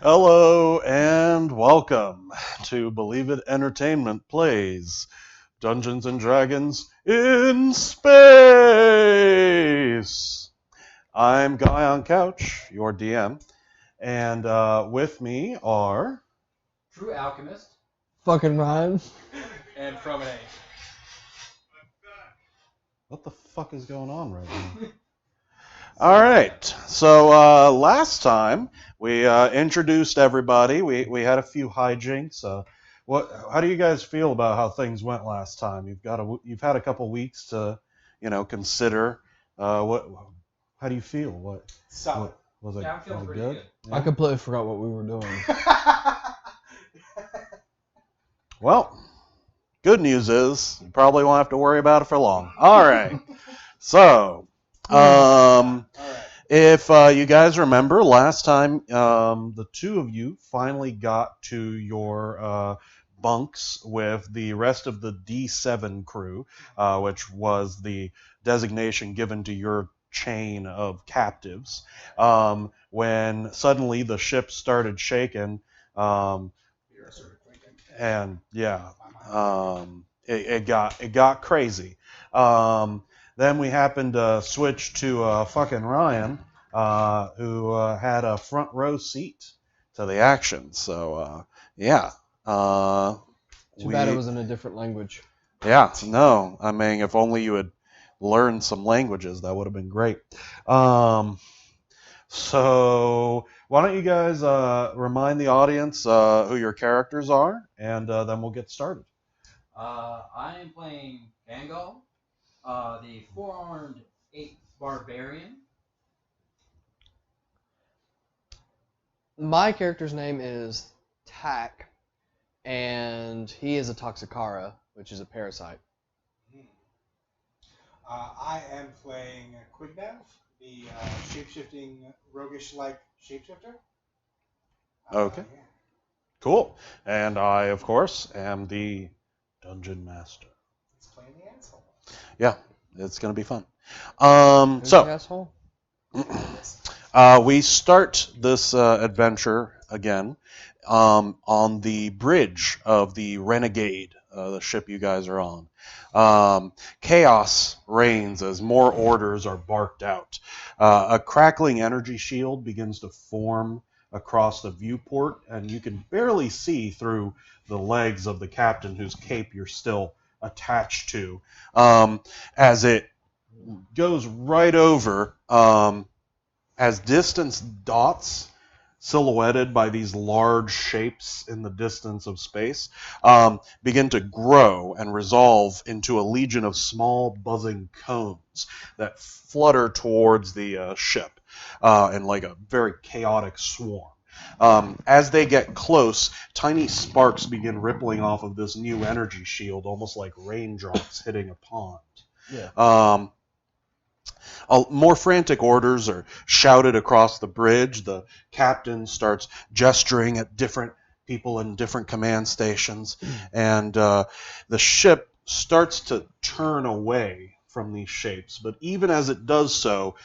Hello and welcome to Believe It Entertainment Plays Dungeons and Dragons in Space. I'm Guy on Couch, your DM, and with me are True Alchemist Fucking rhyme. and Froman8. what the fuck is going on right now? All right. So last time we introduced everybody. We had a few hijinks. How do you guys feel about how things went last time? You've had a couple weeks to, consider. What? How do you feel? Solid. Was it? Yeah, I'm feeling was it pretty good. Yeah. I completely forgot what we were doing. Well, good news is you probably won't have to worry about it for long. All right. So, All right. if you guys remember, last time the two of you finally got to your bunks with the rest of the D7 crew, which was the designation given to your chain of captives, when suddenly the ship started shaking, and yeah, it got crazy. Then we happened to switch to fucking Ryan, who had a front row seat to the action. So, yeah. Too bad it was in a different language. Yeah, no. I mean, if only you had learned some languages, that would have been great. So, why don't you guys remind the audience who your characters are, and then we'll get started. I am playing Gangal, the four-armed ape barbarian. My character's name is Tack, and he is a Toxicara, which is a parasite. I am playing Quignev, the shape-shifting, roguish-like shapeshifter. Okay. Yeah. Cool. And I, of course, am the Dungeon Master. It's playing the asshole. Yeah, it's going to be fun. Who's the asshole? We start this adventure again on the bridge of the Renegade, the ship you guys are on. Chaos reigns as more orders are barked out. A crackling energy shield begins to form across the viewport, and you can barely see through the legs of the captain whose cape you're still attached to, as it goes right over as distance dots silhouetted by these large shapes in the distance of space begin to grow and resolve into a legion of small buzzing cones that flutter towards the ship in like a very chaotic swarm. As they get close, tiny sparks begin rippling off of this new energy shield, almost like raindrops hitting a pond. Yeah. More frantic orders are shouted across the bridge. The captain starts gesturing at different people in different command stations, and the ship starts to turn away from these shapes. But even as it does so,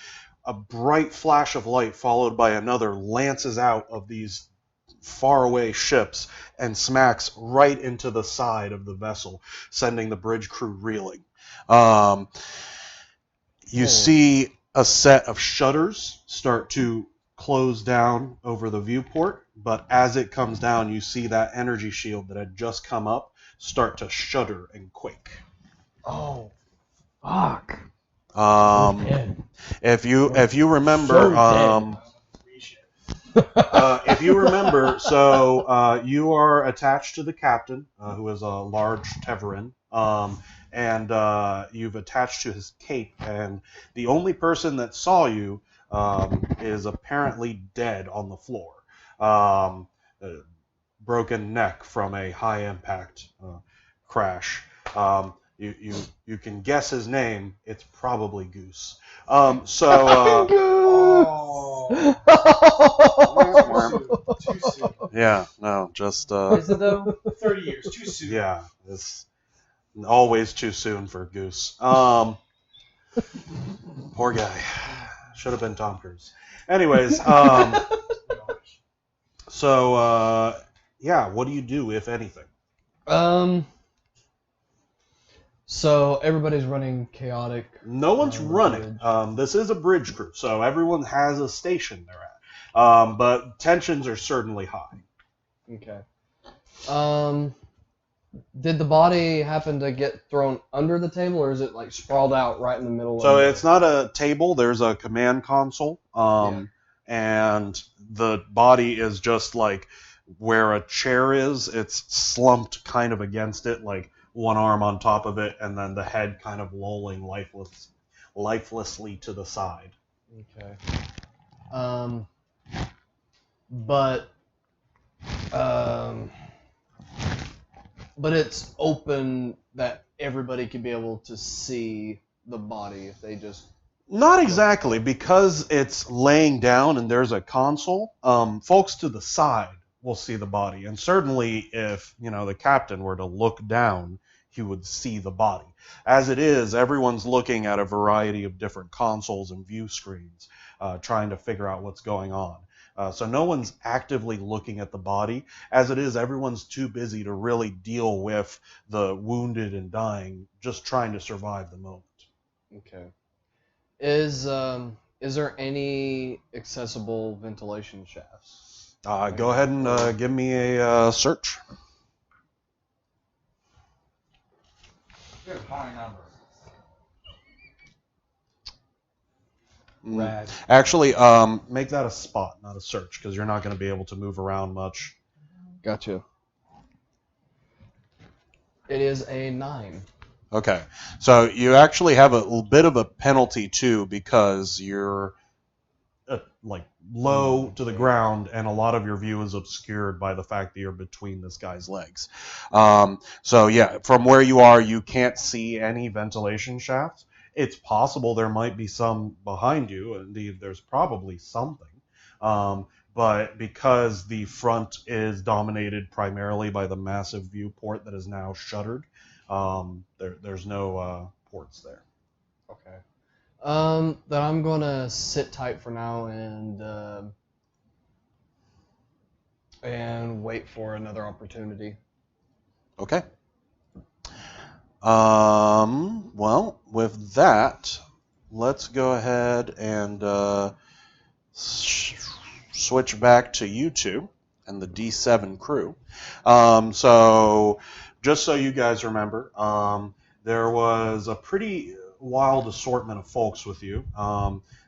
a bright flash of light followed by another lances out of these faraway ships and smacks right into the side of the vessel, sending the bridge crew reeling. You see a set of shutters start to close down over the viewport, but as it comes down, you see that energy shield that had just come up start to shudder and quake. Oh, fuck. If you remember, so you are attached to the captain, who is a large Teverin, and you've attached to his cape, and the only person that saw you is apparently dead on the floor, broken neck from a high impact crash. You can guess his name. It's probably Goose. Too soon. Yeah, no, just Is it though? 30 years, too soon. yeah, it's always too soon for Goose. Poor guy. Should have been Tom Cruise. Anyways, So, yeah, what do you do, if anything? So everybody's running chaotic. No one's around the running. bridge. This is a bridge crew, so everyone has a station they're at. But tensions are certainly high. Okay. Did the body happen to get thrown under the table, or is it like sprawled out right in the middle? So of it's not a table. There's a command console, and the body is just like where a chair is. It's slumped kind of against it, like one arm on top of it, and then the head kind of lolling lifelessly to the side. Okay. But but it's open that everybody could be able to see the body if they just. Not exactly, because it's laying down and there's a console. Folks to the side will see the body, and certainly if the captain were to look down, he would see the body. As it is, everyone's looking at a variety of different consoles and view screens, trying to figure out what's going on. So no one's actively looking at the body. As it is, everyone's too busy to really deal with the wounded and dying, just trying to survive the moment. Okay. Is there any accessible ventilation shafts? Go ahead and give me a search. Good high number. Rad. Actually, make that a spot, not a search, because you're not going to be able to move around much. Gotcha. It is a 9. Okay, so you actually have a little bit of a penalty too, because you're like low to the ground, and a lot of your view is obscured by the fact that you're between this guy's legs. So yeah, from where you are, you can't see any ventilation shafts. It's possible there might be some behind you. Indeed, there's probably something. But because the front is dominated primarily by the massive viewport that is now shuttered, there's no ports there. Okay. Then I'm gonna sit tight for now and wait for another opportunity. Okay. Well, with that, let's go ahead and switch back to you two and the D7 crew. So, just so you guys remember, there was a pretty wild assortment of folks with you.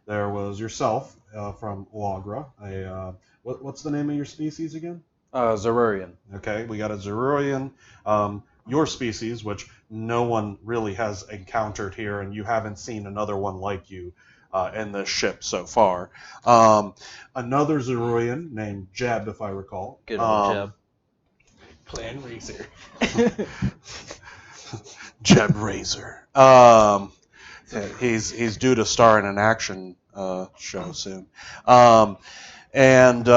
There was yourself from Uagra. What's the name of your species again? Zarurian. Okay, we got a Zarurian. Your species, which no one really has encountered here, and you haven't seen another one like you in this ship so far. Another Zarurian named Jeb, if I recall. Good old Jeb. Clan Razor. Jeb Razor. He's due to star in an action show soon. And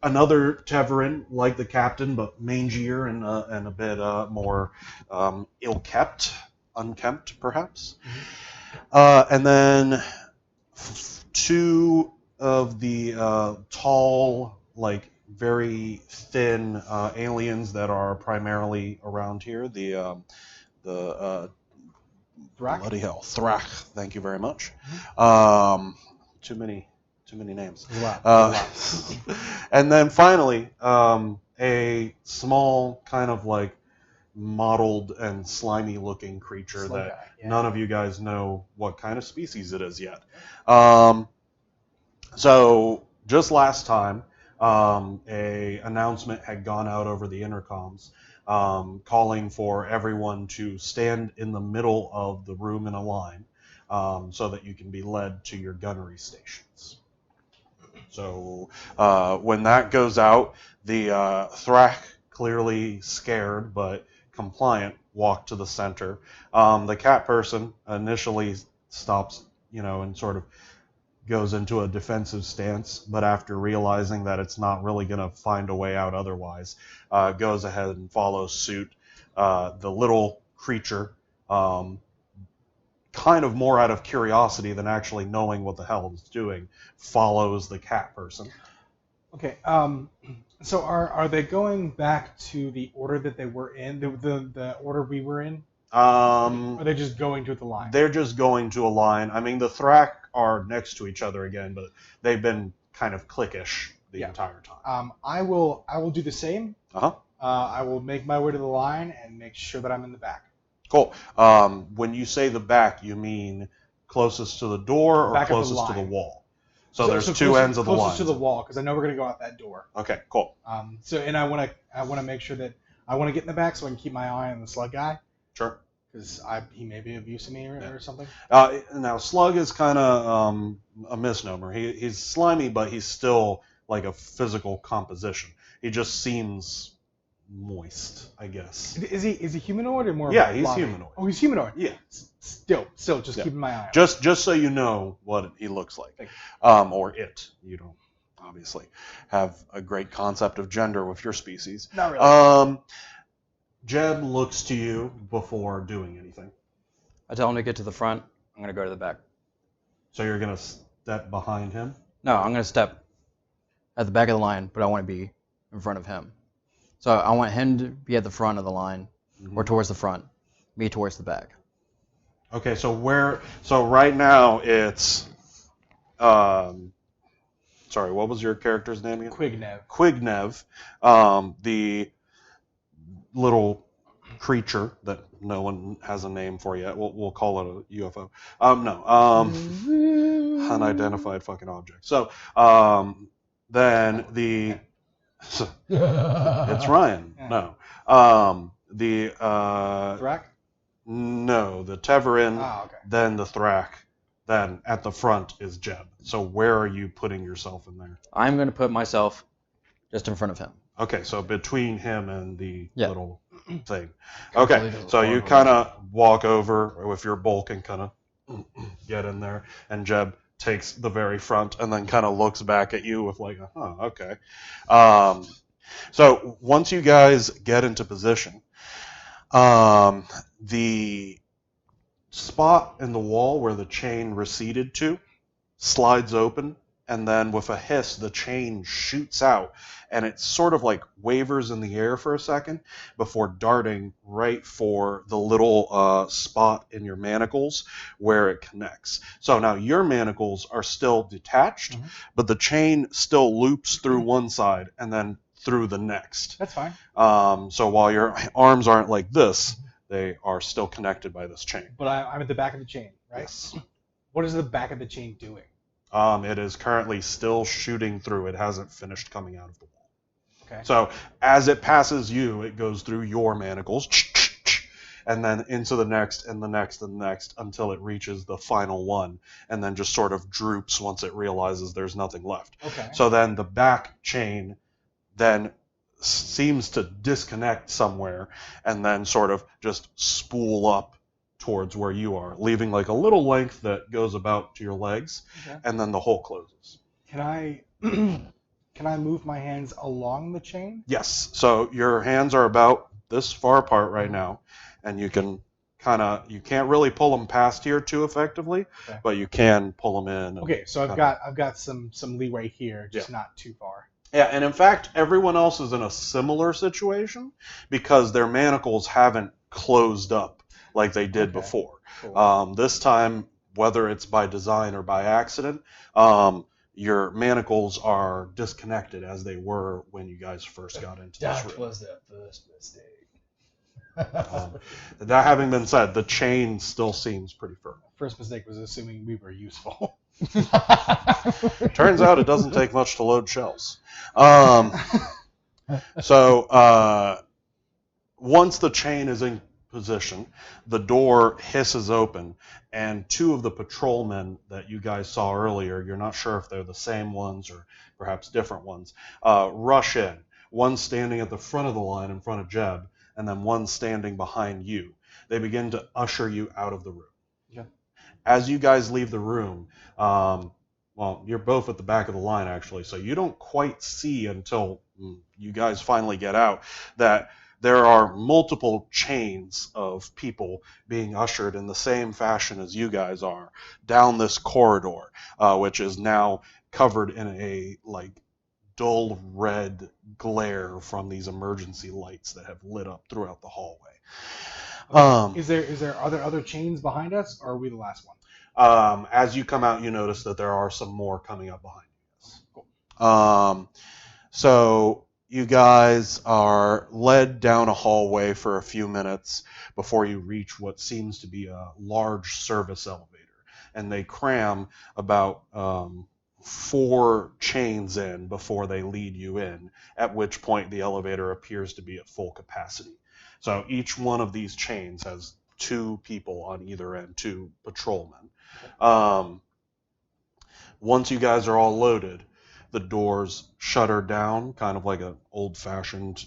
another Teverin, like the captain, but mangier and a bit more ill-kept, unkempt, perhaps. And then two of the tall, like very thin aliens that are primarily around here. The Thrak? bloody hell, Thrak. Thank you very much. Too many names. And then finally, a small kind of like mottled and slimy looking creature that none of you guys know what kind of species it is yet. So just last time, a announcement had gone out over the intercoms, calling for everyone to stand in the middle of the room in a line, so that you can be led to your gunnery stations. So when that goes out, the Thrak, clearly scared but compliant, walk to the center. The cat person initially stops, and sort of goes into a defensive stance, but after realizing that it's not really going to find a way out otherwise, goes ahead and follows suit. The little creature, kind of more out of curiosity than actually knowing what the hell it's doing, follows the cat person. Okay. So are they going back to the order that they were in, the order we were in? Or are they just going to the line? They're just going to a line. I mean, the Thrak are next to each other again, but they've been kind of cliquish the entire time. I will do the same. Uh-huh. I will make my way to the line and make sure that I'm in the back. Cool. When you say the back, you mean closest to the door or Back of the closest to the line. wall? So there's two closest, ends of the line. closest to the wall, because I know we're gonna go out that door. Okay, cool. And I wanna make sure that I wanna get in the back so I can keep my eye on the slug guy, Sure. because he may be of use to me or something. Now, Slug is kind of a misnomer. He's slimy, but he's still like a physical composition. He just seems moist, I guess. Is he humanoid or more? Yeah, he's blobby? humanoid. Oh, he's humanoid. Yeah. Still, just Yeah. keeping my eye on. Just so you know what he looks like, Thank or it. You don't obviously have a great concept of gender with your species. Not really. Jeb looks to you before doing anything. I tell him to get to the front. I'm going to go to the back. So you're gonna step behind him. No, I'm going to step at the back of the line, but I want to be in front of him. So I want him to be at the front of the line, or towards the front, me towards the back. Okay, so right now it's sorry, what was your character's name again? Quignev. Quignev, the little creature that no one has a name for yet. We'll call it a UFO. Unidentified fucking object. So then it's Ryan. Yeah. No. The Thrak? No, the Teverin, Ah, okay. then the Thrak, then at the front is Jeb. So where are you putting yourself in there? I'm going to put myself just in front of him. Okay, so between him and the Yeah. little thing. Okay, so you kind of walk over with your bulk and kind of get in there, and Jeb takes the very front and then kind of looks back at you with like, okay. So once you guys get into position, the spot in the wall where the chain receded to slides open, and then with a hiss, the chain shoots out, and it sort of like wavers in the air for a second before darting right for the little spot in your manacles where it connects. So now your manacles are still detached, but the chain still loops through one side and then through the next. That's fine. So while your arms aren't like this, they are still connected by this chain. But I'm at the back of the chain, right? Yes. What is the back of the chain doing? It is currently still shooting through. It hasn't finished coming out of the wall. Okay. So as it passes you, it goes through your manacles, and then into the next, and the next, and the next, until it reaches the final one, and then just sort of droops once it realizes there's nothing left. Okay. So then the back chain then seems to disconnect somewhere, and then sort of just spool up towards where you are, leaving like a little length that goes about to your legs, Okay. and then the hole closes. Can I can I move my hands along the chain? Yes. So your hands are about this far apart right now, and you can you can't really pull them past here too effectively, Okay. but you can pull them in. Okay, so I've got some leeway here, just not too far. Yeah, and in fact, everyone else is in a similar situation because their manacles haven't closed up like they did before. Cool. This time, whether it's by design or by accident, your manacles are disconnected as they were when you guys first got into this room. That was the first mistake. That having been said, the chain still seems pretty firm. First mistake was assuming we were useful. Turns out it doesn't take much to load shells. Once the chain is in position, the door hisses open, and two of the patrolmen that you guys saw earlier, you're not sure if they're the same ones or perhaps different ones, rush in. One standing at the front of the line in front of Jeb, and then one standing behind you. They begin to usher you out of the room. Yeah. As you guys leave the room, well, you're both at the back of the line, actually, so you don't quite see until you guys finally get out that there are multiple chains of people being ushered in the same fashion as you guys are down this corridor, which is now covered in a dull red glare from these emergency lights that have lit up throughout the hallway. Are there other chains behind us, or are we the last one? As you come out, you notice that there are some more coming up behind you. Cool. So you guys are led down a hallway for a few minutes before you reach what seems to be a large service elevator, and they cram about 4 chains in before they lead you in, at which point the elevator appears to be at full capacity. So each one of these chains has 2 people on either end, 2 patrolmen. Once you guys are all loaded, the doors shutter down, kind of like an old-fashioned,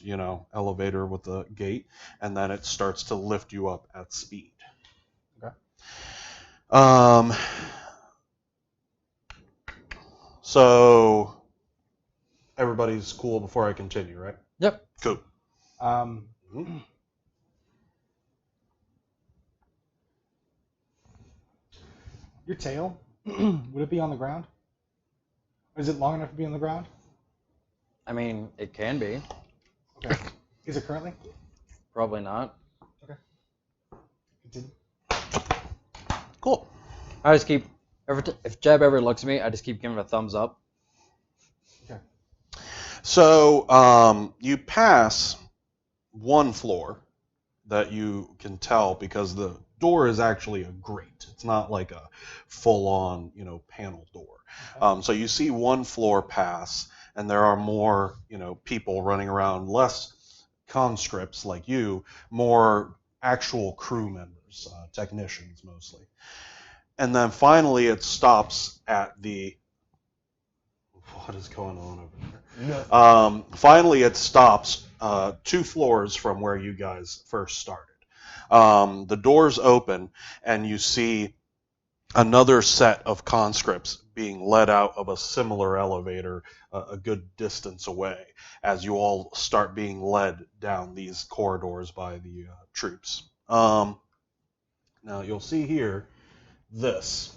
elevator with a gate, and then it starts to lift you up at speed. Okay. So everybody's cool before I continue, right? Yep. Cool. Your tail, would it be on the ground? Is it long enough to be on the ground? I mean, it can be. Okay. Is it currently? Probably not. Okay. Continue. Cool. I just keep if Jeb ever looks at me, I just keep giving him a thumbs up. Okay. So you pass one floor that you can tell because the door is actually a grate. It's not like a full-on, panel door. Okay. So you see one floor pass, and there are more, people running around, less conscripts like you, more actual crew members, technicians mostly. And then finally it stops at the... What is going on over there? Finally it stops 2 floors from where you guys first started. The doors open, and you see another set of conscripts being led out of a similar elevator a good distance away as you all start being led down these corridors by the troops. Now you'll see here this.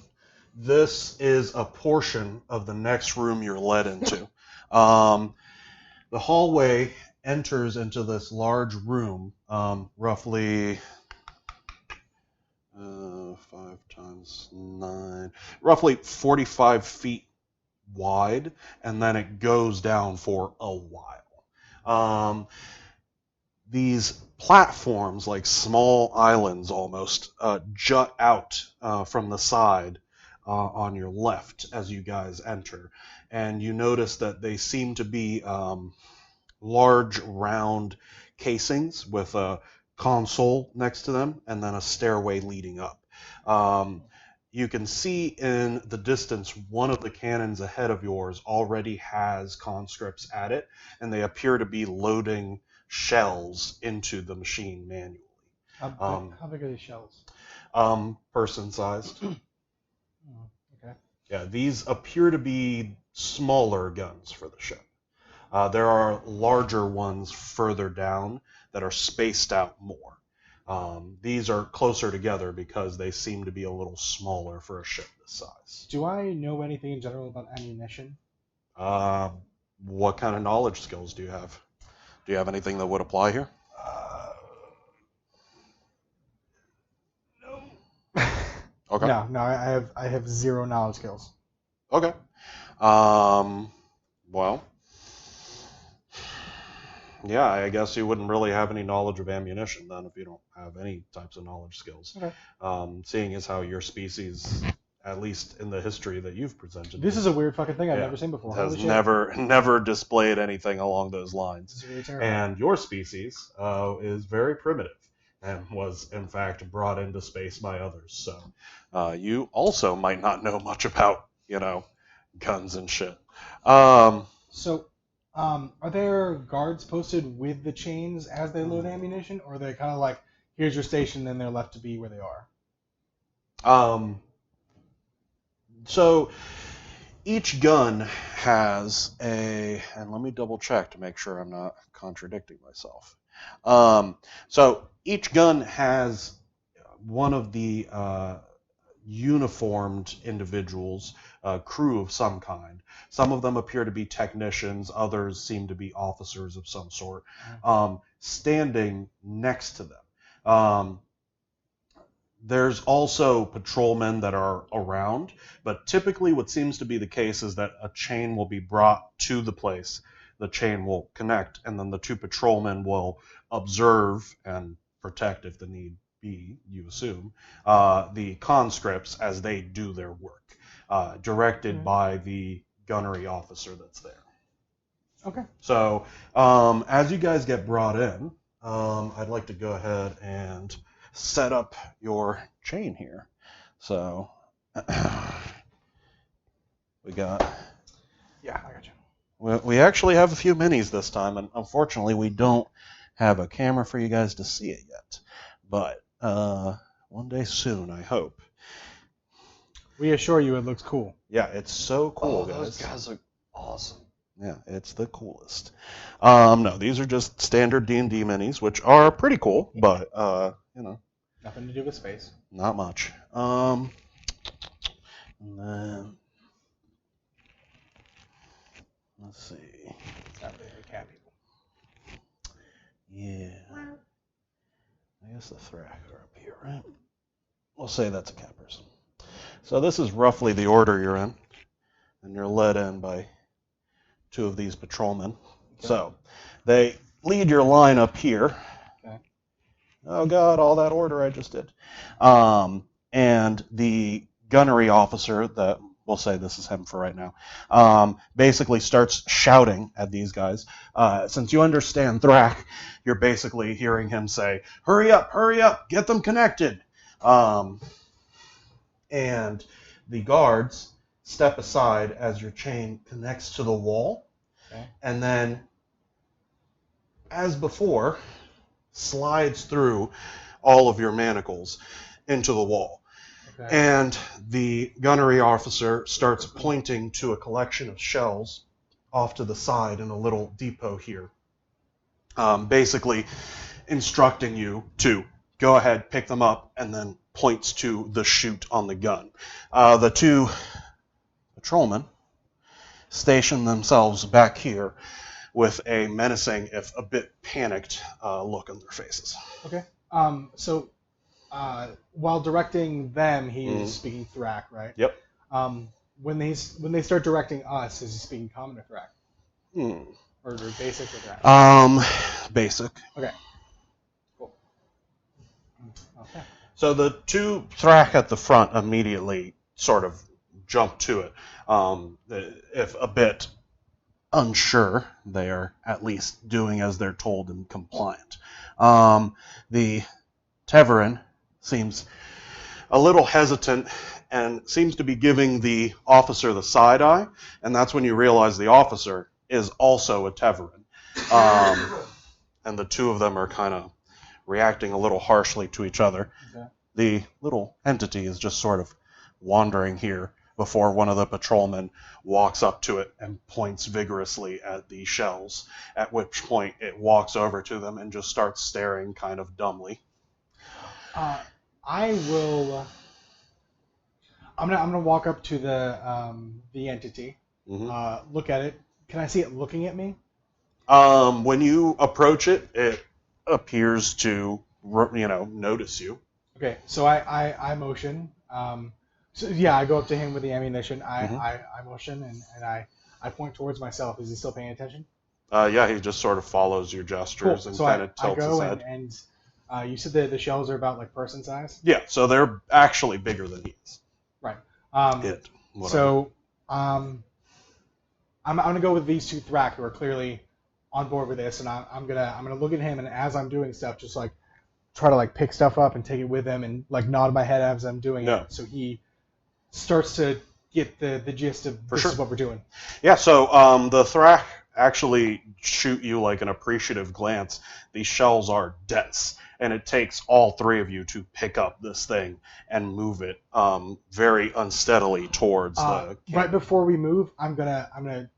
This is a portion of the next room you're led into. The hallway enters into this large room, roughly 5 times 9, roughly 45 feet wide, and then it goes down for a while. These platforms, like small islands almost, jut out from the side on your left as you guys enter, and you notice that they seem to be large round casings with a console next to them and then a stairway leading up. You can see in the distance one of the cannons ahead of yours already has conscripts at it, and they appear to be loading shells into the machine manually. How big are these shells? Person sized. Okay. Yeah, these appear to be smaller guns for the ship. There are larger ones further down that are spaced out more. These are closer together because they seem to be a little smaller for a ship this size. Do I know anything in general about ammunition? What kind of knowledge skills do you have? Do you have anything that would apply here? No. Okay. No, I have 0 knowledge skills. Okay. Well, yeah, I guess you wouldn't really have any knowledge of ammunition then if you don't have any types of knowledge skills. Okay. Seeing as how your species, at least in the history that you've presented, This is a weird fucking thing I've never seen before. has Holy shit. never displayed anything along those lines. This is really terrible. And your species is very primitive and was in fact brought into space by others. So you also might not know much about guns and shit. So, are there guards posted with the chains as they load ammunition, or are they kind of like, here's your station, then they're left to be where they are? So each gun has and let me double check to make sure I'm not contradicting myself. So each gun has one of the uniformed individuals crew of some kind. Some of them appear to be technicians, others seem to be officers of some sort, standing next to them. There's also patrolmen that are around, but typically what seems to be the case is that a chain will be brought to the place, the chain will connect, and then the two patrolmen will observe and protect, if the need be, you assume, the conscripts as they do their work, directed by the gunnery officer that's there. Okay. So as you guys get brought in, I'd like to go ahead and set up your chain here. So we got. Yeah, I got you. We actually have a few minis this time, and unfortunately we don't have a camera for you guys to see it yet. But one day soon, I hope. We assure you it looks cool. Yeah, it's so cool, Those guys look awesome. Yeah, it's the coolest. No, these are just standard D&D minis, which are pretty cool, but Nothing to do with space. not much. And then let's see. It's not really for cat people. Yeah. I guess the Thrak are up here, right? We'll say that's a cat person. So this is roughly the order you're in, and you're led in by two of these patrolmen. Okay. So they lead your line up here. Okay. Oh God, all that order I just did. And the gunnery officer, that we'll say this is him for right now, basically starts shouting at these guys. Since you understand Thrak, you're basically hearing him say, hurry up, get them connected. And the guards step aside as your chain connects to the wall. Okay. And then, as before, slides through all of your manacles into the wall. Okay. And the gunnery officer starts pointing to a collection of shells off to the side in a little depot here, basically instructing you to go ahead, pick them up, and then points to the chute on the gun. The two patrolmen station themselves back here with a menacing, if a bit panicked, look on their faces. Okay. So while directing them, he's speaking Thrak, right? Yep. When they start directing us, is he speaking Common or Thrak? Or basic or Thrak? Basic. Okay. Cool. Okay. So the two Thrak at the front immediately sort of jump to it. If a bit unsure, they are at least doing as they're told and compliant. The Teverin seems a little hesitant and seems to be giving the officer the side eye, and that's when you realize the officer is also a Teverin. And the two of them are kind of reacting a little harshly to each other. Okay. The little entity is just sort of wandering here before one of the patrolmen walks up to it and points vigorously at the shells, at which point it walks over to them and just starts staring kind of dumbly. I will. I'm gonna walk up to the entity, look at it. Can I see it looking at me? When you approach it, it appears to notice you. Okay, so I motion. So yeah, I go up to him with the ammunition. I motion and I point towards myself. Is he still paying attention? Yeah, he just sort of follows your gestures and kind of tilts his head. And you said that the shells are about like person size? Yeah, so they're actually bigger than he is. Right. I'm gonna go with these two Thrak who are clearly on board with this, and I'm gonna look at him, and as I'm doing stuff, just like try to like pick stuff up and take it with him, and like nod my head as I'm doing it, so he starts to get the gist of this is what we're doing. Yeah. So the Thrak actually shoot you like an appreciative glance. These shells are dense, and it takes all three of you to pick up this thing and move it very unsteadily towards the camp. Right before we move, I'm gonna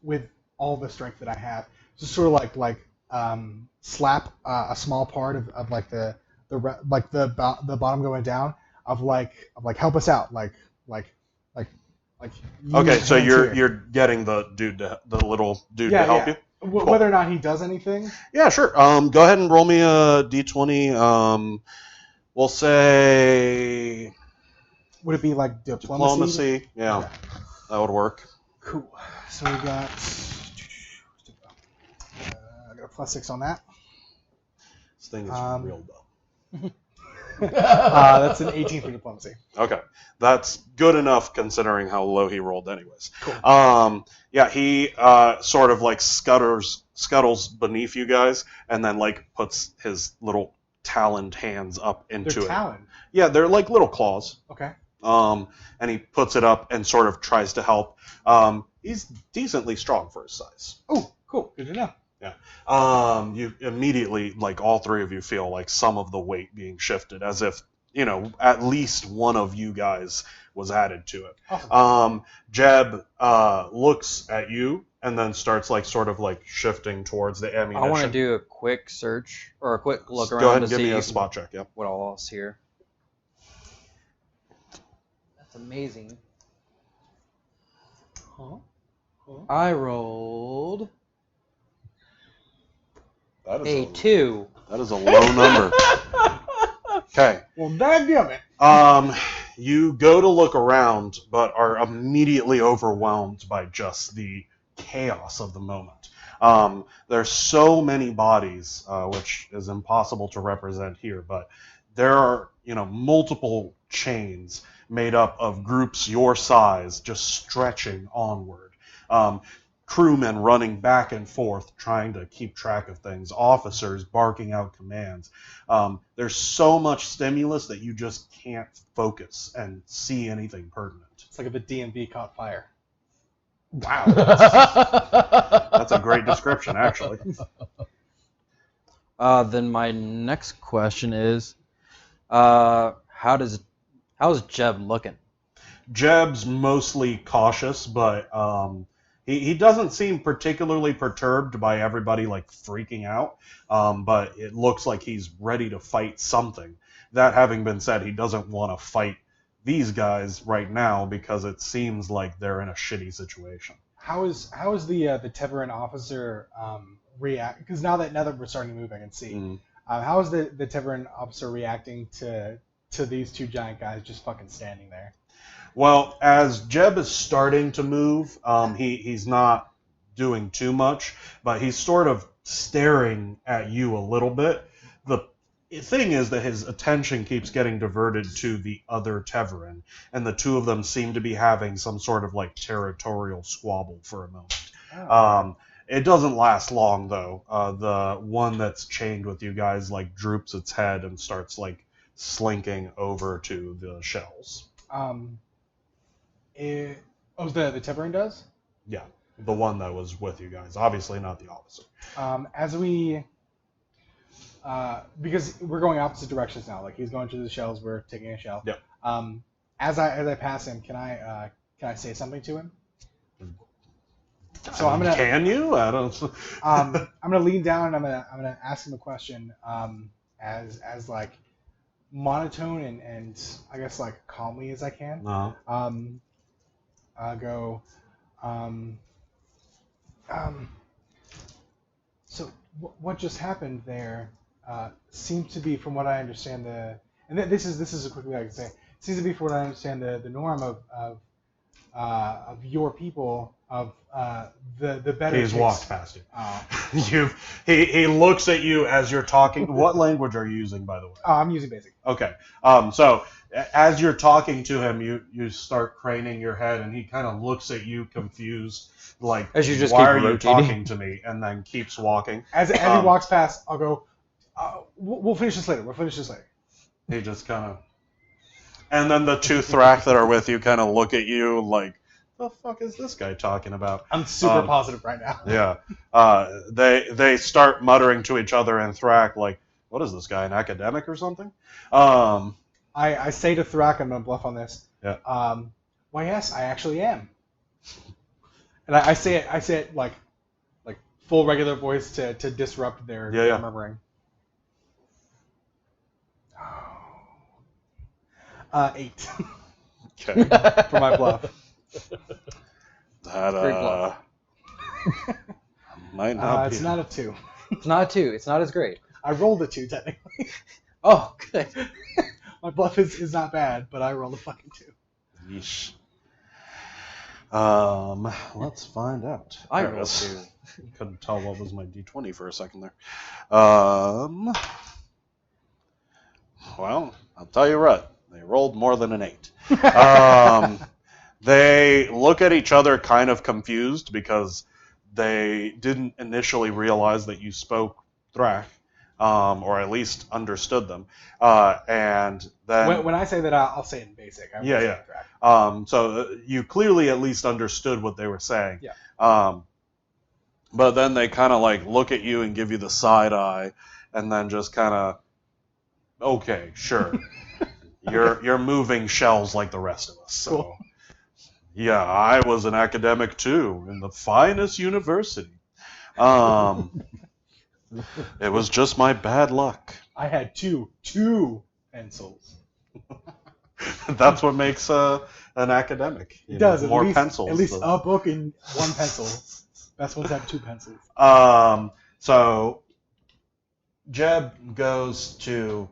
with all the strength that I have, just sort of like slap a small part of like the bottom going down of like help us out, like Like. Okay, use so hands here. you're getting the little dude to help you. Cool. Whether or not he does anything. Yeah, sure. Go ahead and roll me a d20. We'll say Would it be like diplomacy? Yeah, Okay. that would work. Cool. So we got. I got a +6 on that. This thing is real dumb. That's an 18 for diplomacy. Okay, that's good enough considering how low he rolled, anyways. Cool. Yeah, he sort of like scuttles beneath you guys, and then like puts his little taloned hands up into They're it. talon. Yeah, they're like little claws. Okay. And he puts it up and sort of tries to help. He's decently strong for his size. Oh, cool. Good to know. Yeah. You immediately, like all three of you, feel like some of the weight being shifted, as if at least one of you guys was added to it. Awesome. Jeb looks at you and then starts like sort of like shifting towards the ammunition. I want to do a quick search or a quick look around Go ahead and to give see me a spot check. Yep. what all else here. That's amazing. Huh? I rolled That is a 2. That is a low number. Okay. Well, dadgummit. You go to look around, but are immediately overwhelmed by just the chaos of the moment. There's so many bodies, which is impossible to represent here, but there are, multiple chains made up of groups your size just stretching onward. Crewmen running back and forth trying to keep track of things, officers barking out commands. There's so much stimulus that you just can't focus and see anything pertinent. It's like if a DMV caught fire. Wow. That's a great description, actually. Then my next question is, how's Jeb looking? Jeb's mostly cautious, but he doesn't seem particularly perturbed by everybody like freaking out. But it looks like he's ready to fight something. That having been said, he doesn't want to fight these guys right now because it seems like they're in a shitty situation. How is the Teveran officer react? Because now that we're starting to move, I can see. How is the Teveran officer reacting to these two giant guys just fucking standing there? Well, as Jeb is starting to move, he's not doing too much, but he's sort of staring at you a little bit. The thing is that his attention keeps getting diverted to the other Teveran, and the two of them seem to be having some sort of like territorial squabble for a moment. Oh. It doesn't last long, though. The one that's chained with you guys like droops its head and starts like slinking over to the shells. The Teveran does? Yeah, the one that was with you guys. Obviously not the officer. As we, because we're going opposite directions now. Like he's going to the shells, we're taking a shell. Yep. As I pass him, can I say something to him? So I'm gonna. Can you? I don't. I'm gonna lean down and I'm gonna ask him a question. As like monotone and I guess like calmly as I can. Uh-huh. I'll go. So what just happened there seems to be, from what I understand, this is a quick way I can say. Seems to be, from what I understand, the norm of your people, of the better. He's taste. walked past you. Oh. He looks at you as you're talking. What language are you using, by the way? Oh, I'm using basic. Okay. So as you're talking to him, you start craning your head, and he kind of looks at you confused, like, As you just why keep are you rotating. talking to me? And then keeps walking. As he walks past, I'll go. We'll finish this later. He just kind of. And then the two Thrak that are with you kind of look at you like, the fuck is this guy talking about? I'm super positive right now. Yeah. They start muttering to each other in Thrak like, what is this guy, an academic or something? I say to Thrak, I'm going to bluff on this. Yeah. Why, yes, I actually am. And I say it like full regular voice to disrupt their murmuring. 8. Okay. For my bluff. That Great bluff. might not be. It's not a 2. It's not a 2. It's not as great. I rolled a 2 technically. Oh, good. My bluff is not bad, but I rolled a fucking 2. Yeesh. Let's find out. I There it rolled is. 2. Couldn't tell what was my d20 for a second there. Well, I'll tell you what. They rolled more than an 8. They look at each other kind of confused because they didn't initially realize that you spoke Thrak, or at least understood them. And then When I say that, I'll say it in basic. I won't say Yeah. it in Thrak. so you clearly at least understood what they were saying. Yeah. But then they kind of like look at you and give you the side eye, and then just kind of, okay, sure, you're moving shells like the rest of us. So, Cool. yeah, I was an academic too in the finest university. It was just my bad luck. I had two pencils. That's what makes an academic. It does. More at least, pencils. At least a book and 1 pencil. Best ones have 2 pencils. So Jeb goes to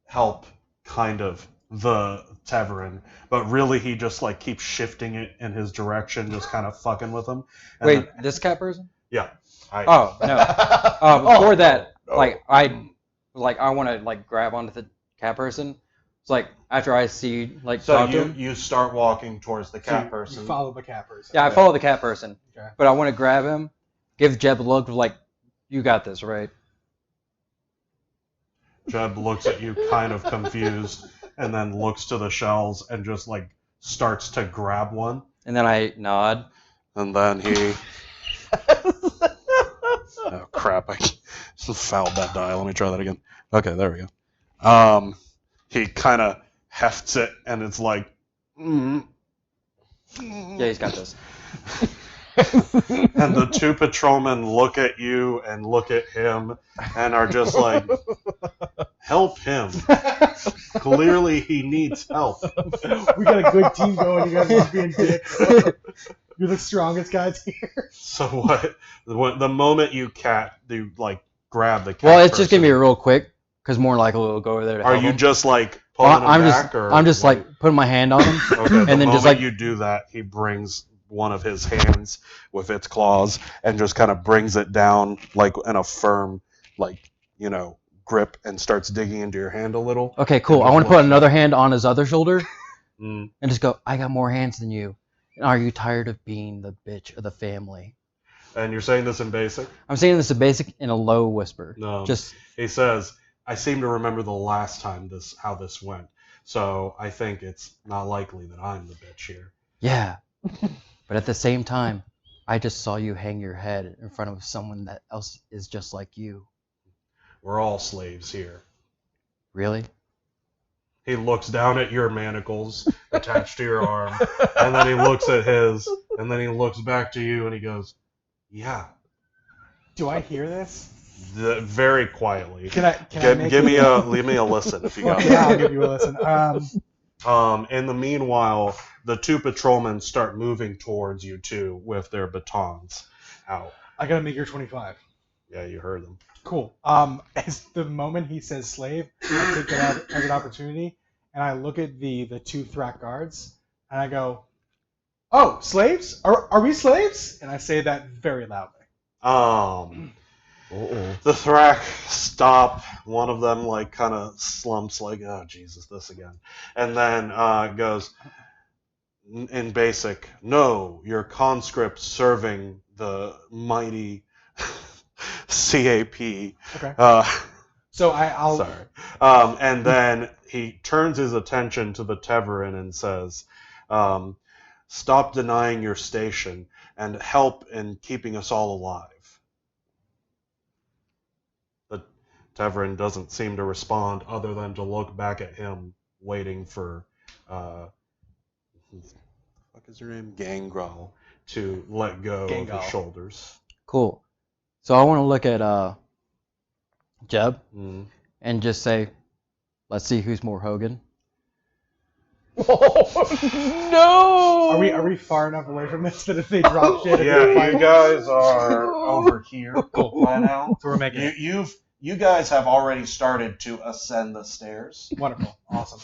help kind of the Teverin, but really he just like keeps shifting it in his direction, just kind of fucking with him. And Wait, then- this cat person? yeah. Oh, no. Before that, no. like I want to like grab onto the cat person. It's like after I see like So talk to him. you start walking towards the So cat you person. follow the cat person. Yeah, I follow the cat person, Okay. but I want to grab him, give Jeb a look like, you got this, right? Jeb looks at you kind of confused, and then looks to the shells and just like starts to grab one. And then I nod. And then he. Oh crap! I fouled that die. Let me try that again. Okay, there we go. He kind of hefts it, and it's like. Yeah, he's got this. And the 2 patrolmen look at you and look at him, and are just like, "Help him! Clearly, he needs help." We got a good team going. You guys are just being dicks. You're the strongest guys here. So what? The moment you like grab the cat. Well, it's just gonna be person, real quick, because more likely we'll go over there to Are help you him. just like Well, pulling him I'm back, just, or I'm just what? like putting my hand on him, Okay, the and then moment just like you do that, he brings one of his hands with its claws and just kind of brings it down like in a firm, like grip, and starts digging into your hand a little. okay, cool. And I want to just put another hand on his other shoulder Mm. and just go. I got more hands than you. And are you tired of being the bitch of the family? And you're saying this in basic? I'm saying this in basic in a low whisper. No. Just He says, "I seem to remember the last time how this went, so I think it's not likely that I'm the bitch here." yeah. But at the same time, I just saw you hang your head in front of someone that else is just like you. We're all slaves here. Really? He looks down at your manacles attached to your arm, and then he looks at his, and then he looks back to you, and he goes, "Yeah." Do I hear this? Very quietly. Can I make Give it- me a listen if you got Okay, I'll give you a listen. In the meanwhile, the 2 patrolmen start moving towards you two with their batons out. I gotta make your 25. Yeah, you heard them. Cool. As the moment he says slave, I take that as an opportunity, and I look at the 2 Thrak guards, and I go, "Oh, slaves? Are we slaves?" And I say that very loudly. The Thrak stop. One of them like kind of slumps, like, "Oh Jesus, this again," and then goes in basic, "No, you're conscripts serving the mighty CAP." Okay. So I'll. Sorry. And then he turns his attention to the Teverin and says, "Stop denying your station and help in keeping us all alive." The Teverin doesn't seem to respond other than to look back at him, waiting for, what the fuck is your name? Gangrel to let go of Gangal. his shoulders. Cool. So I want to look at Jeb Mm. and just say, let's see who's more Hogan. Oh, no! Are we far enough away from this that if they drop shit, Yeah, and you guys are over here Cool. by now. So we're making it. You guys have already started to ascend the stairs. Wonderful. Awesome.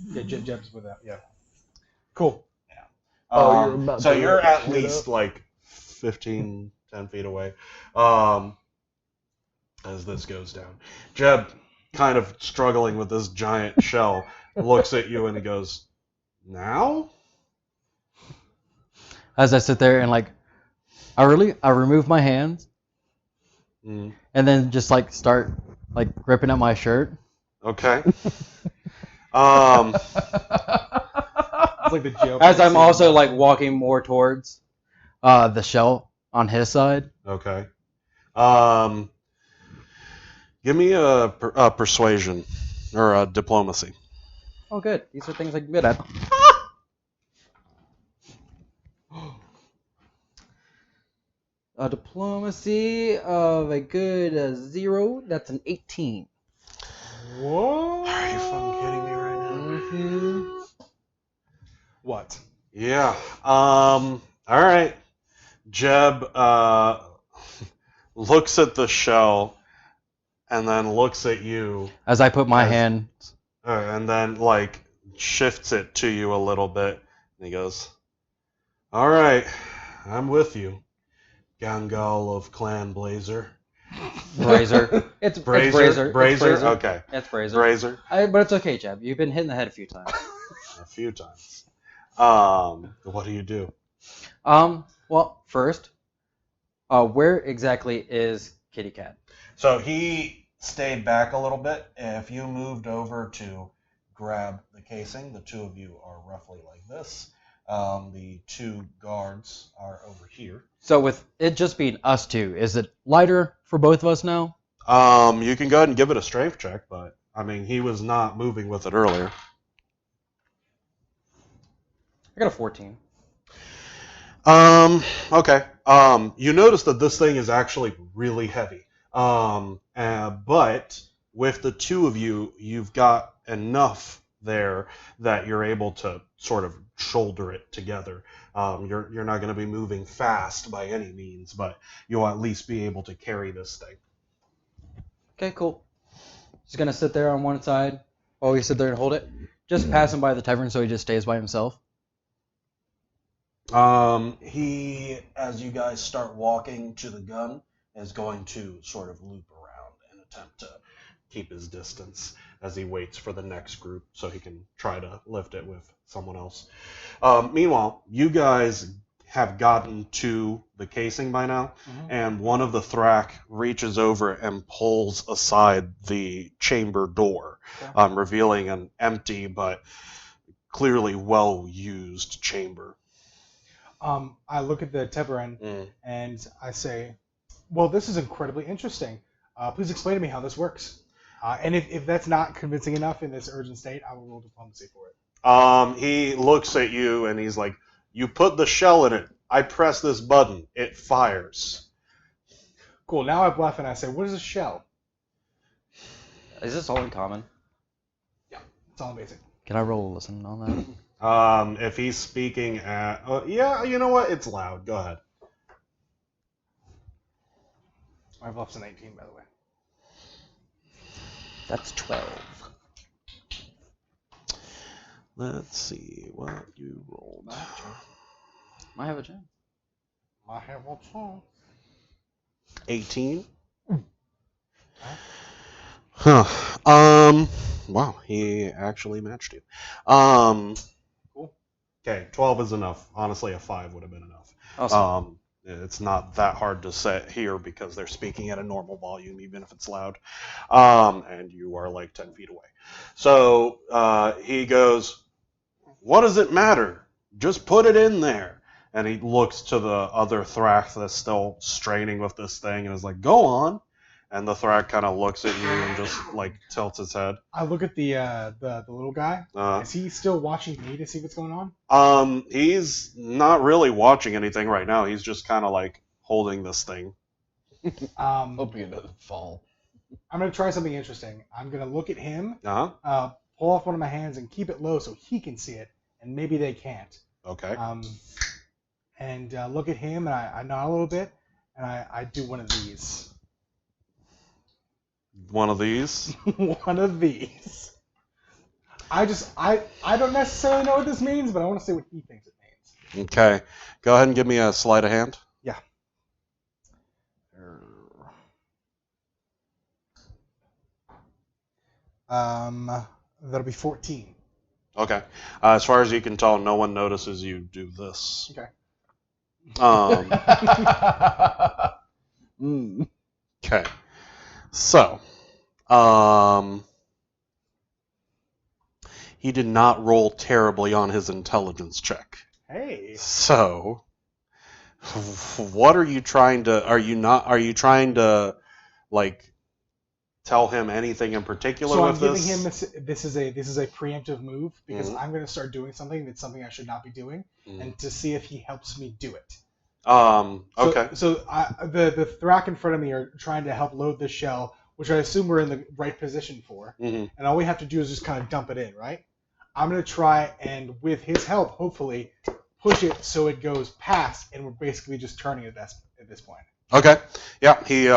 Yeah, Jeb's with that. Yeah. Cool. Oh, you're about so to you're look at shit least up. like 10 feet away as this goes down. Jeb, kind of struggling with this giant shell, looks at you and he goes, now? As I sit there and like, I remove my hands Mm, and then just like start like gripping at my shirt. okay. It's like the jail. As I'm also like walking more towards the shell on his side. Okay. Give me a persuasion or a diplomacy. Oh, good. These are things I'm good at. A diplomacy of a good 0. That's an 18. Whoa. Are you fucking kidding me right now? Mm-hmm. What? Yeah. All right. Jeb looks at the shell and then looks at you As I put my hand. and then like shifts it to you a little bit and he goes, all right, I'm with you, Gangal of Clan Blazer. Brazier. It's Brazier. It's Brazier? Brazier. Okay. It's Brazier. Brazier. But it's okay, Jeb. You've been hit in the head a few times. A few times. What do you do? Well, first, where exactly is Kitty Cat? So he stayed back a little bit. If you moved over to grab the casing, the two of you are roughly like this. The two guards are over here. So with it just being us two, is it lighter for both of us now? You can go ahead and give it a strength check, but I mean, he was not moving with it earlier. I got a 14. Okay. You notice that this thing is actually really heavy. But with the two of you, you've got enough there that you're able to sort of shoulder it together. You're not going to be moving fast by any means, but you'll at least be able to carry this thing. Okay, cool. Just gonna sit there on one side while we sit there and hold it. Just passing by the tavern, so he just stays by himself. He, as you guys start walking to the gun, is going to sort of loop around and attempt to keep his distance as he waits for the next group so he can try to lift it with someone else. Meanwhile, you guys have gotten to the casing by now, and one of the Thrak reaches over and pulls aside the chamber door, revealing an empty but clearly well-used chamber. I look at the Teverin and I say, well, this is incredibly interesting. Please explain to me how this works. And if that's not convincing enough in this urgent state, I will roll diplomacy for it. He looks at you and he's like, you put the shell in it. I press this button. It fires. Cool. Now I bluff and I say, what is a shell? Is this all in common? Yeah, it's all amazing. Can I roll a listen on that? If he's speaking at... yeah, you know what? It's loud. Go ahead. My bluff's an 18, by the way. That's 12. Let's see what you rolled. Might have a chance. I have a chance. 18. Huh. Wow, he actually matched you. Cool. Okay, 12 is enough. Honestly, a 5 would have been enough. Awesome. It's not that hard to set here because they're speaking at a normal volume, even if it's loud. And you are like 10 feet away. So he goes, what does it matter? Just put it in there. And he looks to the other Thrak that's still straining with this thing and is like, go on. And the Thrak kind of looks at you and just like tilts his head. I look at the little guy. Is he still watching me to see what's going on? He's not really watching anything right now. He's just kind of like holding this thing. Hoping it doesn't fall. I'm gonna try something interesting. I'm gonna look at him. Uh-huh. pull off one of my hands and keep it low so he can see it, and maybe they can't. Okay. And look at him, and I nod a little bit, and I do one of these. One of these. One of these. I don't necessarily know what this means, but I want to see what he thinks it means. Okay. Go ahead and give me a sleight of hand. Yeah. That'll be 14. Okay. As far as you can tell, no one notices you do this. Okay. Okay. So, he did not roll terribly on his intelligence check. Hey. So, what are you trying to? Are you trying to, like, tell him anything in particular So with I'm giving this? him this is a preemptive move because Mhm. I'm going to start doing something that's something I should not be doing, and to see if he helps me do it. Okay. So the Thrak in front of me are trying to help load this shell, which I assume we're in the right position for, and all we have to do is just kind of dump it in, right? I'm going to try and, with his help, hopefully, push it so it goes past, and we're basically just turning it at this point. Okay. Yeah. He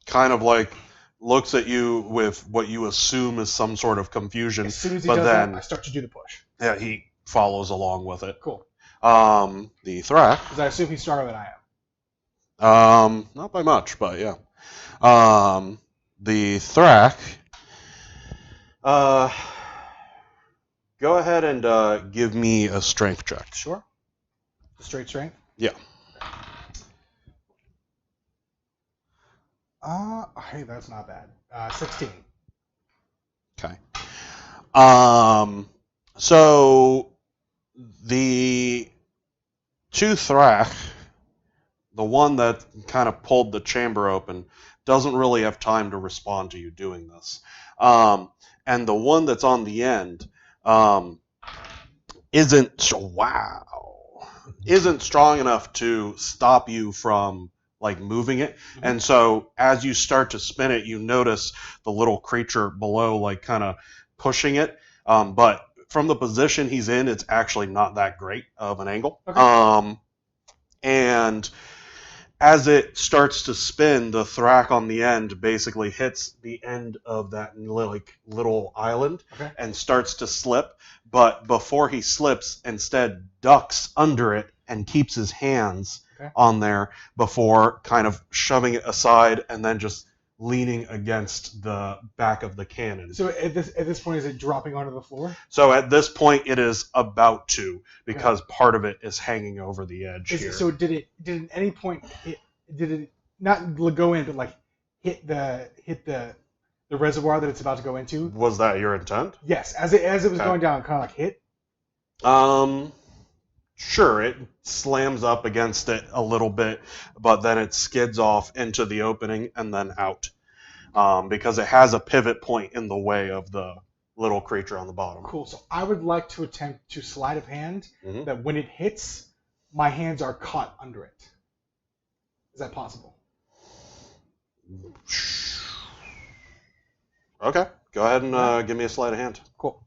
kind of like looks at you with what you assume is some sort of confusion. As soon as he but does then, that, I start to do the push. Yeah, he follows along with it. Cool. The Thrak. Because I assume he's stronger than I am. Not by much, but yeah. The Thrak. Go ahead and give me a strength check. Sure. Straight strength. Yeah. Hey, that's not bad. 16. Okay. So the two Thrak, the one that kind of pulled the chamber open, doesn't really have time to respond to you doing this. And the one that's on the end isn't strong enough to stop you from like moving it. Mm-hmm. And so as you start to spin it, you notice the little creature below like kind of pushing it. But from the position he's in, it's actually not that great of an angle. Okay. And as it starts to spin, the Thrak on the end basically hits the end of that like little island and starts to slip. But before he slips, instead ducks under it and keeps his hands on there before kind of shoving it aside and then just leaning against the back of the cannon. So at this point, is it dropping onto the floor? So at this point, it is about to, because part of it is hanging over the edge here. So did it at any point did it not go in, but like hit the reservoir that it's about to go into? Was that your intent? Yes, as it was going down, kind of like hit. Sure, it slams up against it a little bit, but then it skids off into the opening and then out, because it has a pivot point in the way of the little creature on the bottom. Cool. So I would like to attempt to sleight of hand that when it hits, my hands are caught under it. Is that possible? Okay, go ahead and give me a sleight of hand. Cool.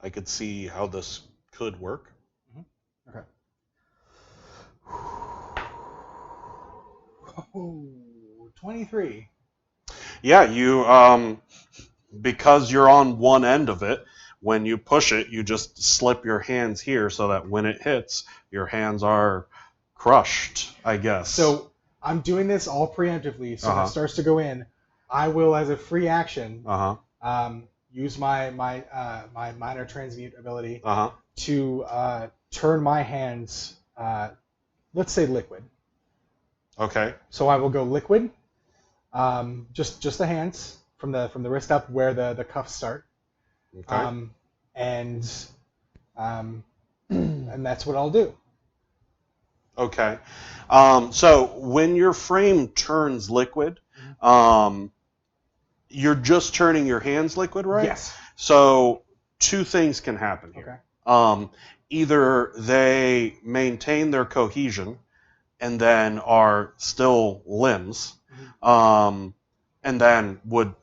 I could see how this could work. Okay. Oh, 23. Yeah, you because you're on one end of it, when you push it, you just slip your hands here so that when it hits, your hands are crushed, I guess. So I'm doing this all preemptively, so when it starts to go in, I will, as a free action, use my minor transmute ability to turn my hands, let's say liquid. Okay. So I will go liquid, just the hands from the wrist up where the cuffs start, Okay. and that's what I'll do. Okay. So when your frame turns liquid, you're just turning your hands liquid, right? Yes. So two things can happen here. Okay. Either they maintain their cohesion and then are still limbs, and then would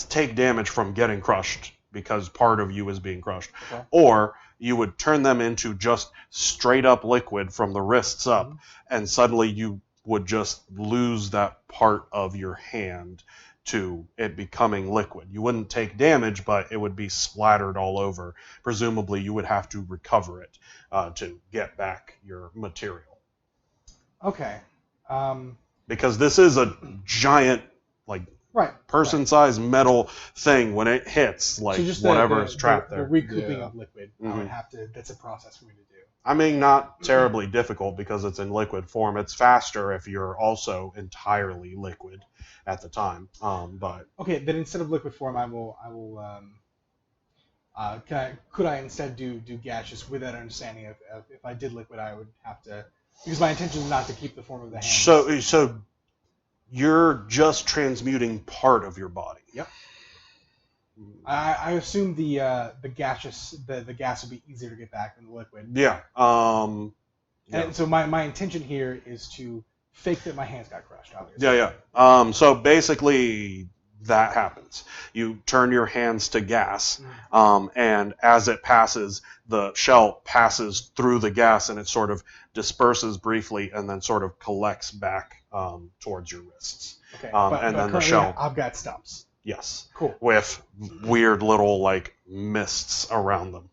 take damage from getting crushed because part of you is being crushed, Okay. or you would turn them into just straight up liquid from the wrists up, and suddenly you would just lose that part of your hand to it becoming liquid. You wouldn't take damage, but it would be splattered all over. Presumably, you would have to recover it to get back your material. Okay. Because this is a giant, like, Right. person-sized metal thing. When it hits, like, So just whatever is trapped the there. recouping Yeah. of liquid, I would have to. That's a process for me to do. I mean, not terribly difficult because it's in liquid form. It's faster if you're also entirely liquid at the time. But Okay, then instead of liquid form, I will. Could I instead do gaseous with that understanding of if I did liquid, I would have to, because my intention is not to keep the form of the hand. so you're just transmuting part of your body. Yep. I assume the gaseous the gas would be easier to get back than the liquid. Yeah. Yeah. And so my intention here is to fake that my hands got crushed. Obviously. Yeah. So basically, that happens. You turn your hands to gas, and as it passes, the shell passes through the gas, and it sort of disperses briefly, and then sort of collects back towards your wrists. Okay. And then the shell. I've got stumps. Yes. Cool. With weird little like mists around them.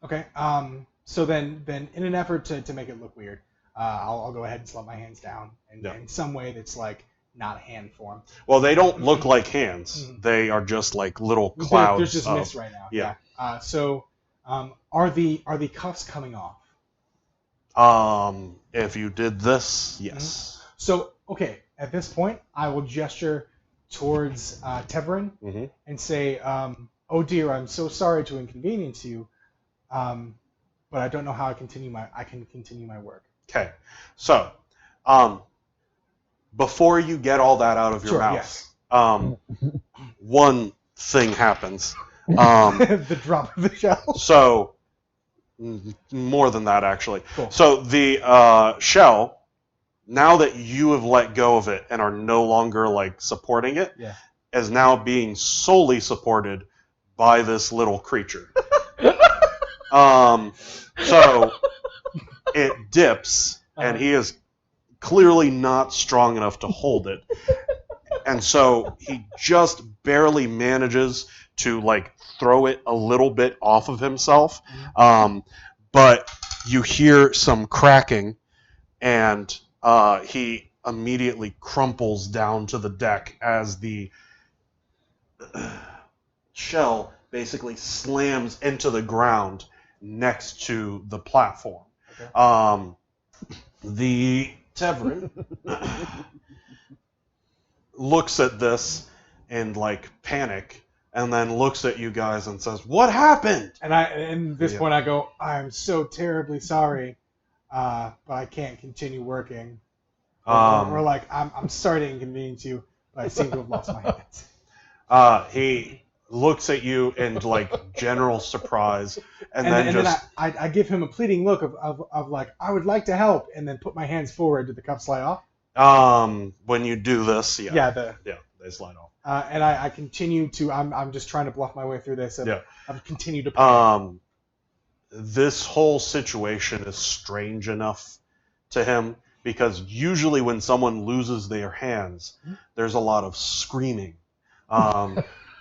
Okay. So then in an effort to make it look weird, I'll go ahead and slap my hands down in some way that's like not hand form. Well, they don't look like hands. They are just like little clouds. There's just mist right now. Yeah. So are the cuffs coming off? If you did this, yes. So okay, at this point, I will gesture towards Teverin and say, "Oh dear, I'm so sorry to inconvenience you, but I don't know how I can continue my work." Okay. So, before you get all that out of your mouth, yes. One thing happens. The drop of the shell. So, more than that, actually. Cool. So the shell, now that you have let go of it and are no longer like supporting it, is now being solely supported by this little creature. So it dips, and he is clearly not strong enough to hold it. And so he just barely manages to like throw it a little bit off of himself. But you hear some cracking, and he immediately crumples down to the deck as the shell basically slams into the ground next to the platform. Okay. The Teverin looks at this in like panic, and then looks at you guys and says, "What happened?" And at this point I go, "I'm so terribly sorry, but I can't continue working." Or like, I'm sorry to inconvenience you, but I seem to have lost my hands. He looks at you in like general surprise, and then I give him a pleading look of like, I would like to help, and then put my hands forward. Did the cuffs slide off? When you do this, they slide off. And I continue to. I'm just trying to bluff my way through this. I've continued to. This whole situation is strange enough to him, because usually when someone loses their hands, there's a lot of screaming.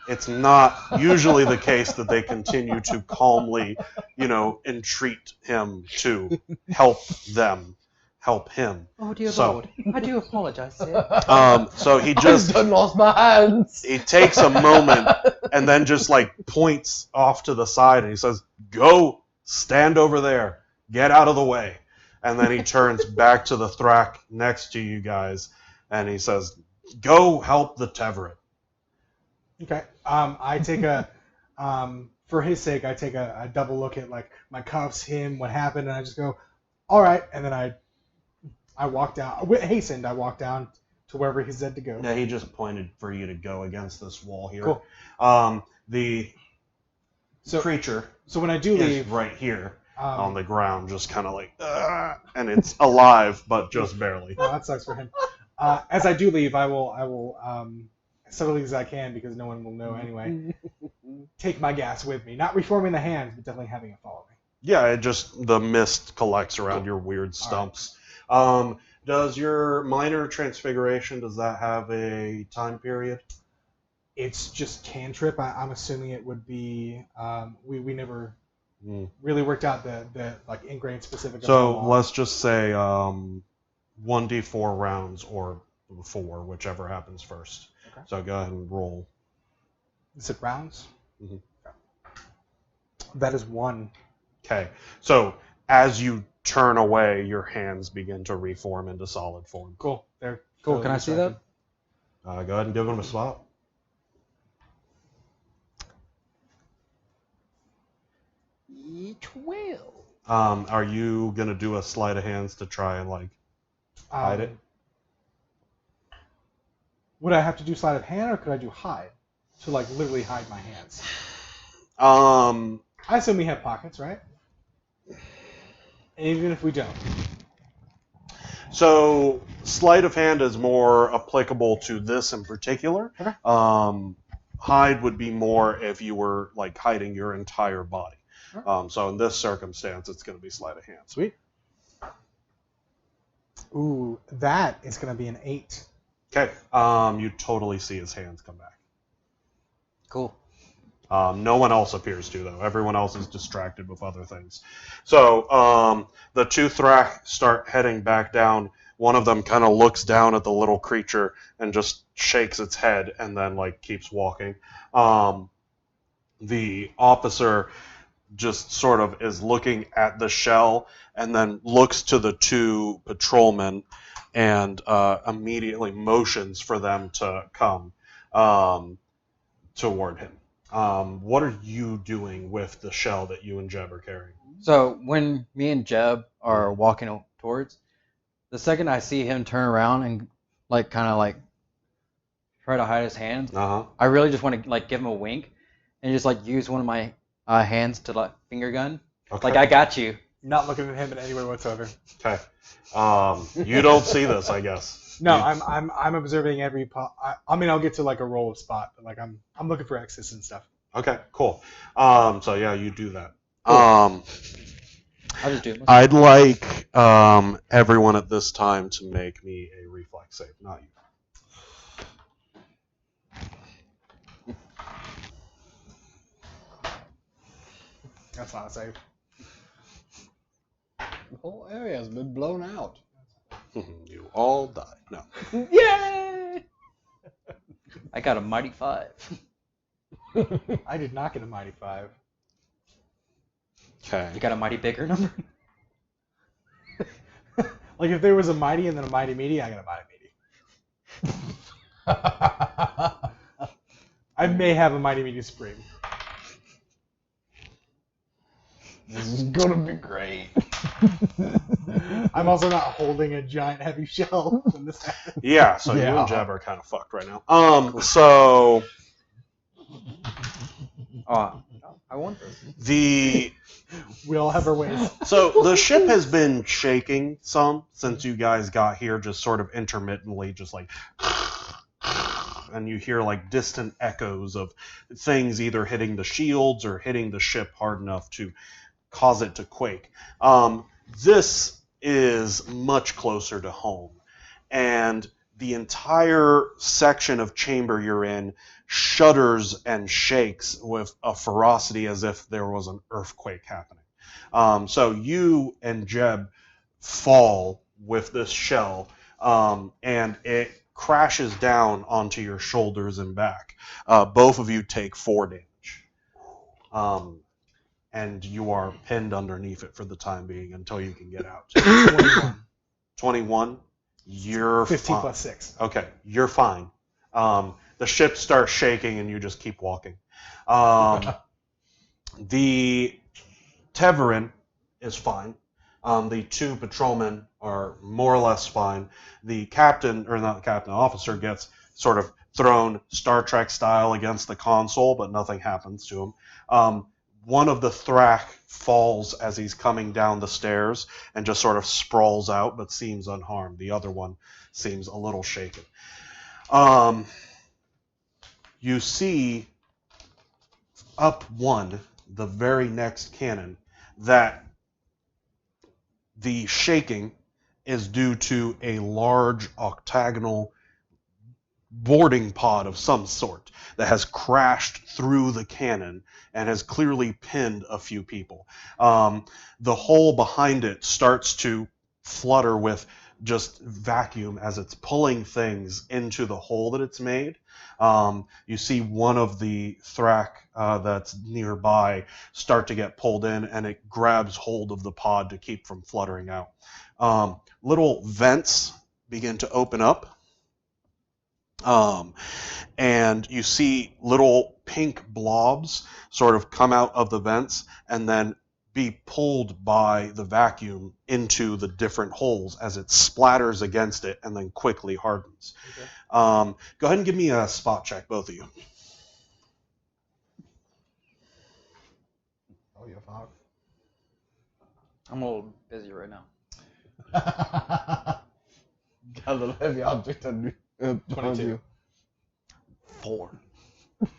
It's not usually the case that they continue to calmly, entreat him to help him. Oh dear Lord, I do apologize, sir. So he just lost my hands. He takes a moment and then just like points off to the side, and he says, "Go stand over there. Get out of the way." And then he turns back to the Thrak next to you guys, and he says, "Go help the Teverin." Okay. I take for his sake, I take a double look at like my cuffs, him, what happened, and I just go, "All right," and then I walk down. I walk down to wherever he said to go. Yeah, he just pointed for you to go against this wall here. Cool. The creature. So when I do is leave, right here on the ground, just kind of like, and it's alive, but just barely. Oh, that sucks for him. As I do leave, I will as subtly as I can because no one will know anyway. Take my gas with me. Not reforming the hands, but definitely having it follow me. Yeah, it just the mist collects around your weird stumps. Does your minor transfiguration, does that have a time period? It's just cantrip. I'm assuming it would be. We never really worked out the like ingrained specific. Of how So long. let's just say 1d4 rounds or 4, whichever happens first. Okay. So go ahead and roll. Is it rounds? Mhm. That is 1. Okay. So as you turn away, your hands begin to reform into solid form. Cool. There. Cool. Can I see that? Go ahead and give them a spot. Are you gonna do a sleight of hands to try and like hide it? Would I have to do sleight of hand, or could I do hide? To like literally hide my hands. I assume we have pockets, right? And even if we don't. So sleight of hand is more applicable to this in particular. Okay. Hide would be more if you were like hiding your entire body. Sure. So in this circumstance, it's going to be sleight of hand. Sweet. Ooh, that is going to be an 8. Okay. You totally see his hands come back. Cool. No one else appears to, though. Everyone else is distracted with other things. So the two Thrak start heading back down. One of them kind of looks down at the little creature and just shakes its head and then like keeps walking. The officer just sort of is looking at the shell and then looks to the two patrolmen and immediately motions for them to come toward him. What are you doing with the shell that you and Jeb are carrying? So when me and Jeb are walking towards, the second I see him turn around and like kind of like try to hide his hands, I really just want to like give him a wink and just like use one of my hands to like finger gun. Okay. Like I got you. Not looking at him in any way whatsoever. Okay. You don't see this, I guess. No, I'm observing every. I mean, I'll get to like a roll of spot, but like I'm looking for X's and stuff. Okay, cool. So yeah, you do that. I'll just do it. I'd like everyone at this time to make me a reflex save, not you. That's not a save. The whole area has been blown out. You all die. No. Yay! I got a mighty 5. I did not get a mighty 5. Okay. You got a mighty bigger number? Like if there was a mighty and then a mighty meaty, I got a mighty meaty. I may have a mighty meaty supreme. This is gonna be great. I'm also not holding a giant heavy shell when this happens. Yeah, so you Yeah. and Jeb are kind of fucked right now. So I want this. we all have our ways. So the ship has been shaking some since you guys got here, just sort of intermittently, just like, and you hear like distant echoes of things either hitting the shields or hitting the ship hard enough to cause it to quake. This is much closer to home, and the entire section of chamber you're in shudders and shakes with a ferocity as if there was an earthquake happening. So you and Jeb fall with this shell, and it crashes down onto your shoulders and back. Both of you take 4 damage. And you are pinned underneath it for the time being until you can get out. 21. 21? You're 15 fine. plus 6. Okay, you're fine. The ship starts shaking and you just keep walking. The Teverin is fine. The 2 patrolmen are more or less fine. The captain, or not the captain, the officer gets sort of thrown Star Trek style against the console, but nothing happens to him. One of the Thrak falls as he's coming down the stairs and just sort of sprawls out, but seems unharmed. The other one seems a little shaken. you see up one, the very next cannon, that the shaking is due to a large octagonal boarding pod of some sort that has crashed through the cannon and has clearly pinned a few people. The hole behind it starts to flutter with just vacuum as it's pulling things into the hole that it's made. You see one of the thrak that's nearby start to get pulled in, and it grabs hold of the pod to keep from fluttering out. Little vents begin to open up. And you see little pink blobs sort of come out of the vents and then be pulled by the vacuum into the different holes as it splatters against it and then quickly hardens. Okay. Go ahead and give me a spot check, both of you. Oh, you have I'm a little busy right now. Got a little heavy object on you. 22. 4.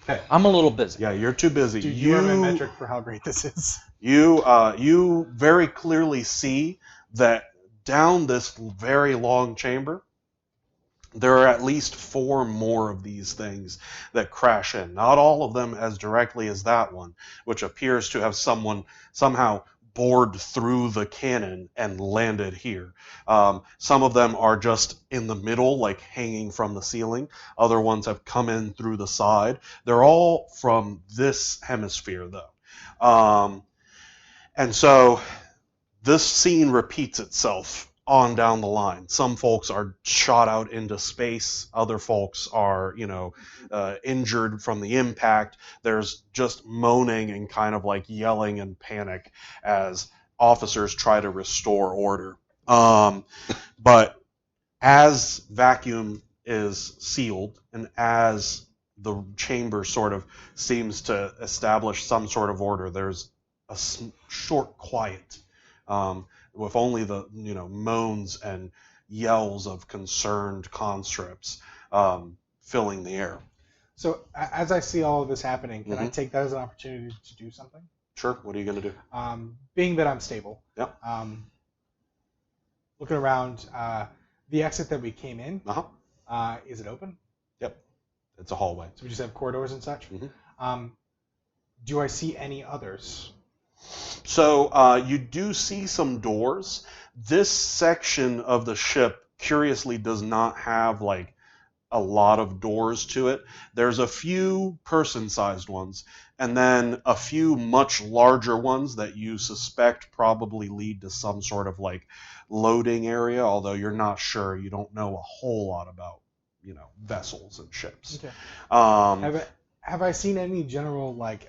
Okay. I'm a little busy. Yeah, you're too busy. Dude, you are my metric for how great this is. You very clearly see that down this very long chamber, there are at least 4 more of these things that crash in. Not all of them as directly as that one, which appears to have somehow bored through the cannon and landed here. Some of them are just in the middle, like hanging from the ceiling. Other ones have come in through the side. They're all from this hemisphere, though. And so this scene repeats itself on down the line. Some folks are shot out into space. Other folks are, injured from the impact. There's just moaning and kind of like yelling and panic as officers try to restore order. But as vacuum is sealed and as the chamber sort of seems to establish some sort of order, there's a short quiet. With only the moans and yells of concerned conscripts filling the air. So as I see all of this happening, can I take that as an opportunity to do something? Sure. What are you going to do? Being that I'm stable, Yep. Looking around, the exit that we came in, Uh-huh. Is it open? Yep. It's a hallway. So we just have corridors and such? Mm-hmm. Do I see any others? So you do see some doors. This section of the ship, curiously, does not have like a lot of doors to it. There's a few person-sized ones, and then a few much larger ones that you suspect probably lead to some sort of like loading area, although you're not sure. You don't know a whole lot about, vessels and ships. Okay. Have I seen any general like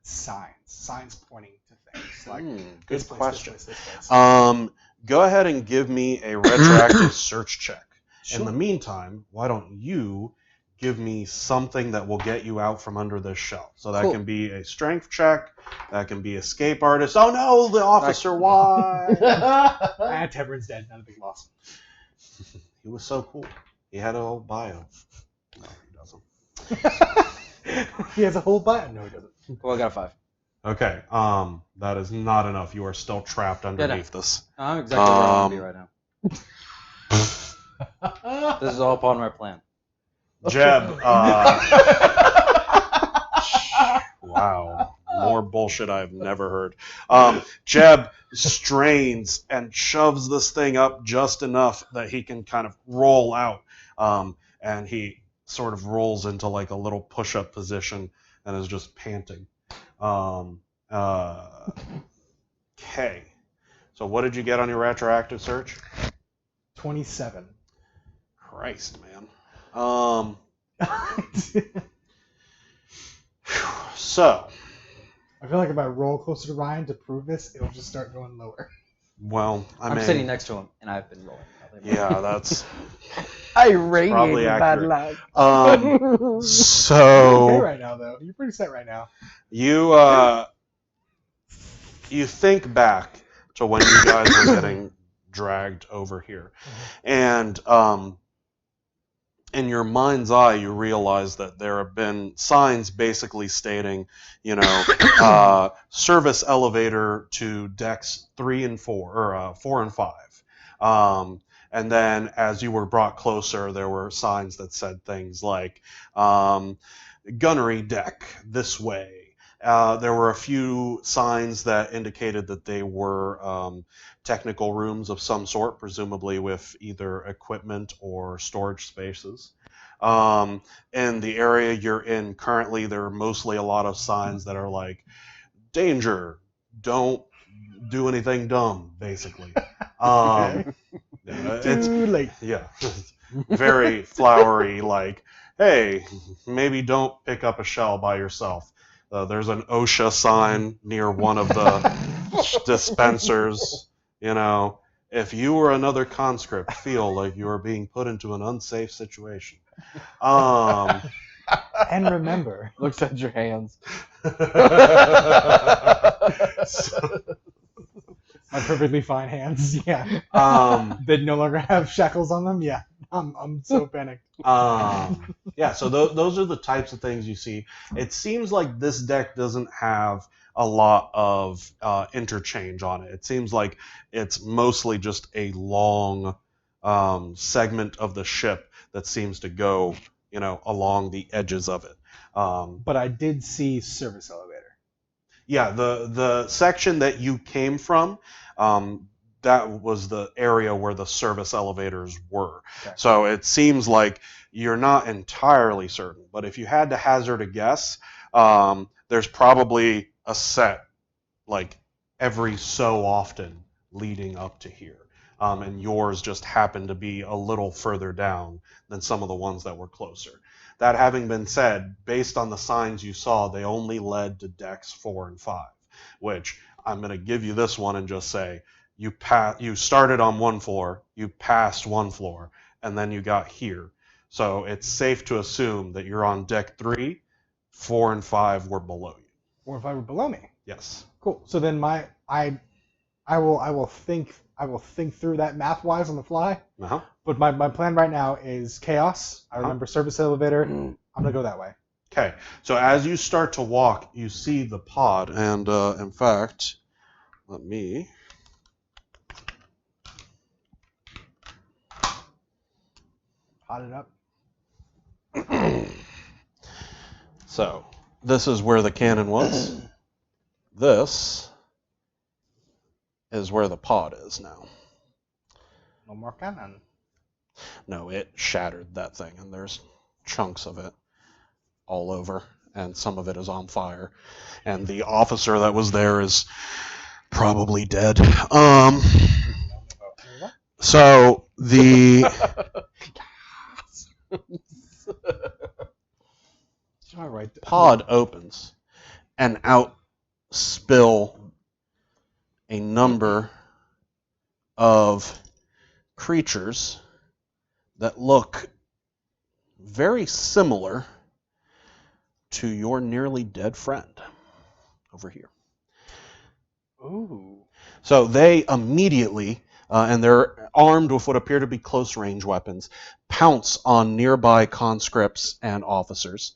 signs pointing to things like good question. This place? Go ahead and give me a retroactive search check. Sure. In the meantime, why don't you give me something that will get you out from under this shell? So that can be a strength check, that can be escape artist. Oh no, the officer, why? Teverin's dead, not a big loss. He was so cool. He had a whole bio. No, he doesn't. He has a whole bio. No, he doesn't. Well, I got a 5. Okay, that is not enough. You are still trapped underneath this. I'm exactly where I want to be right now. This is all part of my plan. Jeb, wow, more bullshit I've never heard. Jeb strains and shoves this thing up just enough that he can kind of roll out, and he sort of rolls into like a little push-up position and is just panting. Okay. So what did you get on your retroactive search? 27. Christ, man. So. I feel like if I roll closer to Ryan to prove this, it'll just start going lower. Well, I'm sitting next to him, and I've been rolling. Yeah, that's I radiate probably bad accurate. luck. So You're okay right now, though. You're pretty set right now. You think back to when you guys were getting dragged over here, and in your mind's eye, you realize that there have been signs basically stating, service elevator to decks 3 and 4, or 4 and 5. And then as you were brought closer, there were signs that said things like gunnery deck this way. There were a few signs that indicated that they were technical rooms of some sort, presumably with either equipment or storage spaces. In the area you're in currently, there are mostly a lot of signs that are like, danger, don't do anything dumb, basically. It's Too late. Yeah, very flowery, like, hey, maybe don't pick up a shell by yourself. There's an OSHA sign near one of the dispensers. If you or another conscript feel like you are being put into an unsafe situation. And remember, Looks at your hands. my perfectly fine hands, yeah. Um, That no longer have shackles on them, yeah. I'm so panicked. yeah, so those are the types of things you see. It seems like this deck doesn't have a lot of interchange on it. It seems like it's mostly just a long segment of the ship that seems to go, along the edges of it. But I did see service elevator. Yeah, the section that you came from, that was the area where the service elevators were. Okay. So it seems like you're not entirely certain, but if you had to hazard a guess, there's probably a set like every so often leading up to here. And yours just happened to be a little further down than some of the ones that were closer. That having been said, based on the signs you saw, they only led to decks 4 and 5, which I'm going to give you this one and just say, you started on one floor, you passed one floor, and then you got here. So it's safe to assume that you're on deck 3, 4 and 5 were below you. 4 and 5 are below me. Yes. Cool. So then I will think through that math wise on the fly. Uh-huh. But my plan right now is chaos. I remember service elevator. I'm gonna go that way. Okay. So as you start to walk, you see the pod, and in fact, let me. Hot it up. So this is where the cannon was. This is where the pod is now. No more cannon. No, it shattered that thing, and there's chunks of it all over, and some of it is on fire. And the officer that was there is probably dead. So the pod opens, and out spill a number of creatures that look very similar to your nearly dead friend over here. Ooh. So they immediately, and they're armed with what appear to be close range weapons, pounce on nearby conscripts and officers,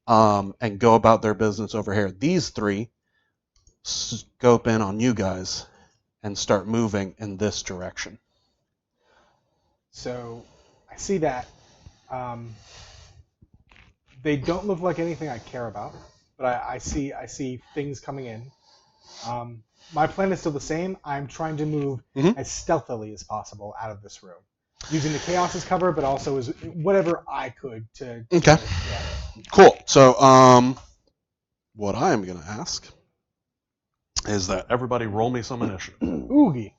and go about their business over here. These three scope in on you guys and start moving in this direction. So I see that. They don't look like anything I care about, but I see things coming in. My plan is still the same. I'm trying to move as stealthily as possible out of this room, using the chaos as cover, but also as whatever I could to. Okay. Yeah. Cool. So, what I am going to ask is that everybody roll me some initiative. Oogie.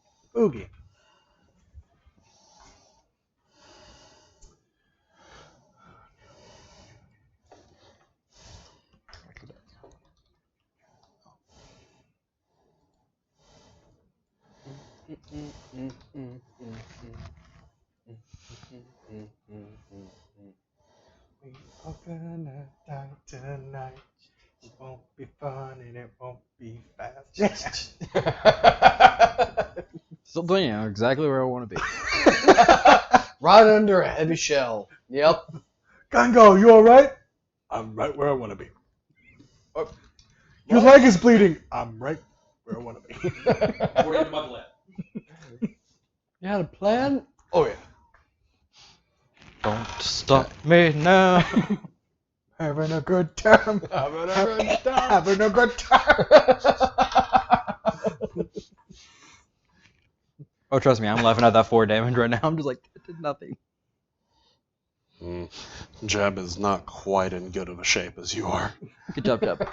We are gonna die tonight. It won't be fun and it won't be fast. Still doing exactly where I want to be. Right under a heavy shell. Yep. Gangal, you alright? I'm right where I want to be. Your leg is bleeding. I'm right where I want to be. Where your mother at? You had a plan? Oh, yeah. Don't stop me now. Having a good time. Having a good time. Having a good time. Oh, trust me, I'm laughing at that 4 damage right now. I'm just like, it did nothing. Jeb is not quite in good of a shape as you are. Good job, Jeb.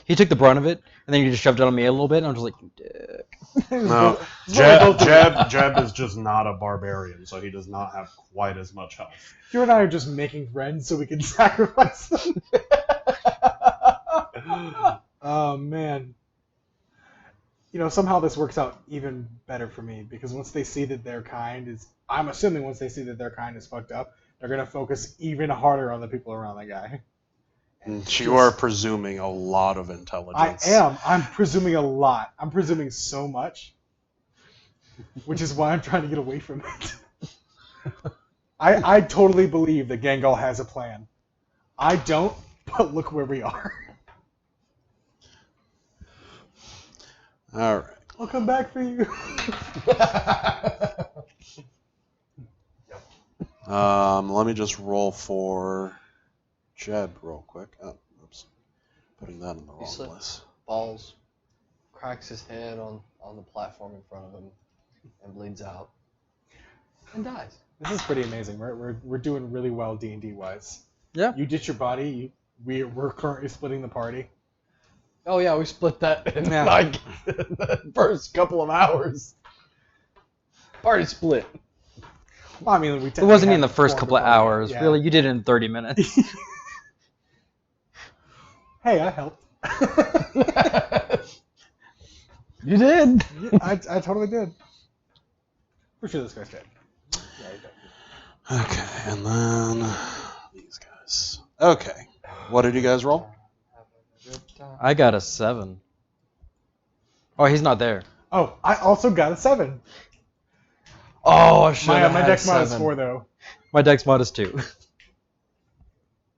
He took the brunt of it, and then he just shoved it on me a little bit, and I'm just like, you dick. No, Jeb is just not a barbarian, so he does not have quite as much health. You and I are just making friends so we can sacrifice them. Oh, man. You know, somehow this works out even better for me, because once they see that their kind is... I'm assuming once they see that their kind is fucked up, they're going to focus even harder on the people around that guy. You are presuming a lot of intelligence. I am. I'm presuming a lot. I'm presuming so much. Which is why I'm trying to get away from it. I totally believe that Gangal has a plan. I don't, but look where we are. All right. I'll come back for you. Let me just roll for Jeb real quick. Oh, oops. Putting that in the wrong slip. place. Falls, cracks his head on the platform in front of him, and bleeds out, and dies. This is pretty amazing. We're doing really well D&D wise. Yeah. You ditch your body. We're currently splitting the party. Oh yeah, we split that in Yeah. like the first couple of hours. Party split. Well, I mean, we It wasn't even the first formed couple a of party. hours. Yeah. Really, you did it in 30 minutes. Hey, I helped. You did. Yeah, I totally did. For sure this guy's dead. Yeah, he's dead. Okay, and then these guys. Okay. What did you guys roll? I got a 7. Oh, he's not there. Oh, I also got a 7. Oh, I should have My had dex mod is 7. 4 though. My dex mod is 2.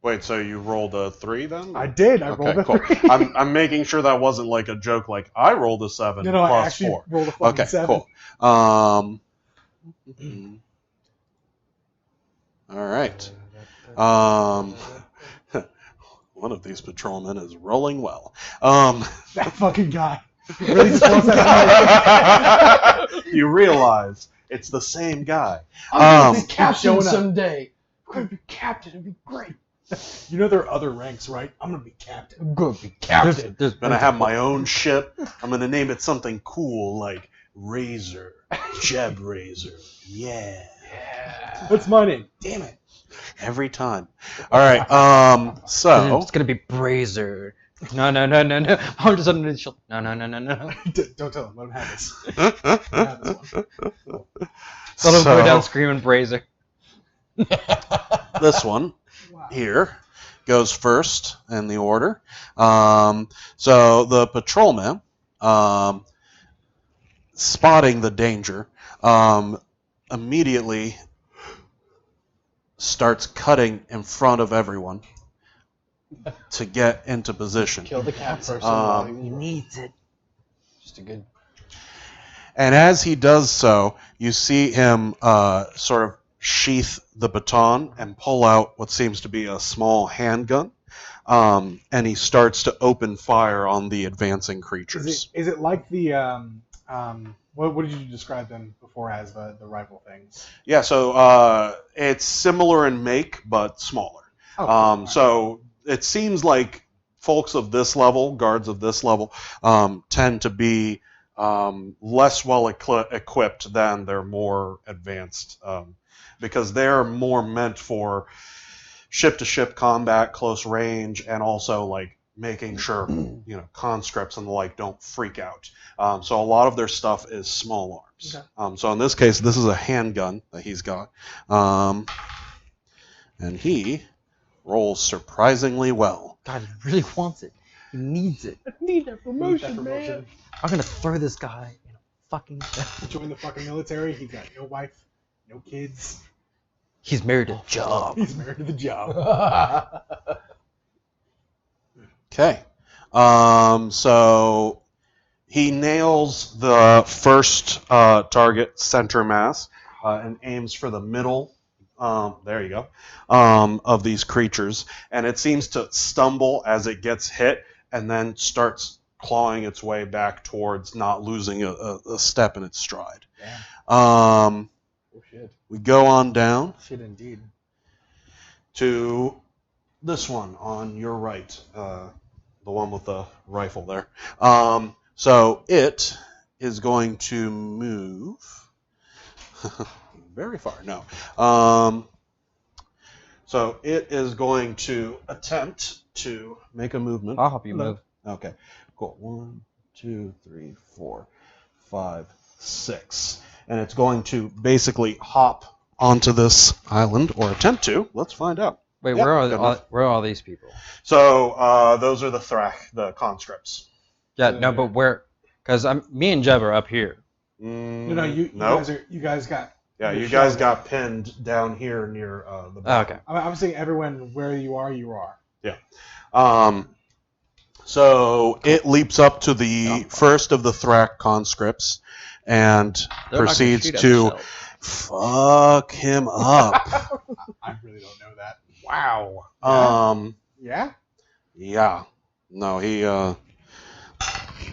Wait, so you rolled a 3 then? I did. I rolled a cool. 3. I'm making sure that wasn't like a joke. Like I rolled a 7 No, I plus actually 4. rolled a fucking Okay, 7. cool. All right. One of these patrolmen is rolling well. That fucking guy. He really just wants that. You realize it's the same guy. I'm gonna be captain showing up. someday. I'm gonna be captain. It'd be great. You know there are other ranks, right? I'm gonna be captain. I'm gonna be captain. There's I'm gonna have my own ship. I'm gonna name it something cool like Razor, Jeb Razor. Yeah. What's my name? Damn it. Every time. All right. So It's gonna be Brazier. No. I'm just underneath the shield. No. Don't tell him. Let him have this. Let him have this one. Let him go So- down screaming Brazier. this one Wow. here goes first in the order. So the patrolman, spotting the danger, immediately starts cutting in front of everyone to get into position. Kill the cat person. while Um, he needs it. Just a good. And as he does so, you see him sort of sheath the baton and pull out what seems to be a small handgun. And he starts to open fire on the advancing creatures. Is it like the what did you describe them before as the rifle things? Yeah, so it's similar in make, but smaller. Oh, So it seems like folks of this level, guards of this level, tend to be less well equipped than their more advanced, because they're more meant for ship-to-ship combat, close range, and also like making sure conscripts and the like don't freak out. So a lot of their stuff is small arms. Okay. So in this case, this is a handgun that he's got, and he rolls surprisingly well. God, he really wants it. He needs it. I need that promotion, That promotion. I'm gonna throw this guy in a fucking. Join the fucking military. He's got no wife, no kids. He's married to job. He's married to the job. Okay. So he nails the first target center mass and aims for the middle. There you go. Of these creatures, and it seems to stumble as it gets hit, and then starts clawing its way back towards not losing a step in its stride. Oh shit. We go on down Shit indeed. to this one on your right, the one with the rifle there. So it is going to move very far. No. So it is going to attempt to make a movement. I'll help you move. Okay, cool. 1, 2, 3, 4, 5, 6. And it's going to basically hop onto this island, or attempt to. Let's find out. Wait, Yep, where good are enough. all these people? So those are the Thrak, the conscripts. Yeah, no, but where? Because me and Jeb are up here. No, you Nope. you guys got. Yeah, you're you guys shouting. got pinned down here near the Oh, bottom. okay. I'm saying everyone where you are, you are. So it leaps up to the first of the Thrak conscripts and They're not gonna proceeds shoot at to Michelle. fuck him up. I really don't know that. Wow. Yeah? Yeah. No, he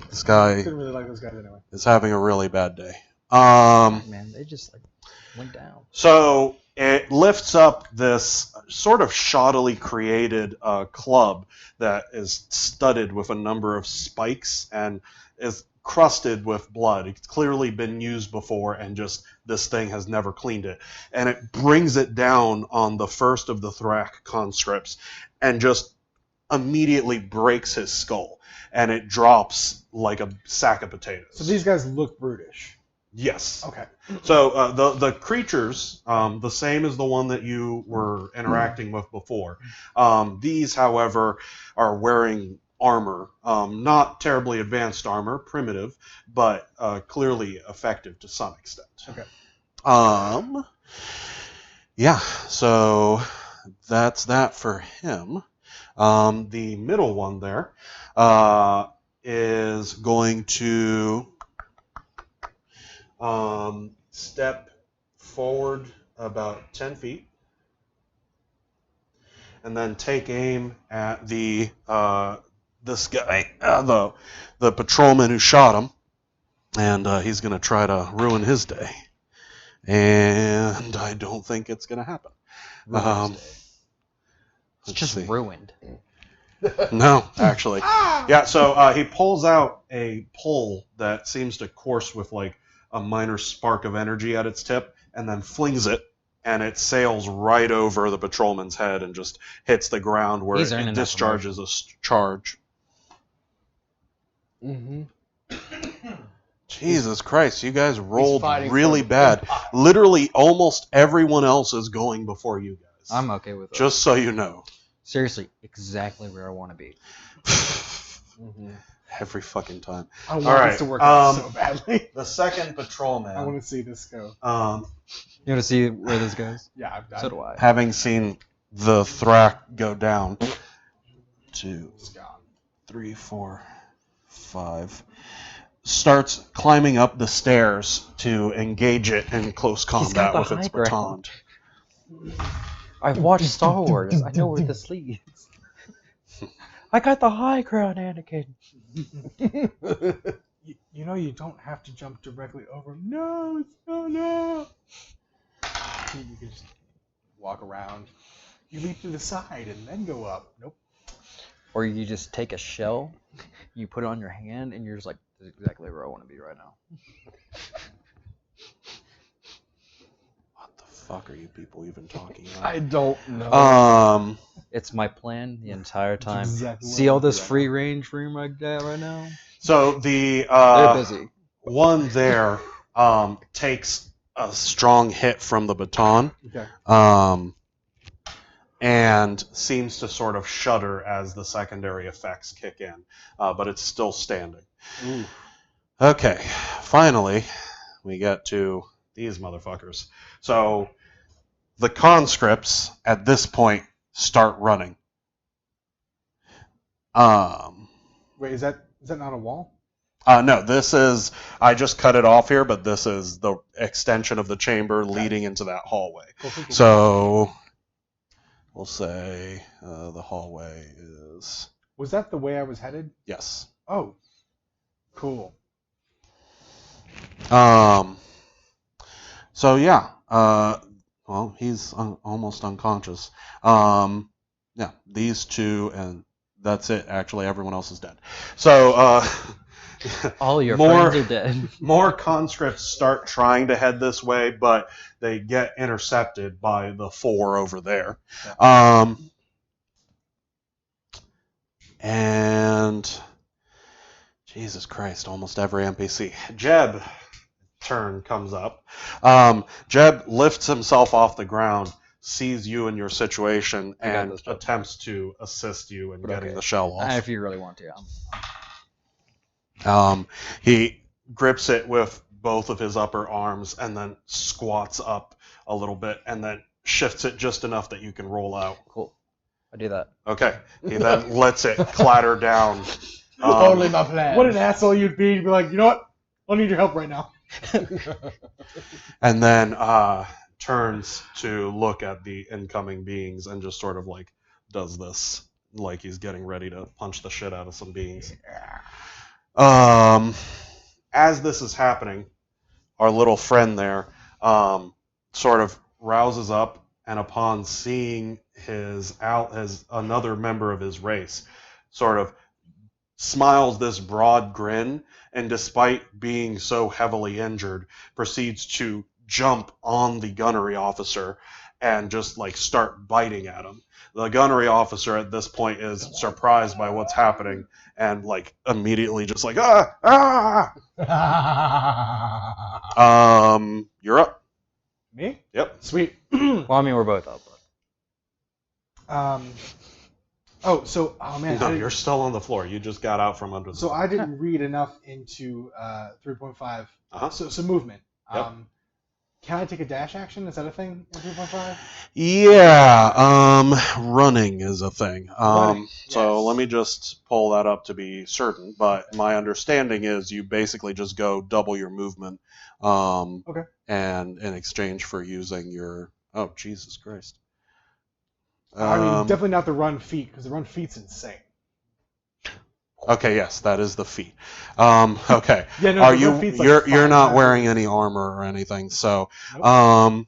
this guy Didn't really like those guys anyway. is having a really bad day. Man, they just like went down. So it lifts up this sort of shoddily created club that is studded with a number of spikes and is crusted with blood. It's clearly been used before, and just this thing has never cleaned it. And it brings it down on the first of the Thrak conscripts and just immediately breaks his skull. And it drops like a sack of potatoes. So these guys look brutish. Yes. Okay. So the creatures, the same as the one that you were interacting with before. These, however, are wearing armor, not terribly advanced armor, primitive, but clearly effective to some extent. Okay. Yeah. So that's that for him. The middle one there is going to step forward about 10 feet and then take aim at the this guy, the patrolman who shot him, and he's going to try to ruin his day. And I don't think it's going to happen. It's just ruined. No, actually. Yeah, so he pulls out a pole that seems to course with like a minor spark of energy at its tip, and then flings it, and it sails right over the patrolman's head and just hits the ground where He's earning it that discharges a charge. Mm-hmm. Jesus Christ, you guys rolled fighting really for bad. empire. Literally, almost everyone else is going before you guys. I'm okay with it. Just so you know. Seriously, exactly where I want to be. Mm-hmm. Every fucking time. I want All this to right, work out so badly. The second patrolman. I want to see this go. You want to see where this goes? Yeah, So do I. Having seen the Thrak go down, 2, It's gone. 3, 4, 5, starts climbing up the stairs to engage it in close combat the with its high baton. ground. I've watched Star Wars. I know where this leads. I got the high ground, Anakin. You know you don't have to jump directly over. No, no. You can just walk around. You leap to the side and then go up. Nope. Or you just take a shell, you put it on your hand, and you're just like, this is exactly where I want to be right now. What the fuck are you people even talking I about? don't know. It's my plan the entire time. exactly See what all I do this right free range room I got right now? So the They're busy. one there takes a strong hit from the baton. Okay. And seems to sort of shudder as the secondary effects kick in, but it's still standing. Ooh. Okay, finally, we get to these motherfuckers. So the conscripts at this point start running. Wait, is that not a wall? No, this is, I just cut it off here, but this is the extension of the chamber leading into that hallway. Cool. So we'll say the hallway is, Was that the way I was headed? yes. Oh, cool. So yeah, well, he's almost unconscious. Yeah, these two, and that's it. Actually, everyone else is dead. So All your more- friends are dead. more conscripts start trying to head this way, but they get intercepted by the 4 over there. And Jesus Christ, almost every NPC. Jeb turn comes up. Jeb lifts himself off the ground, sees you in your situation, I got and this, Jeb. attempts to assist you in getting Okay. the shell off. If you really want to. He grips it with both of his upper arms and then squats up a little bit and then shifts it just enough that you can roll out. Cool. I do that. Okay. He then lets it clatter down. Totally my plan. What an asshole you'd be to be like, you know what? I need your help right now. And then turns to look at the incoming beings and just sort of like does this, like he's getting ready to punch the shit out of some beings. As this is happening, our little friend there sort of rouses up, and upon seeing his another member of his race, sort of smiles this broad grin, and despite being so heavily injured, proceeds to jump on the gunnery officer and just like start biting at him. The gunnery officer at this point is surprised by what's happening and like immediately just like you're up. Me? Yep. Sweet. Well, I mean, we're both up. Oh, man. No, you're still on the floor. You just got out from under the So I didn't read enough into 3.5. Uh-huh. So movement. Yep. Can I take a dash action? Is that a thing in 3.5? Yeah, running is a thing. Running, So yes. let me just pull that up to be certain. But my understanding is you basically just go double your movement. Okay. And in exchange for using your, oh Jesus Christ. I mean, definitely not the run feat, because the run feat's insane. Okay, yes, that is the feat. Okay. Yeah, no, Are the you? run feat's like You're 5 not times. wearing any armor or anything, so Nope.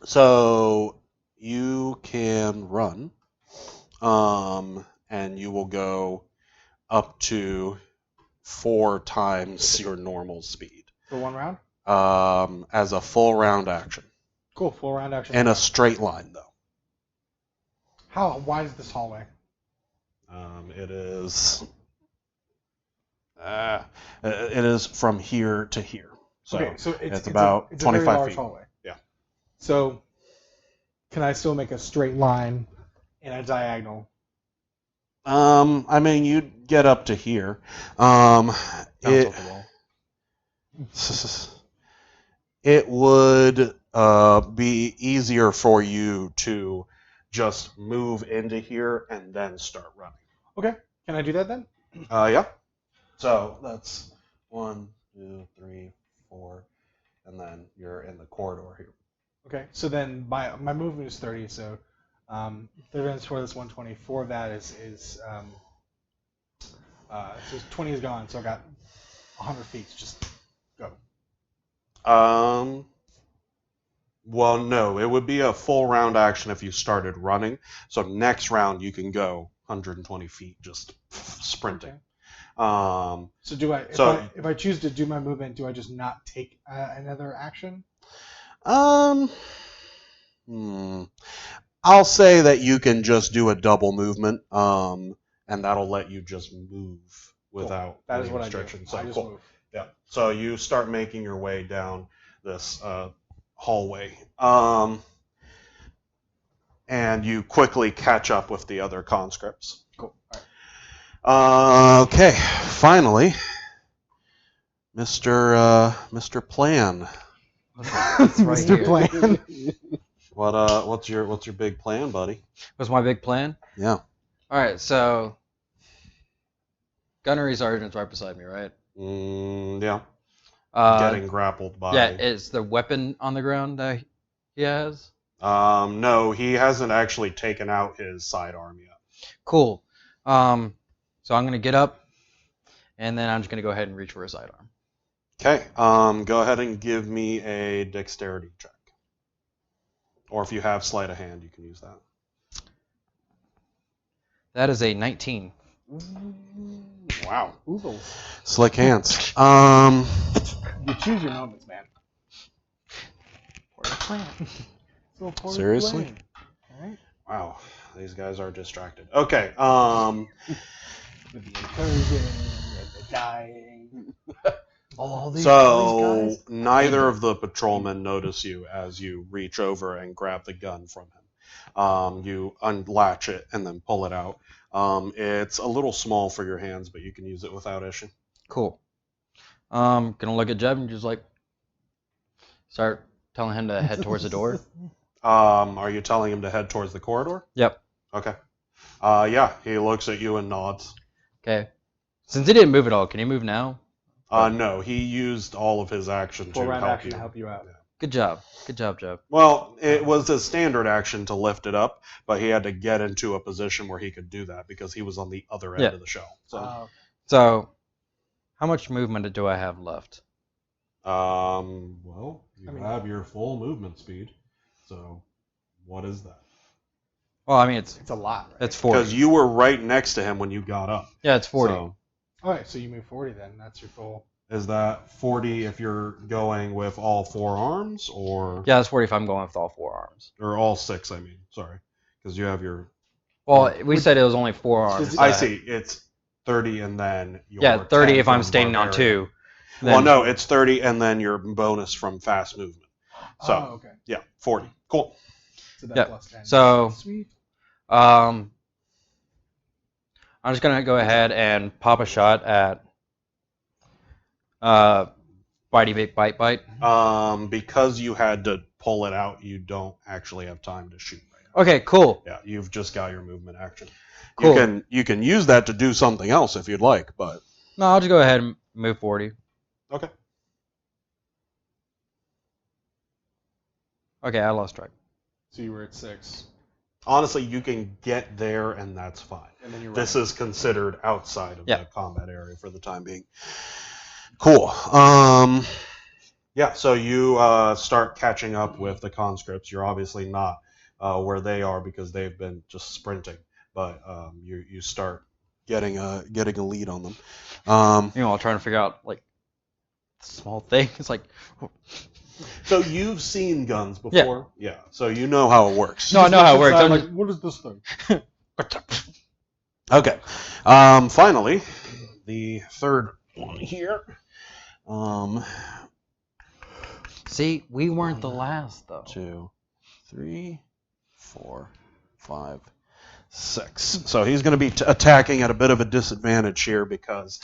so you can run, and you will go up to 4 times your normal speed, For 1 round? as a full round action, Cool, full round action. in a straight line though. How wide is this hallway? It is. It is from here to here. So, okay, so it's about it's 25 a very large feet. hallway. Yeah. So, can I still make a straight line in a diagonal? I mean, you'd get up to here. Bounce It, off the wall. it would be easier for you to just move into here and then start running. Okay, can I do that then? Yeah. So that's 1, 2, 3, 4, and then you're in the corridor here. Okay, so then my movement is 30, so 30 minutes for this 120. 4 of that is so 20 is gone, so I got 100 feet. Just go. Well, no, it would be a full round action if you started running. So next round you can go 120 feet just sprinting. Okay. So do I? So- If I choose to do my movement, do I just not take another action? I'll say that you can just do a double movement, and that'll let you just move without That is any what I do. restrictions. I So just cool. move. Yeah. So you start making your way down this hallway, and you quickly catch up with the other conscripts. Cool. All Okay, finally, Mr. Plan. It's right Mr. here. Plan. What's your big plan, buddy? What's my big plan? Yeah. All right, so gunnery sergeant's right beside me, right? Yeah. Getting grappled by. Yeah, is the weapon on the ground that he has? No, he hasn't actually taken out his sidearm yet. Cool. So I'm gonna get up, and then I'm just gonna go ahead and reach for a sidearm. Okay. Go ahead and give me a dexterity check. Or if you have sleight of hand, you can use that. That is a 19. Wow. Oogles. Slick hands. You choose your moments, man. Part of the plan. It's all part of the Seriously? plan. All right. Wow. These guys are distracted. Okay. With the incursion and the dying. all these So guys. neither of the patrolmen notice you as you reach over and grab the gun from him. You unlatch it and then pull it out. It's a little small for your hands, but you can use it without issue. Cool. Gonna look at Jeb and just like start telling him to head towards the door. Are you telling him to head towards the corridor? Yep. Okay. Yeah, he looks at you and nods. Okay. Since he didn't move at all, can he move now? No, he used all of his action Full to round help action you. to help you out. Yeah. Good job. Good job, Jeb. Well, it was a standard action to lift it up, but he had to get into a position where he could do that because he was on the other end Yeah. of the shell. So, So, how much movement do I have left? well, you have your full movement speed. So, what is that? Well, I mean, it's It's a lot, right? it's 40. Because you were right next to him when you got up. Yeah, it's 40. So, All right, so you move 40 then. That's your full. is that 40 if you're going with all four arms, or Yeah, it's 40 if I'm going with all four arms. or all six? I mean, sorry, because you have your. Well, we said it was only four arms. I see. It's 30 and then your. Yeah, 30 10 if I'm from standing on barbarian. 2. Well, Then- no, it's 30 and then your bonus from fast movement. So, Oh, okay. yeah, 40. Cool. So that Yeah, plus 10. so- Sweet. I'm just gonna go ahead and pop a shot at Bitey Big Bite Bite. Because you had to pull it out, you don't actually have time to shoot right now. Okay, cool. Yeah, you've just got your movement action. Cool. You can use that to do something else if you'd like, but No, I'll just go ahead and move 40. okay. Okay, I lost track. So you were at 6. Honestly, you can get there and that's fine. And then you're This is considered outside of Yeah. the combat area for the time being. Cool. Yeah, so you start catching up with the conscripts. You're obviously not where they are because they've been just sprinting, but you start getting a lead on them. I'm trying to figure out like small thing. It's like So you've seen guns before? Yeah. So you know how it works. no, I know how it works. I'm Like, just- what is this thing? Okay. Finally, the third one here. See, we weren't the last though. 2, 3, 4, 5, 6. So he's going to be attacking at a bit of a disadvantage here because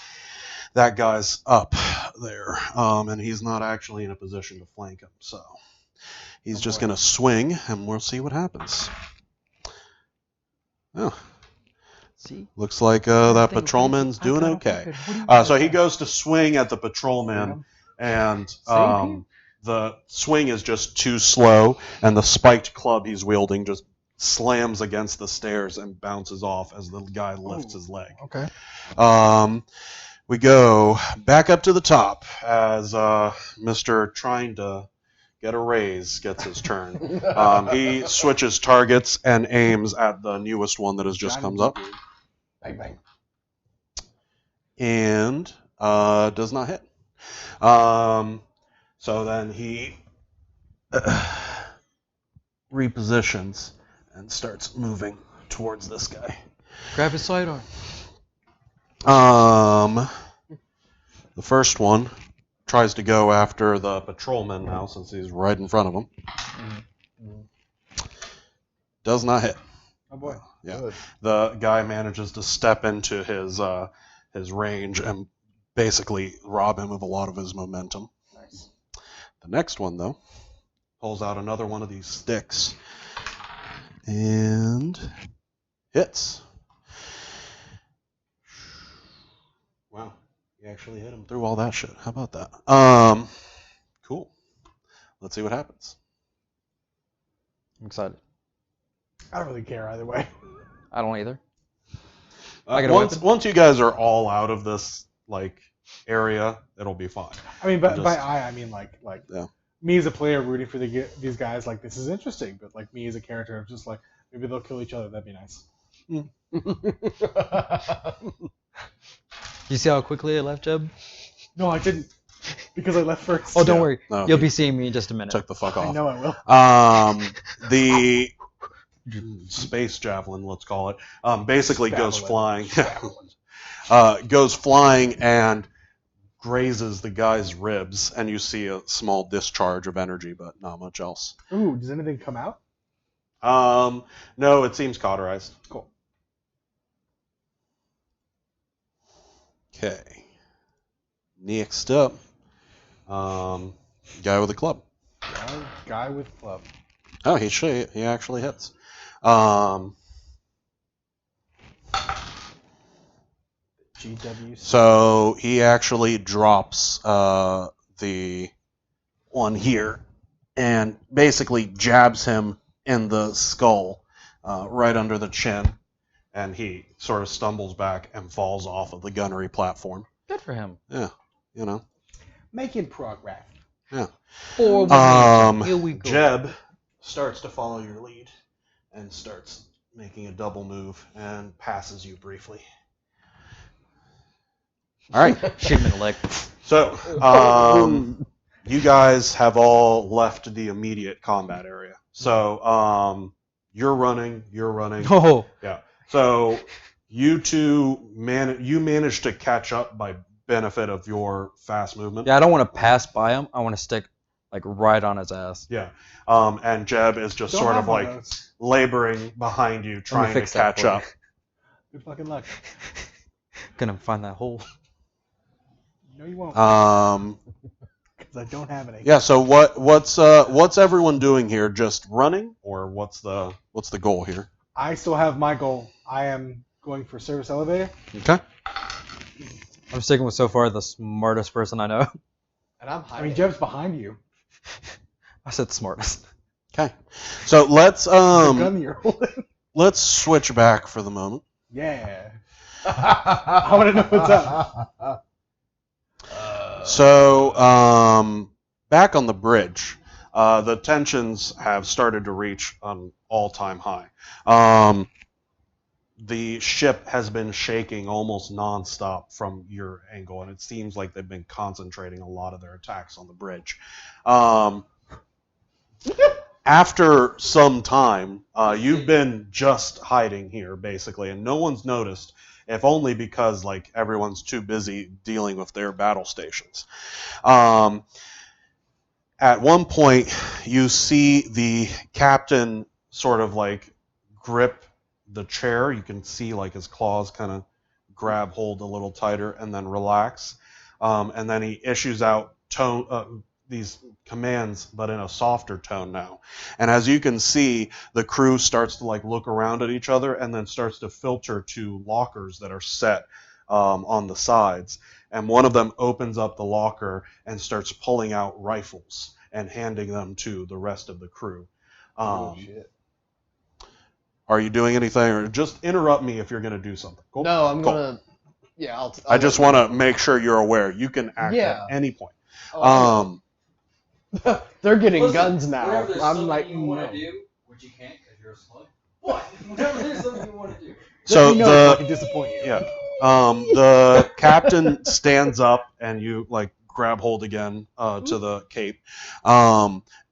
that guy's up there, and he's not actually in a position to flank him. So he's just going to swing, and we'll see what happens. Oh, See, looks like that patrolman's doing okay. So he goes to swing at the patrolman, and the swing is just too slow, and the spiked club he's wielding just slams against the stairs and bounces off as the guy lifts his leg. Okay. We go back up to the top as Mr. Trying to get a raise gets his turn. He switches targets and aims at the newest one that has just comes up. Bang, bang. And does not hit. So then he repositions and starts moving towards this guy. grab his sidearm. The first one tries to go after the patrolman now since he's right in front of him. Does not hit. Oh boy. Yeah. Good. The guy manages to step into his range and basically rob him of a lot of his momentum. Nice. The next one, though, pulls out another one of these sticks and hits. Wow, you actually hit him through all that shit. How about that? Cool. Let's see what happens. I'm excited. I don't really care either way. I don't either. I get a Once you guys are all out of this like area, it'll be fine. I mean, by I mean like Yeah. me as a player rooting for these guys. Like, this is interesting, but like me as a character, I'm just like, maybe they'll kill each other. That'd be nice. You see how quickly I left, Jeb? No, I didn't, because I left first. Oh, don't worry. No, You'll he be seeing me in just a minute. took the fuck I off. know I will. The space javelin, let's call it, basically goes flying. Goes flying and grazes the guy's ribs, and you see a small discharge of energy, but not much else. Ooh, does anything come out? No, it seems cauterized. Cool. Okay. Next up, guy with a club. Guy with club. Oh, he actually hits. GW. So he actually drops the one here and basically jabs him in the skull, right under the chin, and he sort of stumbles back and falls off of the gunnery platform. Good for him. Yeah, you know. Making progress. Yeah. Here we go. Jeb starts to follow your lead and starts making a double move and passes you briefly. All right. Shoot him in the leg. So, you guys have all left the immediate combat area. So, you're running. Oh. Yeah. So, you two managed to catch up by benefit of your fast movement. Yeah, I don't want to pass by him. I want to stick like right on his ass. Yeah. And Jeb is just sort of like laboring behind you, trying to catch up. Good fucking luck. Gonna find that hole. No, you won't. Because I don't have any. Yeah. So what's everyone doing here? Just running, or what's the goal here? I still have my goal. I am going for service elevator. Okay. I'm sticking with so far the smartest person I know. And I'm I hiding. mean, Jeb's behind you. I said smartest. Okay. So let's The gun you're holding. let's switch back for the moment. Yeah. I want to know what's up. So back on the bridge, the tensions have started to reach an all-time high. The ship has been shaking almost nonstop from your angle, and it seems like they've been concentrating a lot of their attacks on the bridge. After some time, you've been just hiding here, basically, and no one's noticed, if only because like everyone's too busy dealing with their battle stations. At one point, you see the captain sort of like grip the chair. You can see like his claws kind of grab hold a little tighter and then relax. And then he issues out these commands, but in a softer tone now. And as you can see, the crew starts to like look around at each other and then starts to filter to lockers that are set on the sides. And one of them opens up the locker and starts pulling out rifles and handing them to the rest of the crew. Oh, shit. Are you doing anything, or just interrupt me if you're going to do something? Cool? No, I'm Cool. gonna. Yeah, I'll I just want to make sure you're aware. You can act at any point. Oh, they're getting Listen, guns now. Whenever there's I'm something like, you want no. to do, which you can't because you're a slug. What? Whenever there's something you want to do. So Let me know if I can disappoint you. yeah, the captain stands up and you like grab hold again to the cape,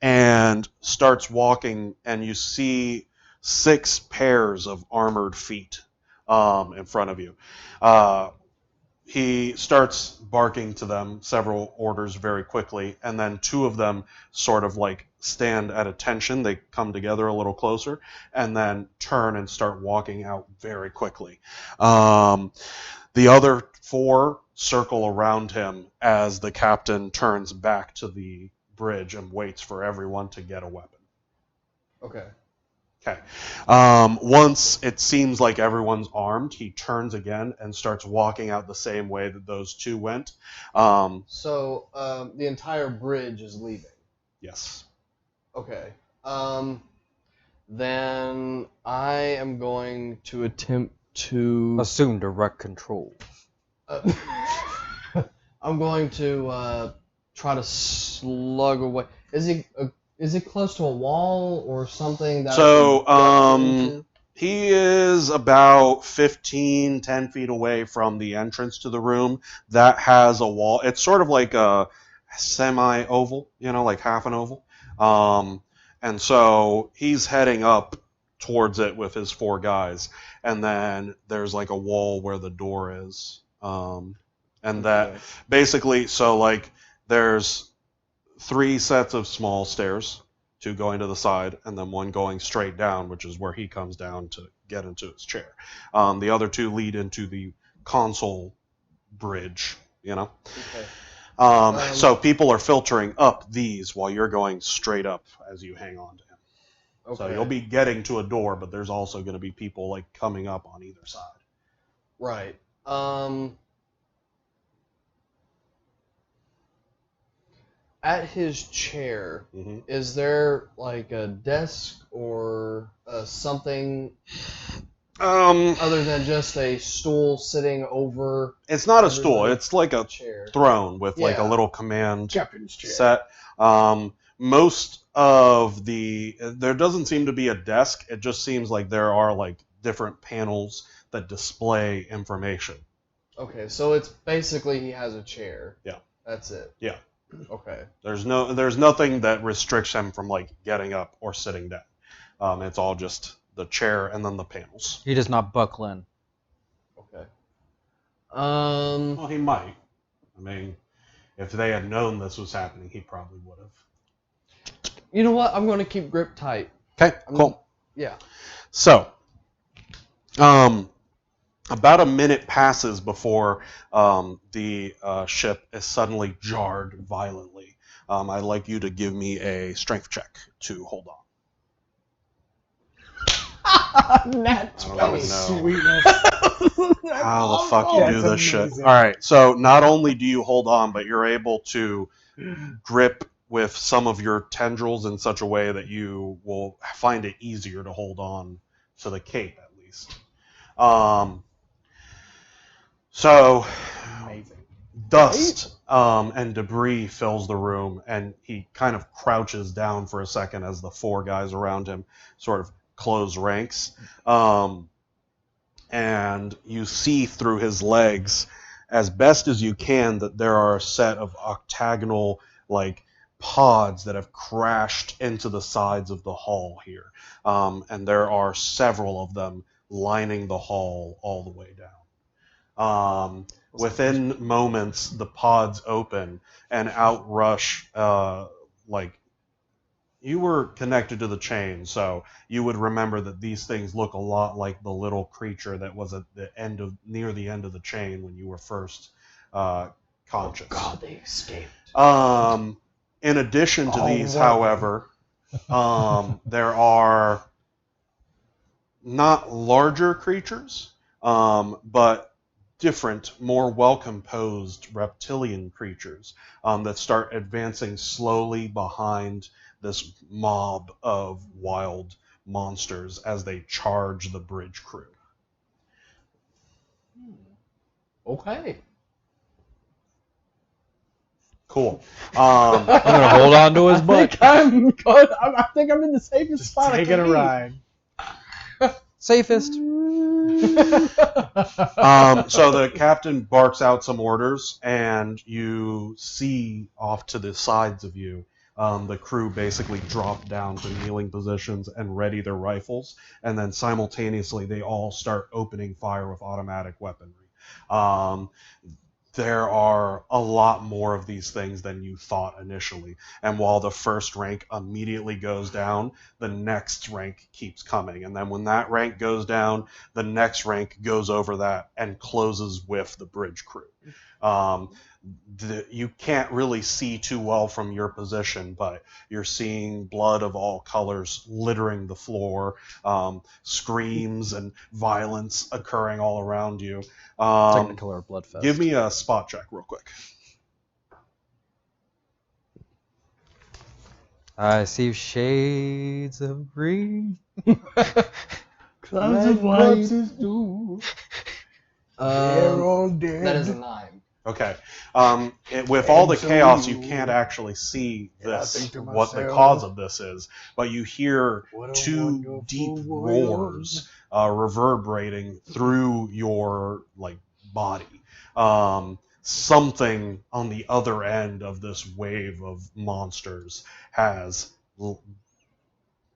and starts walking, and you see 6 pairs of armored feet in front of you. He starts barking to them several orders very quickly, and then 2 of them sort of like stand at attention. They come together a little closer and then turn and start walking out very quickly. The other 4 circle around him as the captain turns back to the bridge and waits for everyone to get a weapon. Okay. Okay. Once it seems like everyone's armed, he turns again and starts walking out the same way that those two went. So the entire bridge is leaving. Yes. Okay. Then I am going to attempt to. Assume direct control. I'm going to try to slug away. Is it close to a wall or something that? So, I can get into? he is about 10 feet away from the entrance to the room that has a wall. It's sort of like a semi-oval, like half an oval. And so he's heading up towards it with his 4 guys. And then there's like a wall where the door is. And that basically, so like there's 3 sets of small stairs, 2 going to the side, and then 1 going straight down, which is where he comes down to get into his chair. The other 2 lead into the console bridge, Okay. So people are filtering up these while you're going straight up as you hang on to him. Okay. So you'll be getting to a door, but there's also going to be people like coming up on either side. Right. At his chair, is there like a desk or something other than just a stool sitting over? It's not a stool. It's like a chair. throne with like a Yeah. little command Captain's chair. set. Most of there doesn't seem to be a desk. It just seems like there are like different panels that display information. Okay, so it's basically he has a chair. Yeah. That's it. Yeah. Okay. There's nothing that restricts him from like getting up or sitting down. It's all just the chair and then the panels. He does not buckle in. Okay. Well, he might. I mean, if they had known this was happening, he probably would have. You know what? I'm going to keep grip tight. Okay, cool. Yeah. So, about a minute passes before the ship is suddenly jarred violently. I'd like you to give me a strength check to hold on. Nat I don't 20. even know Sweetness. how the fuck you That's do this shit. amazing. All right, so not only do you hold on, but you're able to grip with some of your tendrils in such a way that you will find it easier to hold on to the cape, at least. So, Amazing. dust and debris fills the room, and he kind of crouches down for a second as the 4 guys around him sort of close ranks. And you see through his legs, as best as you can, that there are a set of octagonal, like, pods that have crashed into the sides of the hall here. And there are several of them lining the hall all the way down. Within moments, the pods open and out rush, like, you were connected to the chain, so you would remember that these things look a lot like the little creature that was at the near the end of the chain when you were first conscious. Oh God, they escaped. In addition to these, however, there are not larger creatures, but different, more well-composed reptilian creatures that start advancing slowly behind this mob of wild monsters as they charge the bridge crew. Okay. Cool. I'm gonna hold on to his butt. I'm good. I think I'm in the safest spot. Taking a ride. Safest. So the captain barks out some orders, and you see off to the sides of you, the crew basically drop down to kneeling positions and ready their rifles, and then simultaneously they all start opening fire with automatic weaponry. There are a lot more of these things than you thought initially, and while the first rank immediately goes down, the next rank keeps coming, and then when that rank goes down, the next rank goes over that and closes with the bridge crew. You can't really see too well from your position, but you're seeing blood of all colors littering the floor, screams and violence occurring all around you. Technicolor blood fest. Give me a spot check real quick. I see shades of green. Clouds of white. That is a 9. Okay. With all the chaos, you can't actually see what the cause of this is, but you hear two deep roars reverberating through your body. Something on the other end of this wave of monsters has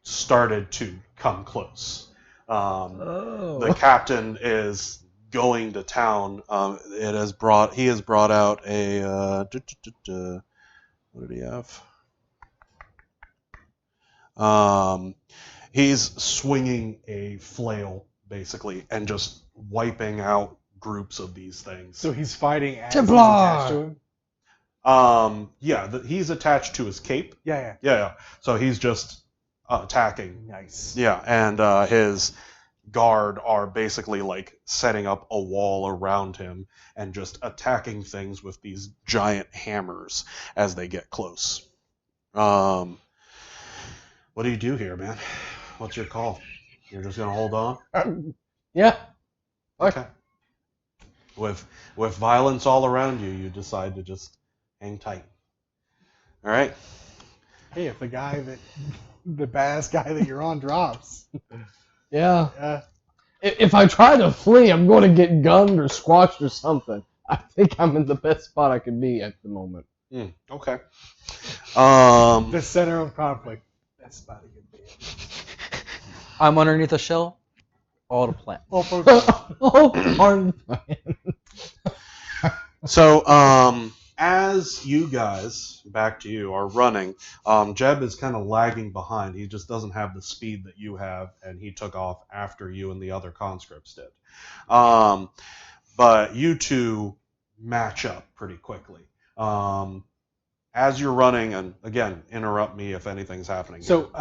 started to come close. The captain is going to town. He has brought out a what did he have? He's swinging a flail basically and just wiping out groups of these things. So he's fighting as Templar! he's attached to him? He's attached to his cape. Yeah. So he's just attacking. Nice. Yeah, and his guard are basically setting up a wall around him and just attacking things with these giant hammers as they get close. What do you do here, man? What's your call? You're just gonna hold on? Yeah. Okay. With violence all around you, you decide to just hang tight. All right. Hey, if the badass guy that you're on drops. Yeah. If I try to flee, I'm going to get gunned or squashed or something. I think I'm in the best spot I can be at the moment. Okay. The center of conflict. Best spot he could be. I'm underneath a shell. All to plan. Pardon. So, as you guys, back to you, are running, Jeb is kind of lagging behind. He just doesn't have the speed that you have, and he took off after you and the other conscripts did. But you two match up pretty quickly. As you're running, and again, interrupt me if anything's happening. So,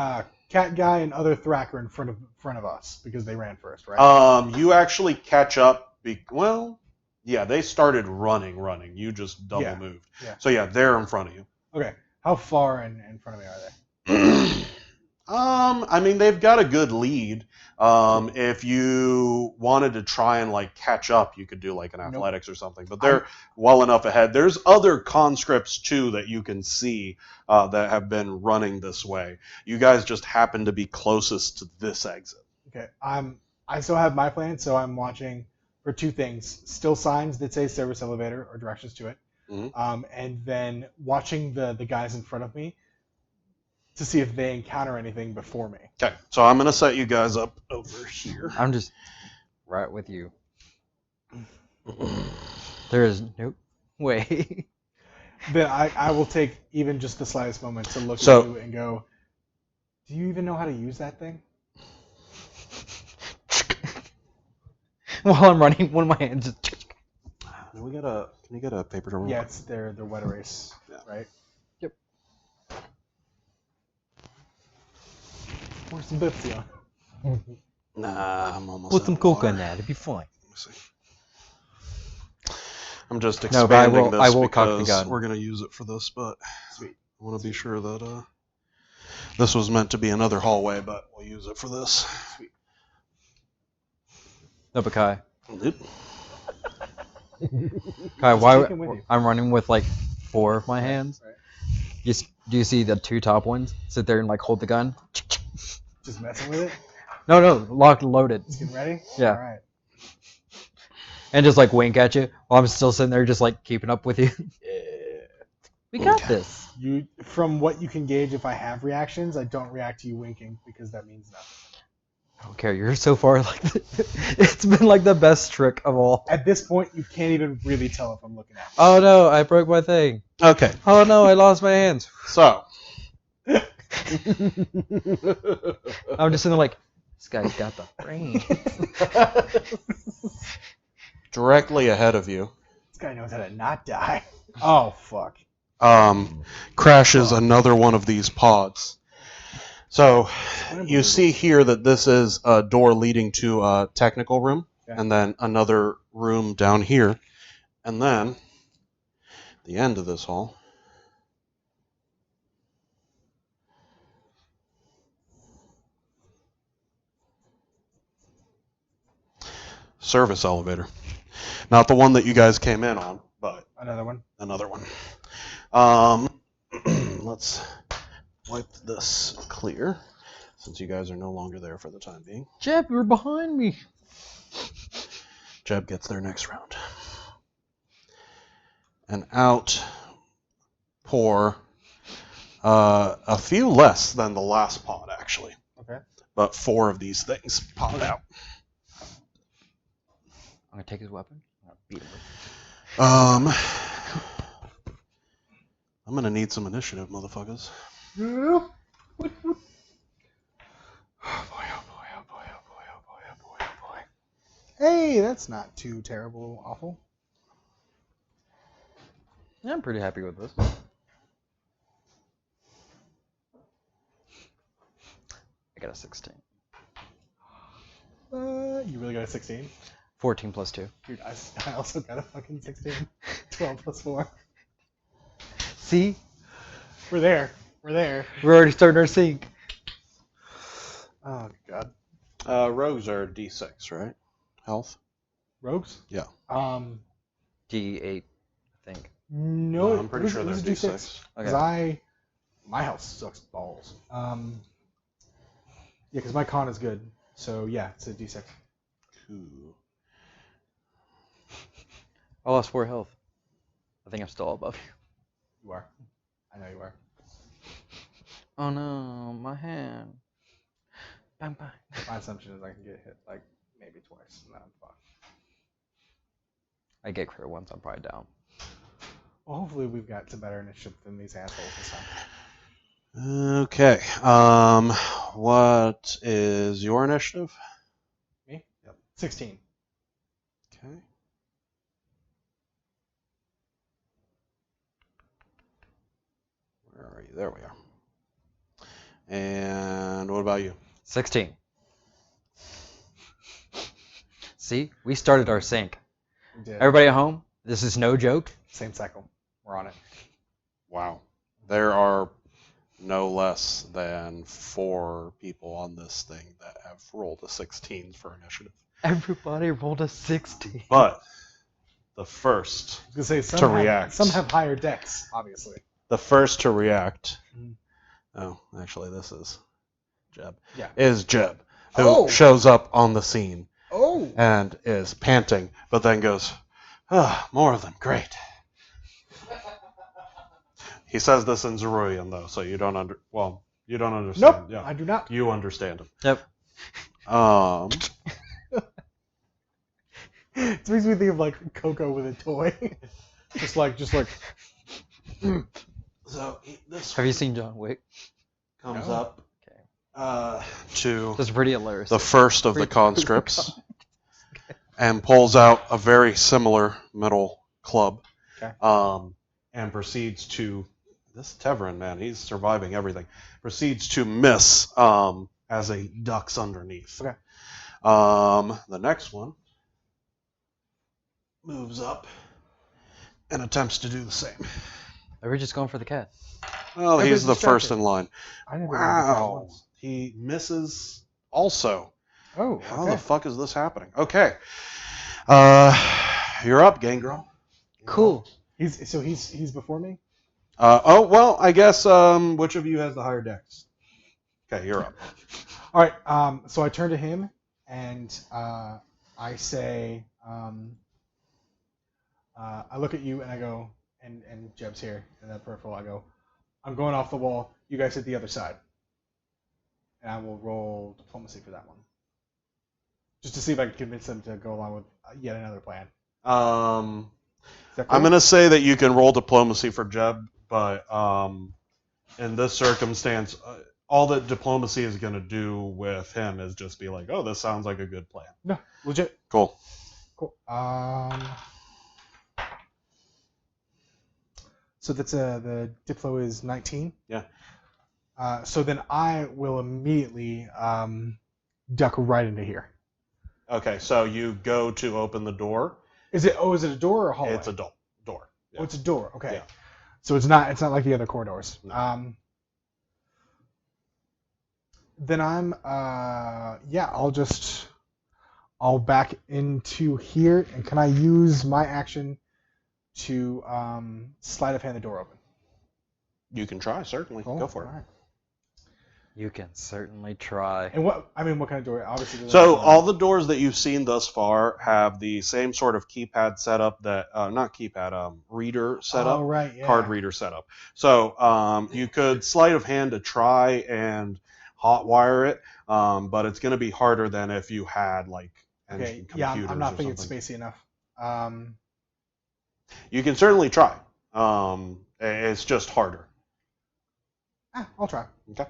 Cat Guy and other Thrack are in front of us because they ran first, right? You actually catch up. They started running. You just double moved. Yeah. So yeah, they're in front of you. Okay. How far in front of me are they? I mean, they've got a good lead. If you wanted to try and catch up, you could do an athletics or something. But they're well enough ahead. There's other conscripts too that you can see that have been running this way. You guys just happen to be closest to this exit. Okay. I still have my plan, so I'm watching for two things: still signs that say service elevator or directions to it, and then watching the guys in front of me to see if they encounter anything before me. Okay, so I'm going to set you guys up over here. I'm just right with you. There is no way. Then I will take even just the slightest moment to look at you and go, do you even know how to use that thing? While I'm running, one of my hands just... Can you get a paper towel? Yeah, it's their wet erase, right? Yep. Pour some Pepsi on. Nah, I'm almost Put out some of coke water. in that, it'd be fine. Let me see. I'm just No, but expanding this I will cock the because gun. we're going to use it for this, but I want to be sure that this was meant to be another hallway, but we'll use it for this. Sweet. No, but Kai. Nope. Kai, why take him with you. I'm running with 4 of my hands. Right. Do you see the 2 top ones? Sit there and hold the gun. Just messing with it? No, locked and loaded. Just getting ready? Yeah. All right. And just wink at you while I'm still sitting there just keeping up with you. We got this. From what you can gauge, if I have reactions, I don't react to you winking because that means nothing. I don't care. You're so far it's been the best trick of all. At this point, you can't even really tell if I'm looking at you. Oh no, I broke my thing. Okay, Oh no, I lost my hands. so I'm just sitting there this guy's got the brain. directly ahead of you This guy knows how to not die. Oh, fuck. Crashes another one of these pods. So you see here that this is a door leading to a technical room, and then another room down here, and then the end of this hall. Service elevator. Not the one that you guys came in on, but Another one. another one. Let's wipe this clear, since you guys are no longer there for the time being. Jeb, you're behind me. Jeb gets there next round. And out pour a few less than the last pod, actually. Okay. But 4 of these things pop out. I'm gonna take his weapon. I'm gonna beat him with it. I'm gonna need some initiative, motherfuckers. Oh boy, oh boy, oh boy, oh boy, oh boy, oh boy, oh boy, oh boy. Hey, that's not too terrible, awful. Yeah, I'm pretty happy with this. I got a 16. You really got a 16? 14 plus 2. Dude, I also got a fucking 16. 12 plus 4. See? We're there. We're there. We're already starting our sync. Oh, God. Rogues are D6, right? Health? Rogues? Yeah. D8, I think. No, I'm pretty sure they're D6. Because my health sucks balls. Yeah, because my con is good. So, yeah, it's a D6. Cool. I lost 4 health. I think I'm still above you. You are. I know you are. Oh no, my hand. Bang, bang. My assumption is I can get hit, like, maybe twice, and then I'm fucked. I get crit once, I'm probably down. Well, hopefully we've got some better initiative than these assholes this time. Okay. What is your initiative? Me? Yep. 16. Okay. Where are you? There we are. And what about you? 16. See? We started our sync. We did. Everybody at home? This is no joke. Same cycle. We're on it. Wow. There are no less than 4 people on this thing that have rolled a 16 for initiative. Everybody rolled a 16. But the first I was going to say, to react. Some have higher decks, obviously. The first to react. Mhm. Oh, actually, this is Jeb. Yeah. Is Jeb, who shows up on the scene Oh! and is panting, but then goes, more of them, great. He says this in Zeruian, though, so you don't you don't understand. Nope, Yeah. I do not. You understand him. Yep. It makes me think of, like, Coco with a toy. just like... So this Have you seen John Wick? comes No. up Okay. to That's pretty hilarious. the first of the conscripts and pulls out a very similar metal club. Okay. And proceeds to, this Tevrin, man, he's surviving everything, proceeds to miss as a ducks underneath. Okay. The next one moves up and attempts to do the same. Are we just going for the cat? Well, Everybody's he's the first distracted. in line. I never really did that Wow. once. He misses also. Oh, How okay. the fuck is this happening? Okay. You're up, Gangrel. Cool. He's before me? Well, I guess which of you has the higher dex? Okay, you're up. All right. So I turn to him and I say, I look at you and I go, and Jeb's here in that peripheral. I go, I'm going off the wall. You guys hit the other side, and I will roll diplomacy for that one, just to see if I can convince them to go along with yet another plan. I'm Is that cool? gonna say that you can roll diplomacy for Jeb, but in this circumstance, all that diplomacy is gonna do with him is just be like, oh, this sounds like a good plan. No, legit. Cool. Cool. So that's the Diplo is 19. Yeah. So then I will immediately duck right into here. Okay, so you go to open the door. Is it a door or a hallway? It's a door. Yeah. Oh, it's a door. Okay. Yeah. So it's not like the other corridors. No. Then I'll back into here, and can I use my action to sleight of hand the door open? You can try, certainly. Cool. Go for it. All right. You can certainly try. And what kind of door? Obviously. So all the doors that you've seen thus far have the same sort of keypad setup that not keypad, reader setup, Oh right, yeah. card reader setup. So you could sleight of hand to try and hotwire it, but it's going to be harder than if you had like Okay. computers. Yeah, I'm not or thinking something. spacey enough. You can certainly try. It's just harder. I'll try. Okay.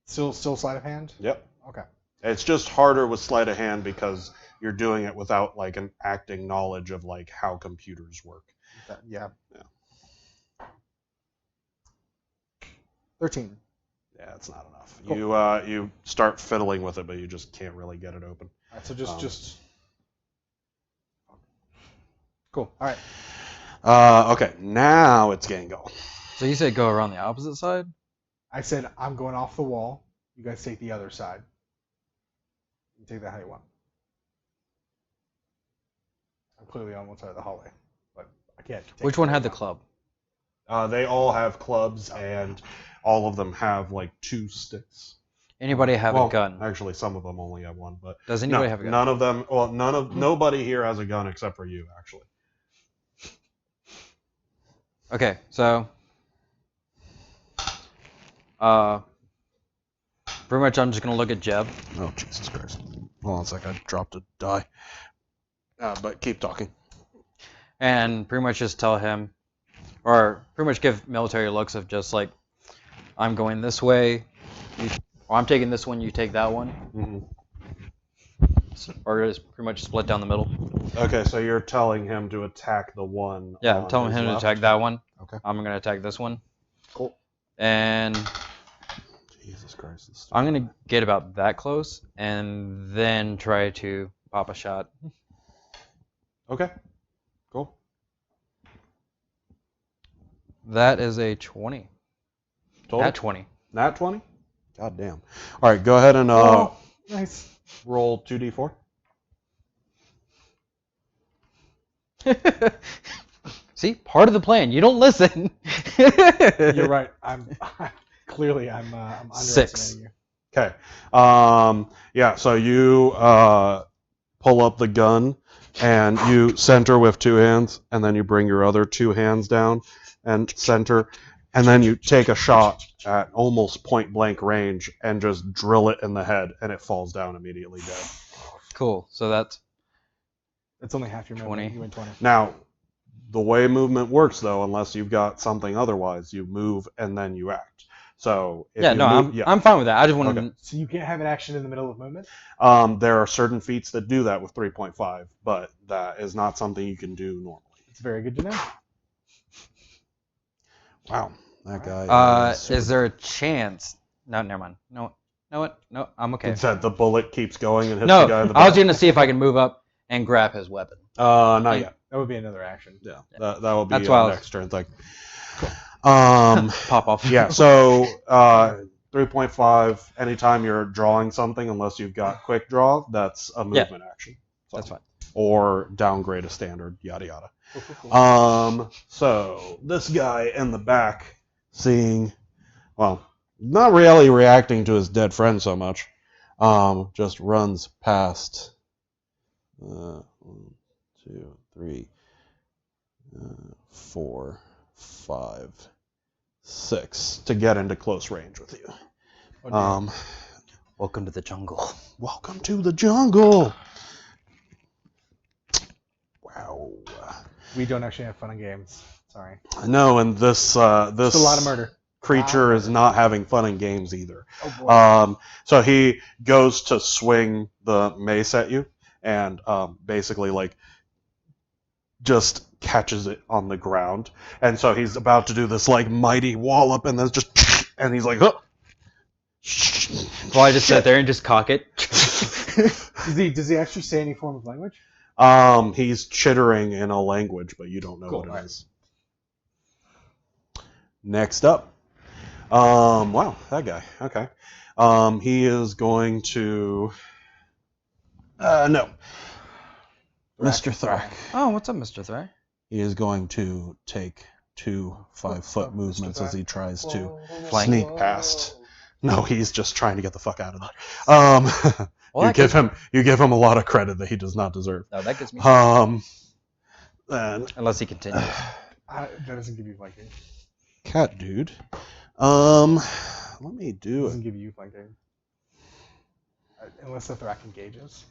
Still sleight of hand. Yep. Okay. It's just harder with sleight of hand because you're doing it without like an acting knowledge of like how computers work. Yeah. Yeah. 13. Yeah, it's not enough. Cool. You start fiddling with it, but you just can't really get it open. All right. So just. Cool. All right. Okay, now it's Gangal. So you said go around the opposite side? I said I'm going off the wall. You guys take the other side. You take that how you want. I'm clearly on one side of the hallway, but I can't. Which one had the club? They all have clubs, and all of them have like 2 sticks. Anybody have Well, a gun? Actually, some of them only have 1, but Does anybody no, have a gun? none of them. Well, nobody here has a gun except for you, actually. Okay, so pretty much I'm just gonna look at Jeb. Oh, Jesus Christ. Hold on a sec, I dropped a die. But keep talking. And pretty much just tell him, or pretty much give military looks of just like, I'm going this way, or I'm taking this one, you take that one. Mm-hmm. Or just pretty much split down the middle. Okay, so you're telling him to attack the one. Yeah, I'm telling him to attack that one. Okay. I'm gonna attack this one. Cool. And Jesus Christ. This I'm gonna get about that close, and then try to pop a shot. Okay. Cool. That is a 20. Total? At 20. Nat 20? God damn. All right, go ahead and Nice. roll 2d4. See, part of the plan. You don't listen. You're right. I'm underestimating 6. you. Okay. Yeah, so you pull up the gun and you center with 2 hands, and then you bring your other 2 hands down and center, and then you take a shot at almost point blank range and just drill it in the head, and it falls down immediately dead. Cool. So that's That's only half your movement. 20. You went 20. Now, the way movement works, though, unless you've got something otherwise, you move and then you act. So if yeah. you No, move, I'm fine with that. I just want Okay. to. So you can't have an action in the middle of movement? there are certain feats that do that with 3.5, but that is not something you can do normally. It's very good to know. Wow, that guy. Is there a chance? No, never mind. No, what? No, I'm okay. That the bullet keeps going and hits No, the guy in the I was back? gonna see if I can move up and grab his weapon. Not yet. That would be another action. Yeah, that will be That's why I was- next turn thing. Pop off. Yeah, so 3.5, anytime you're drawing something, unless you've got quick draw, that's a movement action. So, That's fine. Or downgrade a standard, yada yada. Cool. So this guy in the back, seeing, well, not really reacting to his dead friend so much, just runs past 1, 2, 3, 4, 5, 6 to get into close range with you. Oh, dear. Welcome to the jungle. Welcome to the jungle. Wow. We don't actually have fun and games. Sorry. No, and this Just a lot of murder. creature is not having fun in games either. Oh boy. So he goes to swing the mace at you, and basically like just catches it on the ground. And so he's about to do this like mighty wallop, and then just, and he's like, oh. Well, I just sit there and just cock it. Does he actually say any form of language? He's chittering in a language, but you don't know Cool, what it is. Next up. Wow, that guy. Okay. He is going to... no. Mr. Thrak. Oh, what's up, Mr. Thrak? He is going to take 2 5-foot movements as he tries to Flank. sneak past. No, he's just trying to get the fuck out of there. Well, you give him a lot of credit that he does not deserve. No, that gives me. And Unless he continues. That doesn't give you flanking. cat dude. Let me do Doesn't it. give you flanking. Unless the Thrak engages.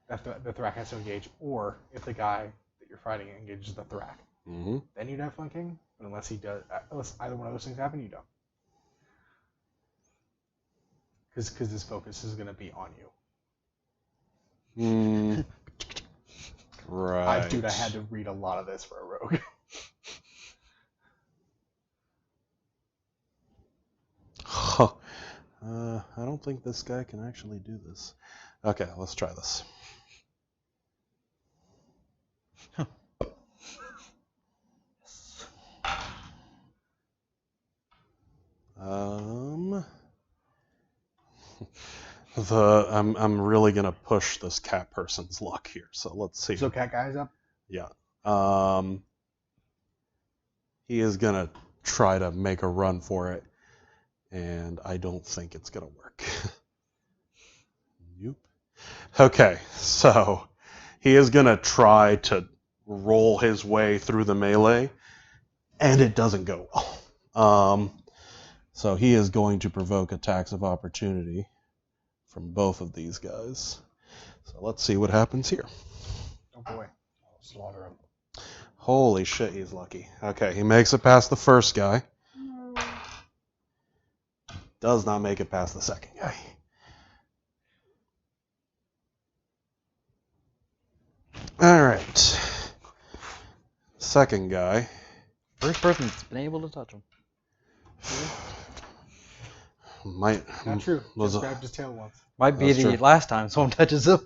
The Thrak has to engage, or if the guy that you're fighting engages the Thrak, Mm-hmm. then you'd have flanking. But unless he does, unless either one of those things happen, you don't. Because his focus is going to be on you. Right. Dude, I had to read a lot of this for a rogue. Huh. I don't think this guy can actually do this. Okay, let's try this. I'm really gonna push this cat person's luck here. So let's see. So cat guy's up. Yeah. He is gonna try to make a run for it, and I don't think it's gonna work. Nope. Okay, so he is gonna try to roll his way through the melee, and it doesn't go well. So he is going to provoke attacks of opportunity from both of these guys. So let's see what happens here. Oh boy. I'll slaughter him. Holy shit, he's lucky. Okay, he makes it past the first guy. Does not make it past the second guy. Alright. Second guy. First person that's been able to touch him. Might Not true. was Just a- grabbed his tail once. Might be That's the true. last time someone touches him.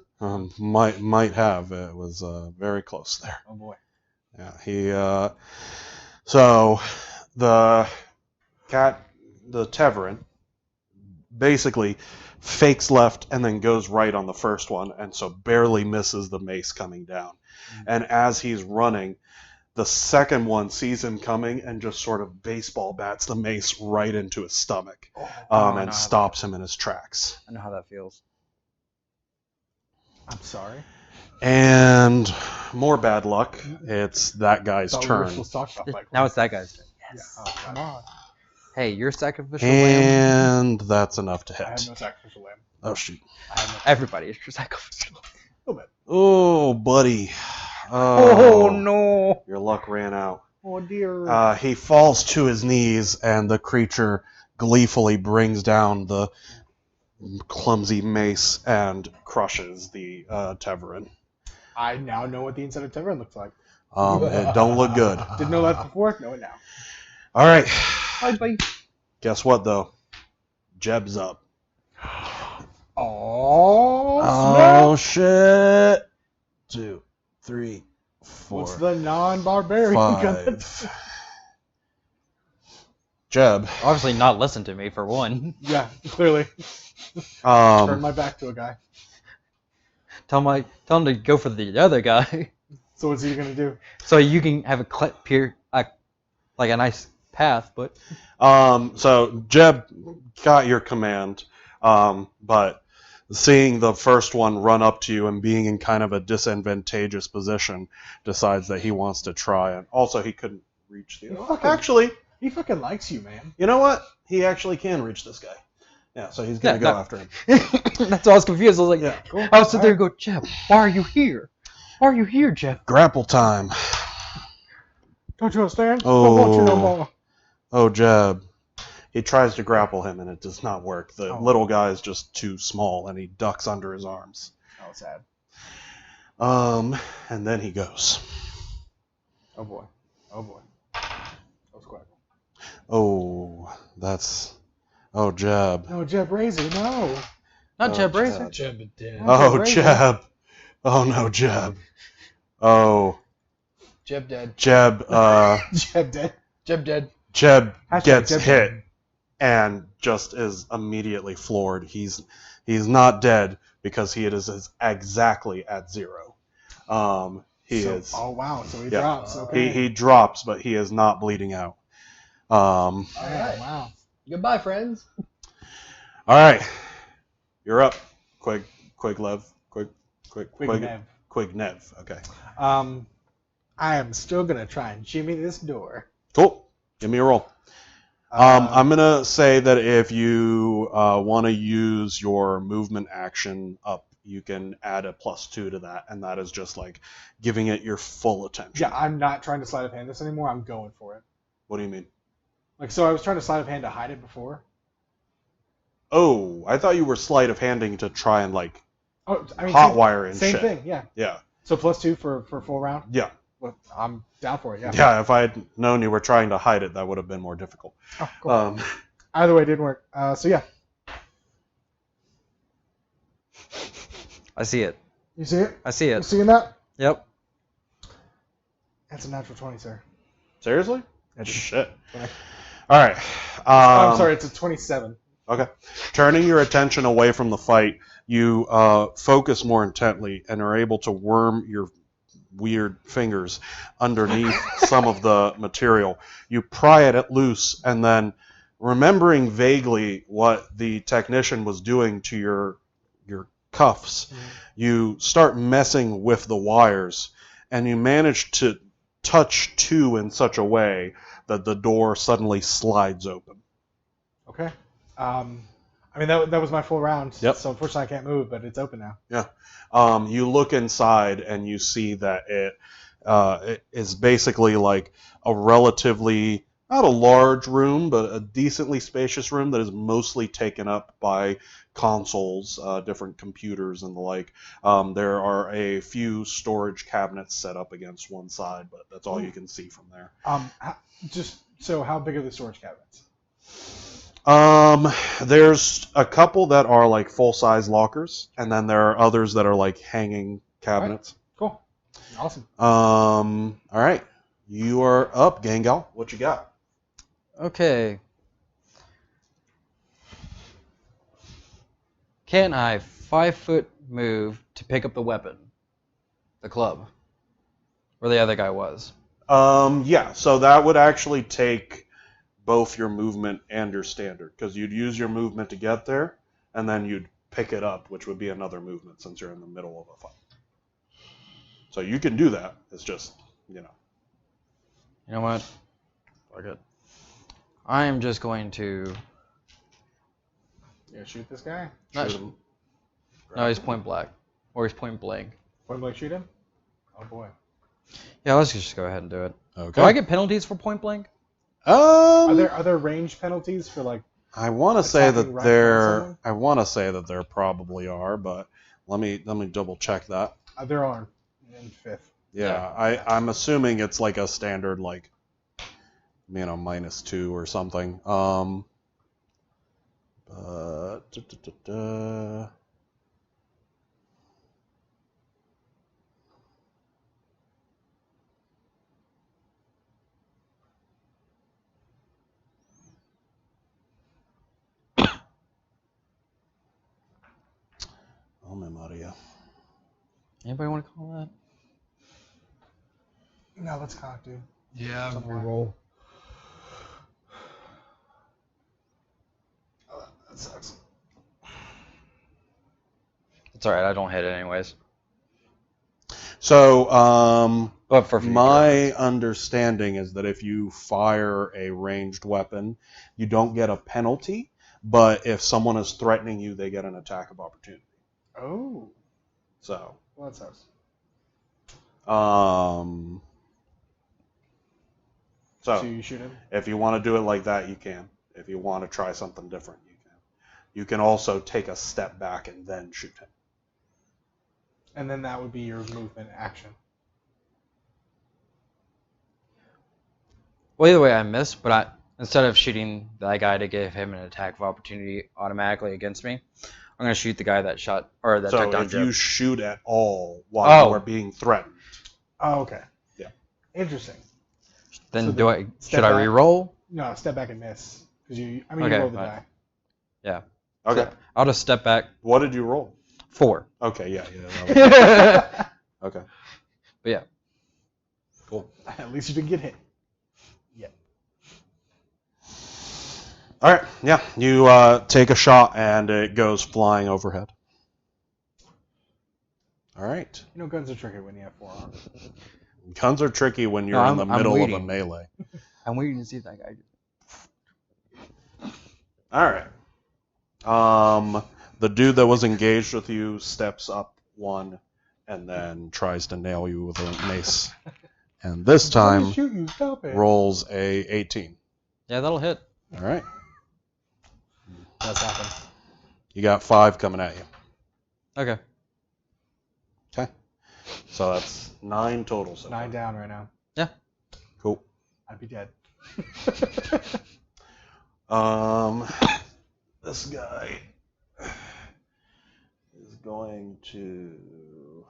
might have. It was very close there. Oh boy. Yeah, he so the Teverin basically fakes left and then goes right on the first one, and so barely misses the mace coming down. And as he's running, the second one sees him coming and just sort of baseball bats the mace right into his stomach, I and know. stops him in his tracks. I know how that feels. I'm sorry. And more bad luck. It's that guy's Thought we were turn. supposed to talk about Fight Now Club. it's that guy's turn. Yeah. Oh, Come God. on. Hey, you're sacrificial lamb. And that's enough to I have hit. no sacrificial lamb. Oh, shoot. I have no. Everybody is your sacrificial. A little bit. Oh, buddy. Oh no! Your luck ran out. Oh dear. He falls to his knees, and the creature gleefully brings down the clumsy mace and crushes the Teverin. I now know what the inside of Teverin looks like. It don't look good. Didn't know that before. Know it now. All right. Bye bye. Guess what, though? Jeb's up. Oh, Oh, shit. 2, 3, 4, What's the non-barbarian gonna 5. Jeb. Obviously not listen to me for one. Yeah, clearly. Turn Um, my back to a guy. Tell him to go for the other guy, So what's he gonna do? so you can have like a nice path. But so Jeb got your command, but seeing the first one run up to you and being in kind of a disadvantageous position, decides that he wants to try. And also, he couldn't reach you. Actually, He fucking likes you, man. you know what? He actually can reach this guy. Yeah, so he's gonna Yeah, go no. after him. that's why I was confused. I was like, Yeah, cool. I was sitting there and go, Jeb, why are you here? Why are you here, Jeb? Grapple time. Don't you understand? I don't want you no Oh. more. Oh, Jeb. He tries to grapple him, and it does not work. The Oh. little guy is just too small, and he ducks under his arms. Oh, sad. And then he goes. Oh boy. Oh boy. That was quick. Oh, that's. Oh, Jeb. No, Jeb Razor, no. Not Oh, Jeb Razor. Jeb. Jeb dead. Oh, Razor. Jeb. Oh, no, Jeb. Oh, Jeb dead. Jeb. Jeb dead. Jeb dead. Jeb Hashtag gets Jeb hit dead. and just is immediately floored. He's not dead because he is exactly at 0. He is. Oh wow, so he Yeah. drops. Okay. He drops, but he is not bleeding out. All Yeah, right. wow. Goodbye, friends. All right, you're up, Quignev. Okay. I am still gonna try and jimmy this door. Cool. Give me a roll. I'm gonna say that if you want to use your movement action up, you can add a +2 to that, and that is just like giving it your full attention. Yeah, I'm not trying to sleight of hand this anymore. I'm going for it. What do you mean? Like, so I was trying to sleight of hand to hide it before. Oh, I thought you were sleight of handing to try and like Oh, I mean, hotwire and same shit. thing. Yeah. Yeah. So +2 for full round. Yeah. Well, I'm down for it. Yeah. Yeah. If I had known you were trying to hide it, that would have been more difficult. Oh, cool. Either way, it didn't work. So yeah. I see it. You see it? I see You it. seeing that? Yep. That's a natural 20, sir. Seriously? I did. Shit. Okay. All right. I'm sorry, it's a 27. Okay. Turning your attention away from the fight, you focus more intently and are able to worm your weird fingers underneath some of the material. You pry it loose, and then, remembering vaguely what the technician was doing to your cuffs, you start messing with the wires, and you manage to touch 2 in such a way that the door suddenly slides open. Okay. I mean, that was my full round. Yep. So unfortunately, I can't move, but it's open now. Yeah. You look inside and you see that it is basically like a relatively, not a large room, but a decently spacious room that is mostly taken up by consoles, different computers and the like. There are a few storage cabinets set up against one side, but that's all you can see from there. How big are the storage cabinets? There's a couple that are like full-size lockers, and then there are others that are like hanging cabinets. Cool. Awesome. All right. You are up, Gangal. What you got? Okay. Can I 5-foot move to pick up the weapon? The club. Where the other guy was. Yeah, so that would actually take both your movement and your standard, because you'd use your movement to get there, and then you'd pick it up, which would be another movement since you're in the middle of a fight. So you can do that. It's just, You know what? Fuck it. I am just going to... You gonna shoot this guy? Not shoot him. No, he's point black. Or he's point blank. Point blank shoot him? Oh boy. Yeah, let's just go ahead and do it. Okay. Do I get penalties for point blank? Are there range penalties for like? I want to say attacking that right there. from there probably are, but let me double check that. There are in 5th. Yeah, I'm assuming it's like a standard like -2 or something. Oh, my Maria. Anybody want to call that? No, let's cock, dude. Yeah, Somewhere. roll. Oh, that sucks. It's alright, I don't hit it anyways. So, But for future my reference. understanding is that if you fire a ranged weapon, you don't get a penalty, but if someone is threatening you, they get an attack of opportunity. Oh, So, well, that sucks. so So you shoot him? if you want to do it like that, you can. If you want to try something different, you can. You can also take a step back and then shoot him. And then that would be your movement action. Well, either way, I missed, but instead of shooting that guy to give him an attack of opportunity automatically against me, I'm going to shoot the guy that shot, or that took So down if Jeb. you shoot at all while you Oh. are being threatened. Oh, okay. Yeah. Interesting. Then So do I? step Should I back. re-roll? No, step back and miss. Because you Okay, roll the fine. die. Yeah. Okay. So I'll just step back. What did you roll? 4. Okay, yeah. that was- okay. But yeah. Cool. At least you didn't get hit. All right, yeah. You take a shot and it goes flying overhead. All right. You know guns are tricky when you have 4 arms. Guns are tricky when you're No, in the I'm middle of a waiting. melee. I'm waiting to see if that guy. All right. The dude that was engaged with you steps up 1 and then tries to nail you with a mace. And this I'm time shoot you, stop it. rolls a 18. Yeah, that'll hit. All right. Does happen. You got 5 coming at you. Okay. Okay. So that's 9 total. So 9 down right now. Cool. I'd be dead. This guy is going to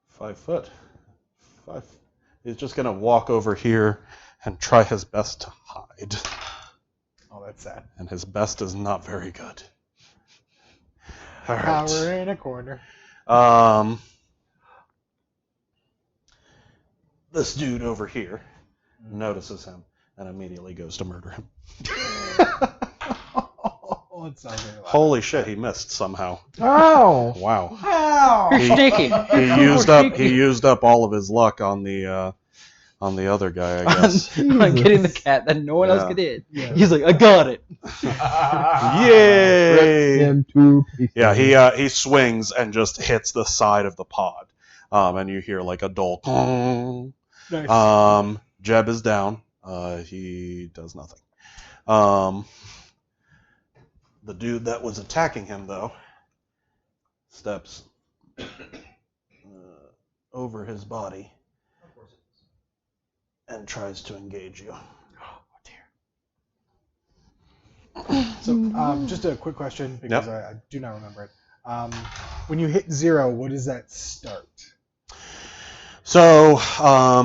5 foot. 5. He's just gonna walk over here and try his best to hide. Oh, that's sad. And his best is not very good. All right. Power in a corner. This dude over here notices him and immediately goes to murder him. Oh, it sounds very loud. Holy shit, he missed somehow. Oh! Wow. Ow! You're sneaky. He used up all of his luck on the other guy, I guess. I'm getting the cat that no one else Yeah. could hit. Yeah. He's like, I got it. Yay! Him to pieces. Yeah, he swings and just hits the side of the pod. And you hear like a dull Nice. Jeb is down. He does nothing. The dude that was attacking him, though, steps over his body and tries to engage you. So, just a quick question because I do not remember it. When you hit 0, what does that start? So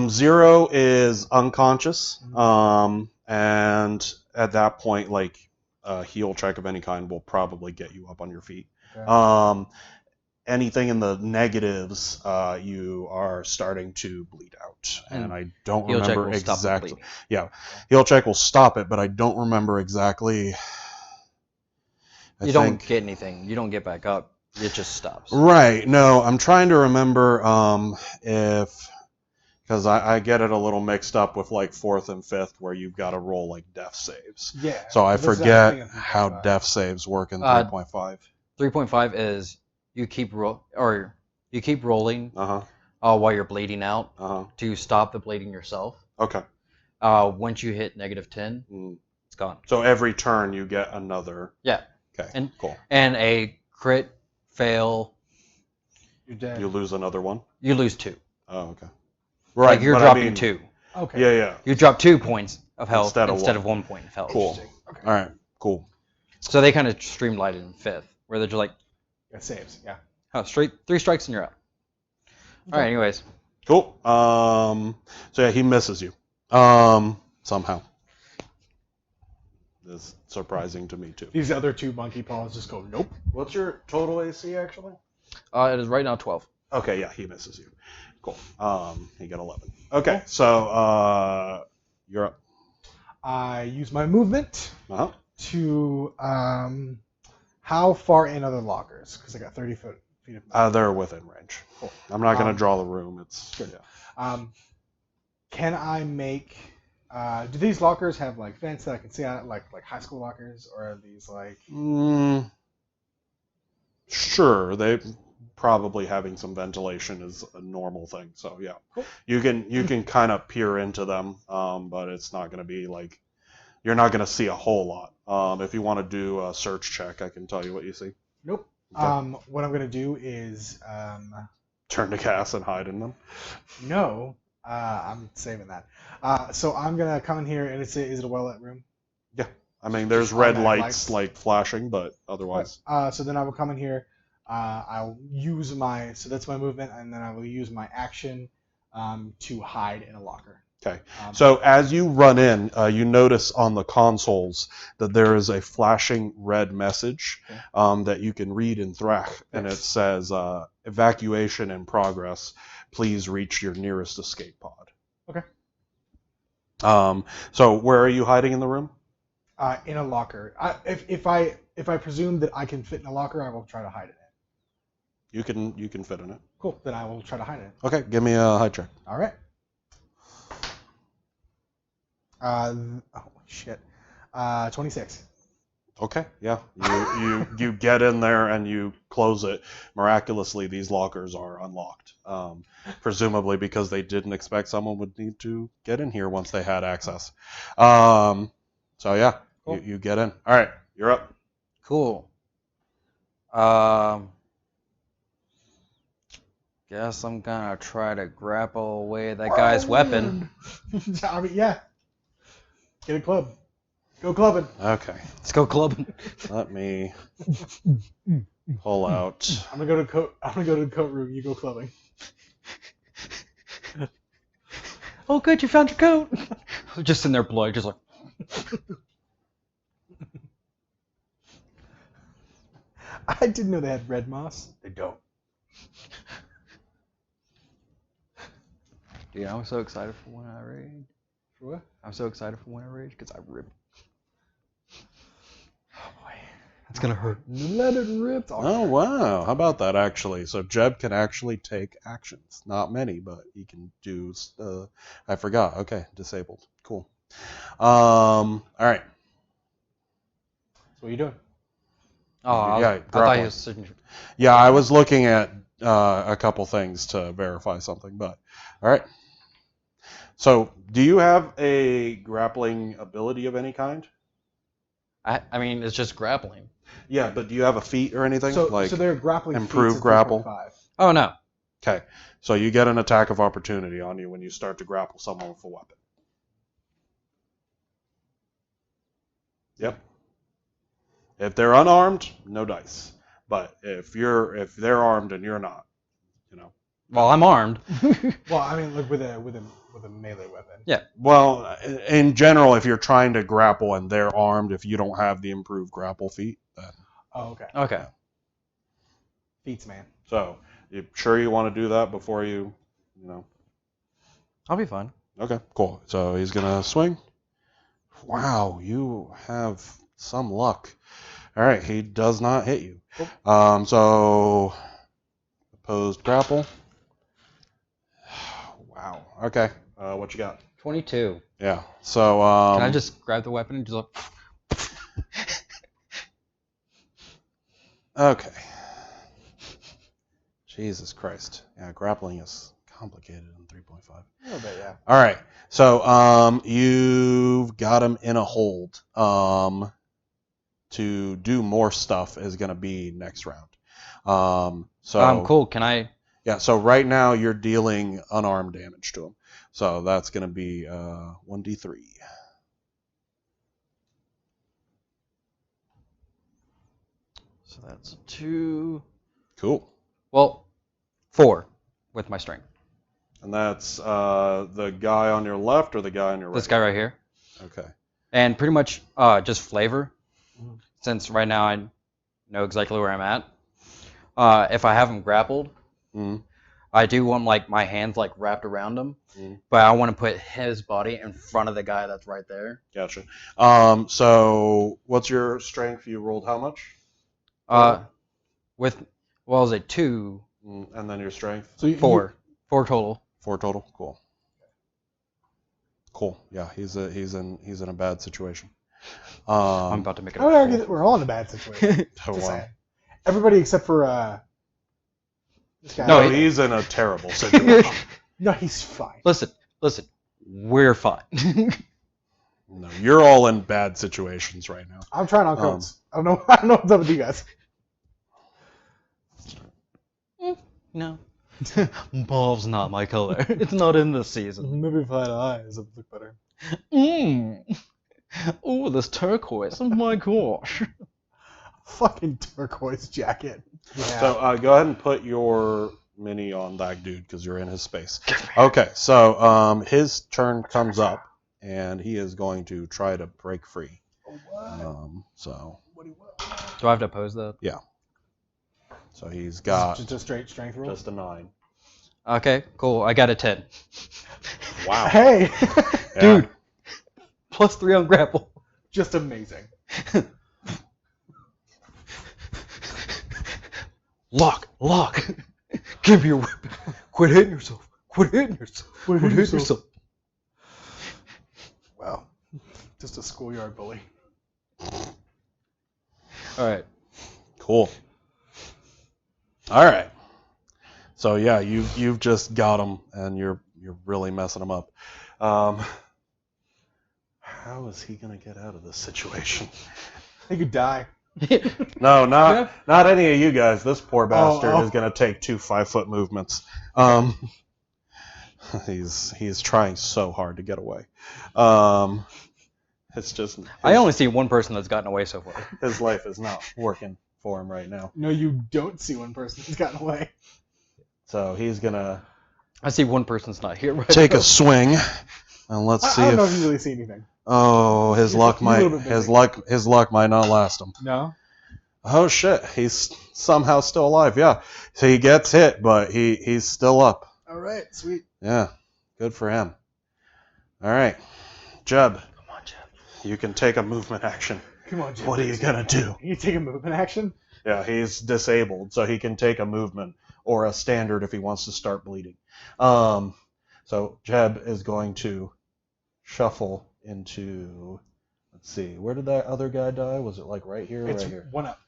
0 is unconscious, and at that point, like a heal check of any kind will probably get you up on your feet. Okay. Anything in the negatives, you are starting to bleed out, and I don't Heal check remember will stop the exactly. bleeding. Yeah, heal check will stop it, but I don't remember exactly. You don't get anything. You don't get back up. It just stops. Right. No, I'm trying to remember because I get it a little mixed up with like 4th and 5th where you've got to roll like death saves. Yeah. So I This is forget actually in how 3.5. death saves work in 3.5. 3.5 is you keep rolling Uh-huh. while you're bleeding out Uh-huh. to stop the bleeding yourself. Okay. Once you hit -10, Mm. it's gone. So every turn you get another. Yeah. Okay. And- cool. And a crit fail, You're dead. You lose another one. you lose 2. Oh, okay. Like you're but I dropping mean- 2. Okay. Yeah, yeah. You drop 2 points of health Instead instead, of of 1 point of health. Cool. Interesting. Okay. All right. Cool. So they kind of streamlined it in 5th, where they're just like, Yeah, saves. Yeah. oh, straight 3 strikes and you're out. All right, anyways. Cool. So yeah, he misses you. Somehow. It's surprising to me too. These other 2 monkey paws just go, nope. What's your total AC actually? It is right now 12. Okay, yeah, he misses you. Cool. He got 11. Okay, so you're up. I use my movement Uh-huh. to how far in are the lockers? Because I got 30 feet of They're within range. Cool. I'm not gonna draw the room. It's Good. Can I make? Do these lockers have like vents that I can see out, like high school lockers, or are these like? Sure, they probably having some ventilation is a normal thing. So yeah, Cool. you can kind of peer into them, but it's not gonna be like you're not going to see a whole lot. If you want to do a search check, I can tell you what you see. Nope. Okay. What I'm gonna do is Turn to gas and hide in them. no. I'm saving that. So I'm gonna come in here and is it a well lit room? Yeah. I mean, there's Just red automatic lights like flashing, but otherwise. So then I will come in here. I'll use so that's my movement, and then I will use my action to hide in a locker. Okay. So as you run in, you notice on the consoles that there is a flashing red message that you can read in Thrak, and it says, evacuation in progress. Please reach your nearest escape pod. Okay. So where are you hiding in the room? In a locker. If I presume that I can fit in a locker, I will try to hide it in. You can fit in it. Cool. Then I will try to hide it. Okay, give me a hide check. All right. Oh shit. 26. Okay, yeah. You get in there and you close it. Miraculously, these lockers are unlocked. Presumably because they didn't expect someone would need to get in here once they had access. So yeah, cool. You get in. All right, you're up. Cool. Guess I'm gonna try to grapple away that guy's weapon. I mean, yeah. Get a club. Go clubbing. Okay. Let's go clubbing. Let me pull out. I'm gonna go to the coat room. You go clubbing. Oh, good, you found your coat. Just in their blood, just like. I didn't know they had red moss. They don't. Dude, I'm so excited for when I raid. For what? I'm so excited for when I rage because I rip. Oh boy, that's gonna hurt. Let it rip. Oh wow, how about that actually? So Jeb can actually take actions. Not many, but he can do. I forgot. Okay, disabled. Cool. All right. So what are you doing? Oh, yeah, I thought he was. Yeah, I was looking at a couple things to verify something, but all right. So, do you have a grappling ability of any kind? I mean, it's just grappling. Yeah, but do you have a feat or anything? So like they're grappling improve feats at grapple? 3.5. Oh no. Okay, so you get an attack of opportunity on you when you start to grapple someone with a weapon. Yep. If they're unarmed, no dice. But if they're armed and you're not, Well, I'm armed. Well, I mean, like with a melee weapon. Yeah. Well, in general, if you're trying to grapple and they're armed, if you don't have the improved grapple feat, then. Oh, okay. Okay. Feats, man. So, you sure you want to do that before you know? I'll be fine. Okay, cool. So he's gonna swing. Wow, you have some luck. All right, he does not hit you. Cool. So opposed grapple. Wow. Okay. What you got? 22. Yeah. So Can I just grab the weapon and just like... Okay. Jesus Christ. Yeah, grappling is complicated in 3.5. A little bit, yeah. All right. So you've got him in a hold. To do more stuff is going to be next round. Cool. Can I... Yeah, so right now you're dealing unarmed damage to him. So that's going to be 1d3. So that's 2... Cool. Well, 4 with my strength. And that's the guy on your left or the guy on your right? This guy right here. Okay. And pretty much just flavor. Since right now I know exactly where I'm at. If I have him grappled, I do want like my hands like wrapped around him, but I want to put his body in front of the guy that's right there. Gotcha. So what's your strength? You rolled how much? With what was it, 2? And then your strength? So 4. 4 total. 4 total. Cool. Cool. Yeah, he's in a bad situation. I'm about to make it. I would argue that we're all in a bad situation. Just saying. Everybody except for this guy. No, he's in a terrible situation. No, he's fine. Listen. We're fine. No, you're all in bad situations right now. I'm trying on codes. I don't know. I don't know what's up with you guys. No. Mauve's not my color. It's not in this season. Maybe if I had eyes, it would look better. Oh, this turquoise. Oh my gosh. Fucking turquoise jacket. Yeah. So go ahead and put your mini on that dude because you're in his space. Okay, so his turn comes up, and he is going to try to break free. So. Do I have to oppose that? Yeah. So he's got just a straight strength roll. just a 9. Okay, cool. I got a 10. Wow. Hey, Yeah. Dude. +3 on grapple. just amazing. Lock. Give me your weapon. Quit hitting yourself. Quit hitting yourself. Wow, just a schoolyard bully. All right. Cool. All right. So yeah, you've just got him, and you're really messing him up. How is he gonna get out of this situation? He could die. No, not any of you guys. This poor bastard Oh. is gonna take 2 5-foot movements. He's trying so hard to get away. It's just I only see one person that's gotten away so far. his life is not working for him right now. No, you don't see one person who's gotten away. So he's gonna I see one person's not here right take now. a swing, and let's see I don't know if if you really see anything. his You're luck a might little bit busy. his luck might not last him. No. Oh shit, he's somehow still alive. Yeah, so he gets hit, but he's still up. All right, sweet. Yeah, good for him. All right, Jeb. Come on, Jeb. You can take a movement action. Come on, Jim. What are you gonna do? You take a movement action. Yeah, he's disabled, so he can take a movement or a standard if he wants to start bleeding. So Jeb is going to shuffle into. Let's see, where did that other guy die? Was it like right here or It's right here? one up.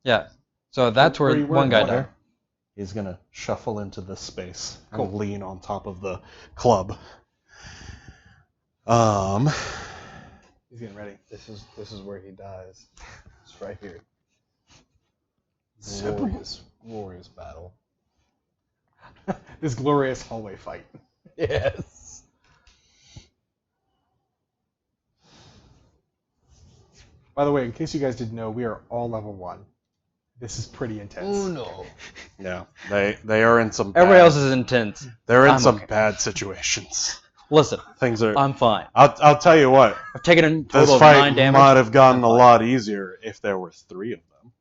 Yeah. So that's where Where you were, one guy one died. up. He's gonna shuffle into this space Cool. and lean on top of the club. He's getting ready. This is where he dies. It's right here. Simple. Glorious battle. This glorious hallway fight. Yes. By the way, in case you guys didn't know, we are all level 1. This is pretty intense. Oh no. Yeah, they are in some. Everybody bad, else is intense. They're in I'm some okay. bad situations. Listen, Things are. I'm fine. I'll tell you what. I've taken a This total of fight 9 damage. might have gotten a I'm fine. lot easier if there were 3 of them.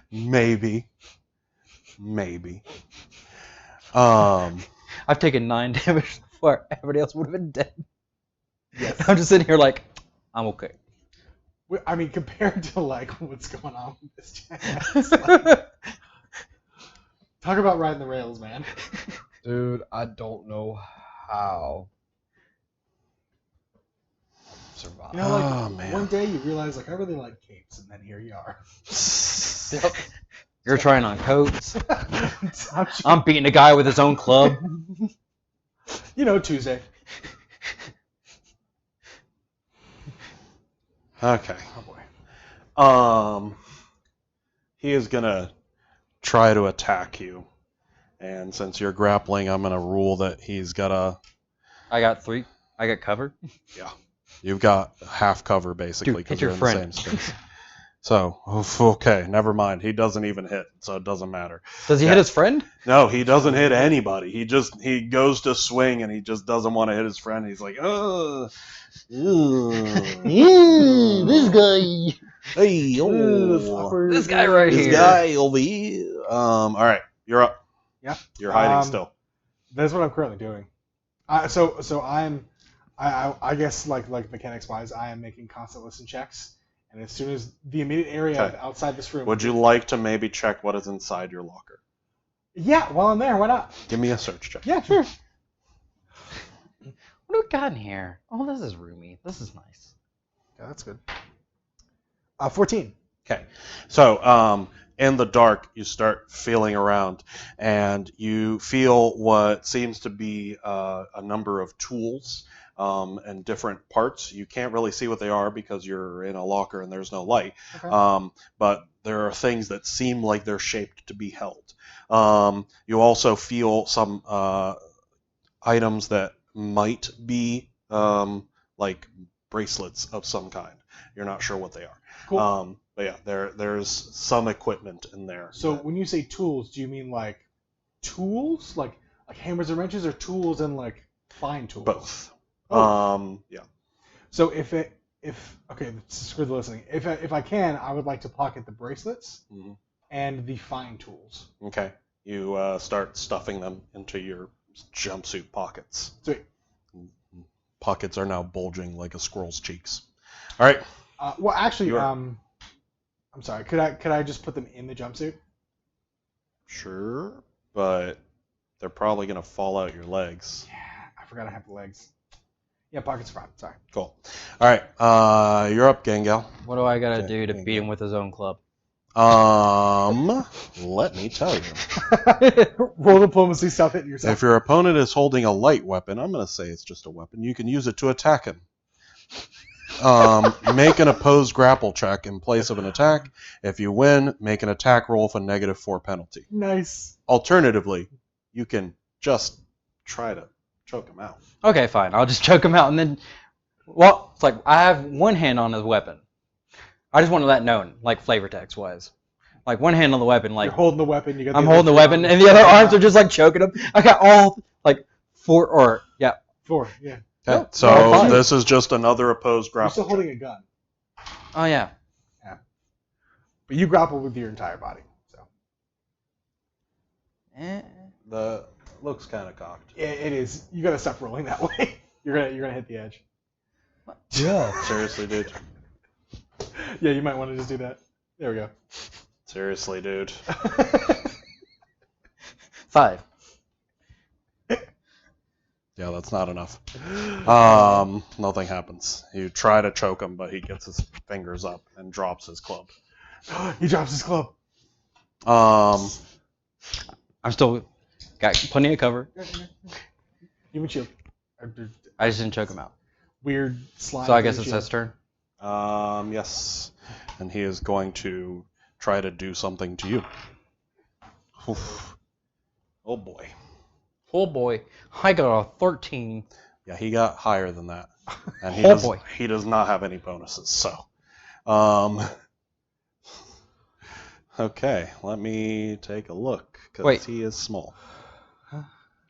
Maybe. I've taken 9 damage before everybody else would have been dead. Yes. I'm just sitting here like, I'm okay. I mean, compared to like what's going on with this jackass, like, talk about riding the rails, man. Dude, I don't know how. Survive. You know, like Oh, man. one day you realize, like, I really like capes, and then here you are. You're trying on coats. I'm I'm beating a guy with his own club. You know, Tuesday. Okay. Oh boy. He is gonna try to attack you, and since you're grappling, I'm gonna rule that he's gotta. I got 3. I got cover. You've got half cover basically Dude, because hit you're your in the same space. So okay, never mind. He doesn't even hit, so it doesn't matter. Does he Yeah. hit his friend? No, he doesn't hit anybody. He goes to swing and he just doesn't want to hit his friend. He's like, oh, this guy. hey, oh, This guy right this here. guy over here. All right, you're up. Yeah. You're hiding still. That's what I'm currently doing. So I guess like mechanics wise, I am making constant listen checks, and as soon as the immediate area Okay. outside this room. Would you like to maybe check what is inside your locker? Yeah, while I'm there, why not? Give me a search check. Yeah, sure. What do we got in here? Oh, this is roomy. This is nice. Yeah, that's good. 14. Okay, so in the dark, you start feeling around, and you feel what seems to be a number of tools and different parts. You can't really see what they are because you're in a locker and there's no light. Okay. But there are things that seem like they're shaped to be held. You also feel some items that might be like bracelets of some kind. You're not sure what they are. Cool. But yeah, there's some equipment in there. So when you say tools, do you mean like tools, like hammers and wrenches, or tools and like fine tools? Both. Oh. Yeah. So if okay, screw the listening. If I can, I would like to pocket the bracelets Mm-hmm. and the fine tools. Okay. You start stuffing them into your jumpsuit pockets. Sweet. Pockets are now bulging like a squirrel's cheeks. All right. Well, actually, You're- I'm sorry. Could I just put them in the jumpsuit? Sure, but they're probably gonna fall out your legs. Yeah, I forgot I have the legs. Yeah, pockets are fine. Sorry. Cool. All right. You're up, Gangal. What do I gotta Okay, do to there you beat go. him with his own club? Let me tell you. Roll diplomacy, stop hitting yourself. If your opponent is holding a light weapon, I'm going to say it's just a weapon, you can use it to attack him. Make an opposed grapple check in place of an attack. If you win, make an attack roll with a -4 penalty. Nice. Alternatively, you can just try to choke him out. Okay, fine. I'll just choke him out and then. Well, it's like I have one hand on his weapon. I just want to let known, like flavor text wise. Like one hand on the weapon, like You're holding the weapon. You got. I'm holding the weapon, and the other arms are just like choking him. I got all like 4. Yeah. 4. Yeah. Okay, No, so fine. this is just another opposed You're grapple still check. holding a gun, Oh yeah. but you grapple with your entire body. So The looks kind of cocked. it is. You got to stop rolling that way. You're gonna hit the edge. Yeah. Seriously, dude. Yeah, you might want to just do that. There we go. Seriously, dude. 5. Yeah, that's not enough. Nothing happens. You try to choke him, but he gets his fingers up and drops his club. He drops his club. Um, I'm still got plenty of cover. Give me shield. I just didn't choke him out. Weird slime. So I guess through it's shield. his turn. yes. And he is going to try to do something to you. Oof. Oh boy. Oh boy, I got a 13. Yeah, he got higher than that. And Oh, boy. he does not have any bonuses, so. Okay, let me take a look, Wait. because he is small.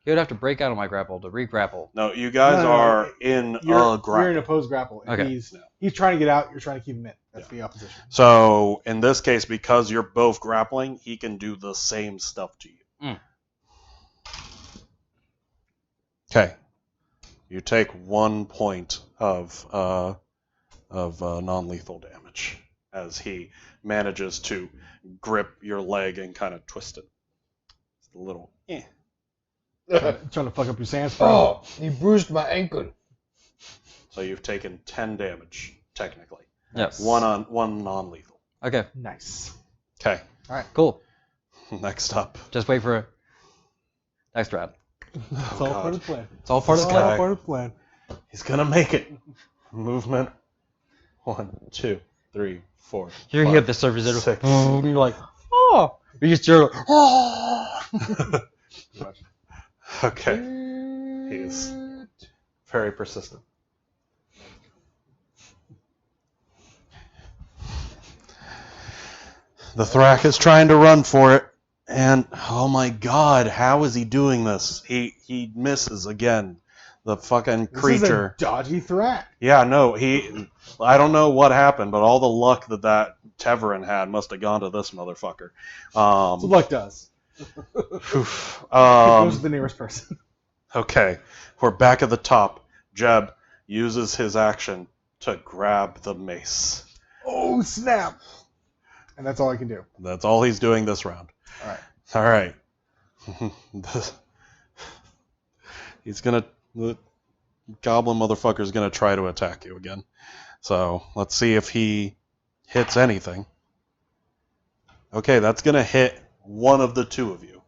He would have to break out of my grapple to re-grapple. No, you guys No, are in a You're in grapple. opposed grapple. And Okay. He's trying to get out. You're trying to keep him in. That's the opposition. So, in this case, because you're both grappling, he can do the same stuff to you. Mm. Okay. You take 1 point of non-lethal damage as he manages to grip your leg and kind of twist it. It's a little. Trying to fuck up your sands. Oh, he bruised my ankle. So you've taken 10 damage technically. Yes. One non-lethal. Okay. Nice. Okay. All right. Cool. Next up. Just wait for a next round. It's all God. part of the plan. It's all part This of It's the all guy. part of the plan. He's gonna make it. Movement. 1, 2, 3, 4. You're gonna 5, hit the surface of it. 6. And you're like, oh. You're like, oh. Okay. He is very persistent. The Thrak is trying to run for it, and oh my god, how is he doing this? He misses again. The fucking This creature. is a dodgy threat. Yeah, no, I don't know what happened, but all the luck that Teverin had must have gone to this motherfucker. That's what luck does. Oof. It goes to the nearest person. Okay, we're back at the top. Jeb uses his action to grab the mace. Oh, snap. And that's all I can do. That's all he's doing this round. All right. All right. The goblin motherfucker's gonna try to attack you again. So let's see if he hits anything. Okay, that's going to hit one of the two of you.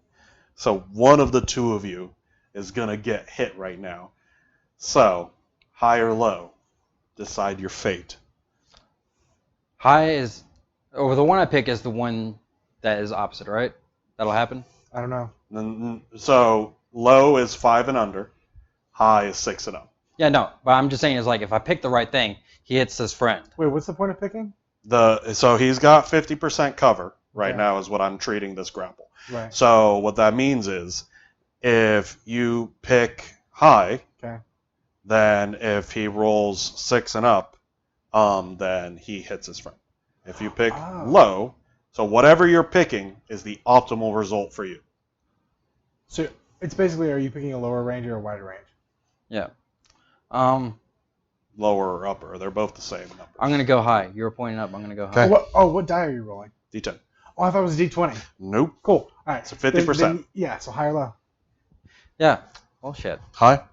So one of the two of you is going to get hit right now. So, high or low, decide your fate. High is, or the one I pick is the one that is opposite, right? That'll happen. I don't know. So low is 5 and under, high is 6 and up. Yeah, no, but I'm just saying is like if I pick the right thing, he hits his friend. Wait, what's the point of picking? So he's got 50% cover right Okay. now is what I'm treating this grapple. Right. So what that means is if you pick high, Okay. then if he rolls 6 and up, then he hits his friend. If you pick low, so whatever you're picking is the optimal result for you. So it's basically, are you picking a lower range or a wider range? Yeah. Lower or upper, they're both the same numbers. I'm gonna go high. You were pointing up. I'm gonna go high. Okay. What die are you rolling? D10. Oh, I thought it was a D20. Nope. Cool. All right. So 50%. Then, yeah, so high or low? Yeah. Well, shit. High?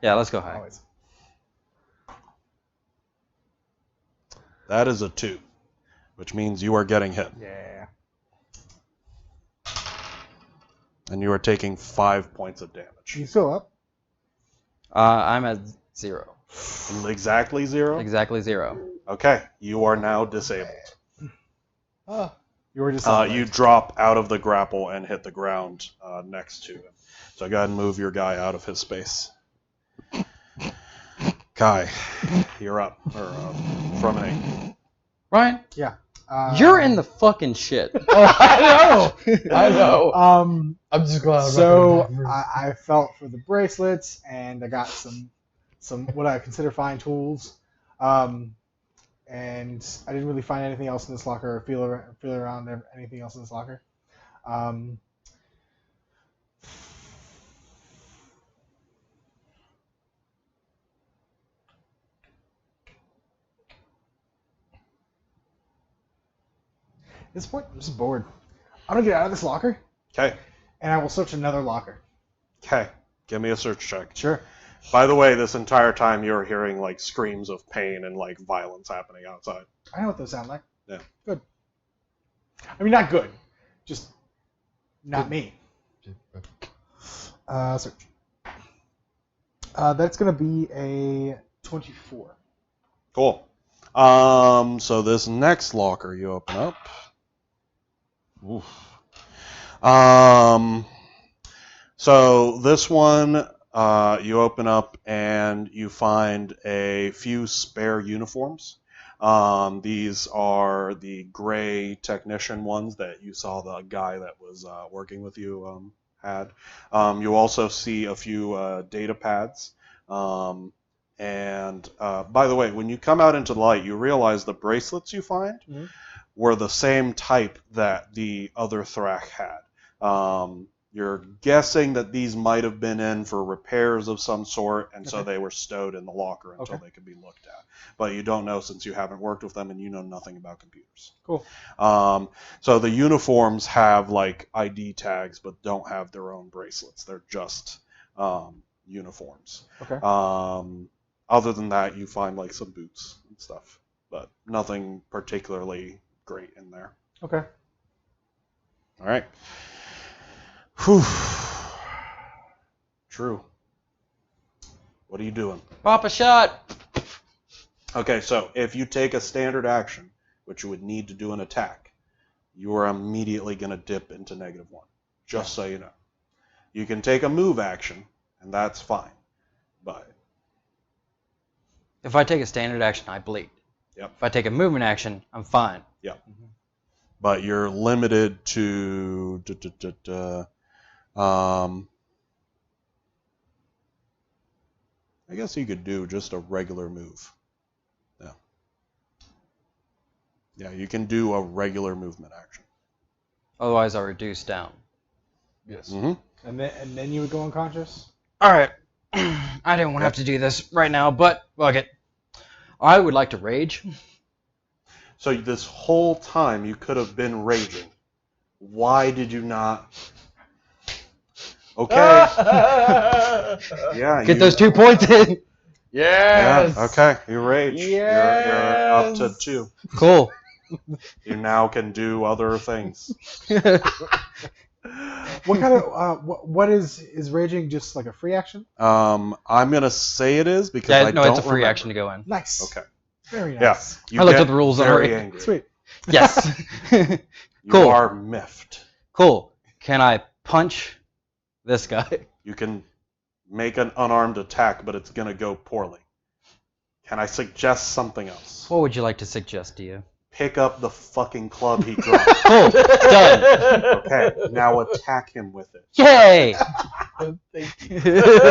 Yeah, let's go high. Always. That is a 2, which means you are getting hit. Yeah. And you are taking 5 points of damage. You still up? I'm at 0. Exactly 0? Exactly 0. Okay, you are now disabled. Oh. You were just. You drop out of the grapple and hit the ground next to him. So go ahead and move your guy out of his space. Kai, you're up. Or Froman8. Ryan, Yeah. you're in the fucking shit. Oh, I know. Um. I'm just glad. So I felt for the bracelets, and I got some what I consider fine tools. And I didn't really find anything else in this locker, or feel around anything else in this locker. At this point, I'm just bored. I'm gonna get out of this locker, Okay, and I will search another locker. okay. Give me a search check. Sure. By the way, this entire time you're hearing like screams of pain and like violence happening outside. I know what those sound like. Yeah. Good. I mean, not good. Just not me. Search. That's gonna be a 24. Cool. So this next locker you open up. Oof. So this one you open up and you find a few spare uniforms. These are the gray technician ones that you saw the guy that was working with you had. You also see a few data pads. And by the way, when you come out into the light, you realize the bracelets you find were the same type that the other Thrak had. You're guessing that these might have been in for repairs of some sort, and so they were stowed in the locker until they could be looked at. But you don't know since you haven't worked with them and you know nothing about computers. Cool. So the uniforms have like ID tags but don't have their own bracelets. They're just uniforms. Okay. Other than that, you find like some boots and stuff, but nothing particularly great in there. Okay. All right. Whew. True. What are you doing? Pop a shot. Okay, so if you take a standard action, which you would need to do an attack, you are immediately going to dip into -1, just so you know. You can take a move action, and that's fine. But If I take a standard action, I bleed. Yep. If I take a movement action, I'm fine. but you're limited to I guess you could do just a regular move. Yeah, you can do a regular movement action. Otherwise, I'll reduce down. Yes. Mm-hmm. And then you would go unconscious? All right. I didn't want to have to do this right now, but fuck it. I would like to rage. So this whole time you could have been raging. Why did you not? Okay. Yeah. Get those 2 points in. Yes. Yeah. Okay. You rage. Yes. You're up to 2. Cool. You now can do other things. What kind of what is raging? Just like a free action? I'm gonna say it is because Yeah, I no, don't it's a free remember. action to go in. Nice. Okay. Very Yeah. nice. You I looked get up the rules very already. angry. Sweet. Yes. You Cool. are miffed. Cool. Can I punch this guy? You can make an unarmed attack, but it's gonna go poorly. Can I suggest something else? What would you like to suggest, Dio? Pick up the fucking club he dropped. Cool. Done. Okay, now attack him with it. Yay!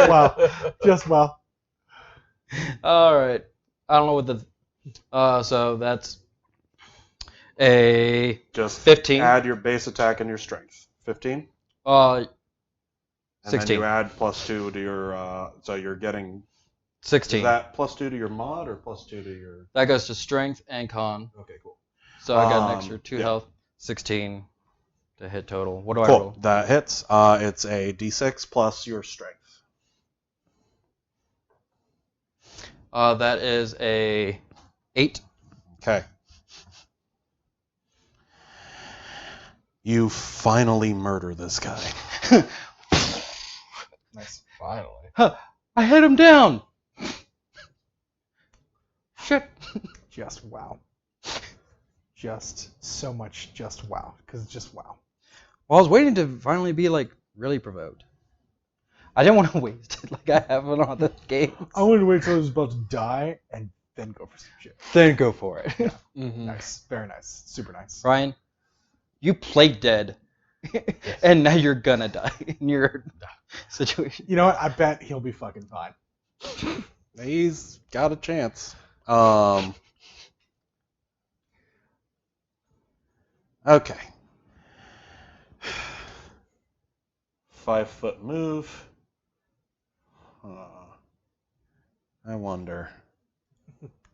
Wow. Just well. All right. I don't know what the. So that's a Just 15. add your base attack and your strength. 15? And 16. 16. Then you add +2 to your, so you're getting, 16. is that +2 to your mod or +2 to your, That goes to strength and con. okay, cool. So I got an extra 2 yeah. health. 16 to hit total. What do I Cool, roll? that hits. It's a d6 plus your strength. That is a 8. Okay. You finally murder this guy. Nice. Finally. I hit him down. Shit. Just wow. Just so much. Just wow. Because just wow. Well, I was waiting to finally be like really provoked. I didn't want to waste it like I have on all the games. I wanted to wait till I was about to die and then go for some shit. Then go for it. Mm-hmm. Nice. Very nice. Super nice. Ryan, you played dead, and now you're gonna die in your situation. You know what? I bet he'll be fucking fine. He's got a chance. Okay. 5-foot move. I wonder.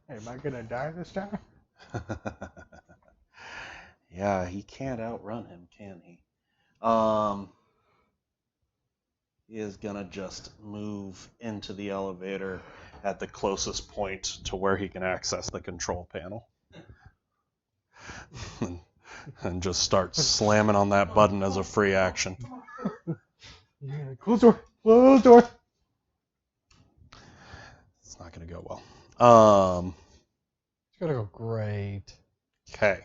Hey, am I gonna die this time? Yeah, he can't outrun him, can he? He is gonna just move into the elevator at the closest point to where he can access the control panel. And just start slamming on that button as a free action. Yeah, close door. Close door. It's not gonna go well. It's gonna go great. Okay.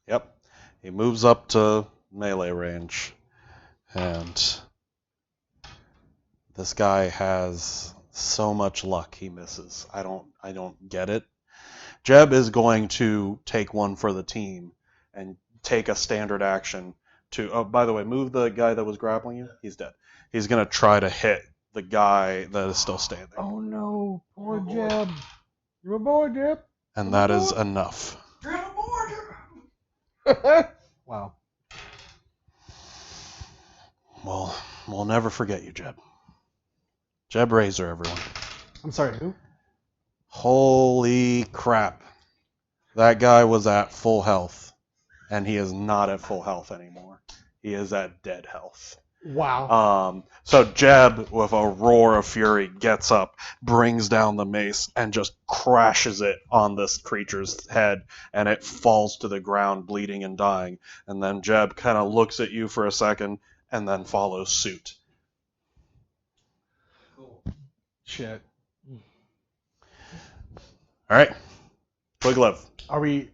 Yep. He moves up to melee range. And this guy has so much luck he misses. I don't get it. Jeb is going to take one for the team and take a standard action to, oh, by the way, move the guy that was grappling you. He's dead. He's going to try to hit the guy that is still standing. Oh no, poor Jeb. You're a boy, Jeb. And that is enough. You're on board. Wow. Well, we'll never forget you, Jeb. Jeb Razor, everyone. I'm sorry, who? Holy crap. That guy was at full health, and he is not at full health anymore. He is at dead health. Wow. So Jeb, with a roar of fury, gets up, brings down the mace, and just crashes it on this creature's head, and it falls to the ground, bleeding and dying. And then Jeb kind of looks at you for a second, and then follows suit. Cool. Shit. All right. Quignev. Are we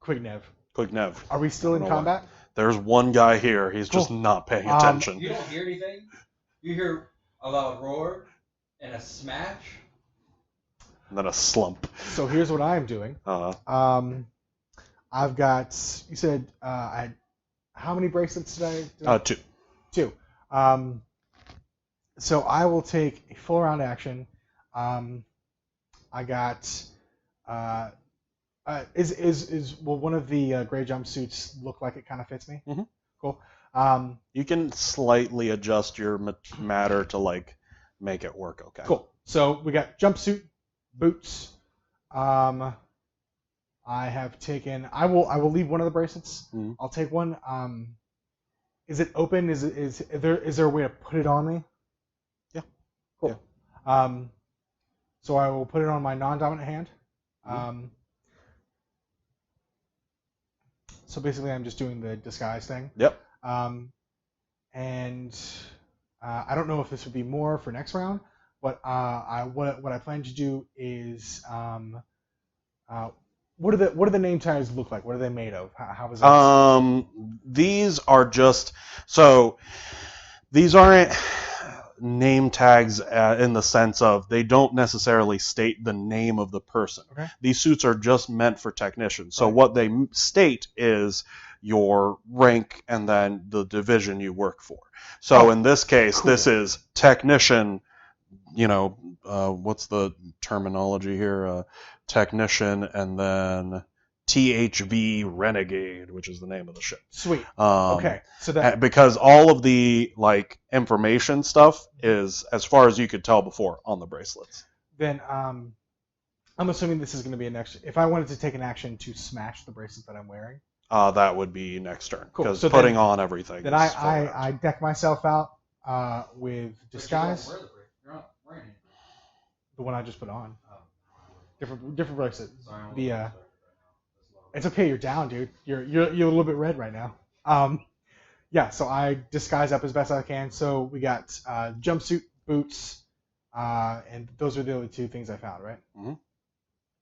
Quignev? Quignev. Are we still I in don't know combat? There's one guy here. He's just Cool. not paying attention. You don't hear anything. You hear a loud roar and a smash. And then a slump. So here's what I'm doing. I've got. You said how many bracelets did I? 2. 2. So I will take a full round action. I got. Will one of the gray jumpsuits look like it kind of fits me? Mhm. Cool. You can slightly adjust your matter to like make it work. Okay. Cool. So we got jumpsuit, boots. I have taken. I will leave one of the bracelets. Mhm. I'll take one. Is it open? Is there a way to put it on me? Yeah. Cool. So I will put it on my non-dominant hand. So basically, I'm just doing the disguise thing. Yep. And I don't know if this would be more for next round, but what I plan to do is what do the name tags look like? What are they made of? How is that? These are just so these aren't name tags in the sense of they don't necessarily state the name of the person. Okay. These suits are just meant for technicians. So Right. what they state is your rank and then the division you work for. So in this case, cool. this is technician. What's the terminology here? Technician and then THV Renegade, which is the name of the ship. Sweet. Okay. So that because all of the like information stuff is, as far as you could tell before, on the bracelets. then I'm assuming this is going to be an action. If I wanted to take an action to smash the bracelet that I'm wearing, That would be next turn Cool. because So putting then- on everything. then is full round. I deck myself out with disguise, You're not wearing it. the one I just put on. Oh. Different bracelet. Sorry, I'm a The little distracted right now. It's okay. You're down, dude. You're a little bit red right now. Yeah. So I disguise up as best I can. So we got jumpsuit, boots, and those are the only two things I found, right?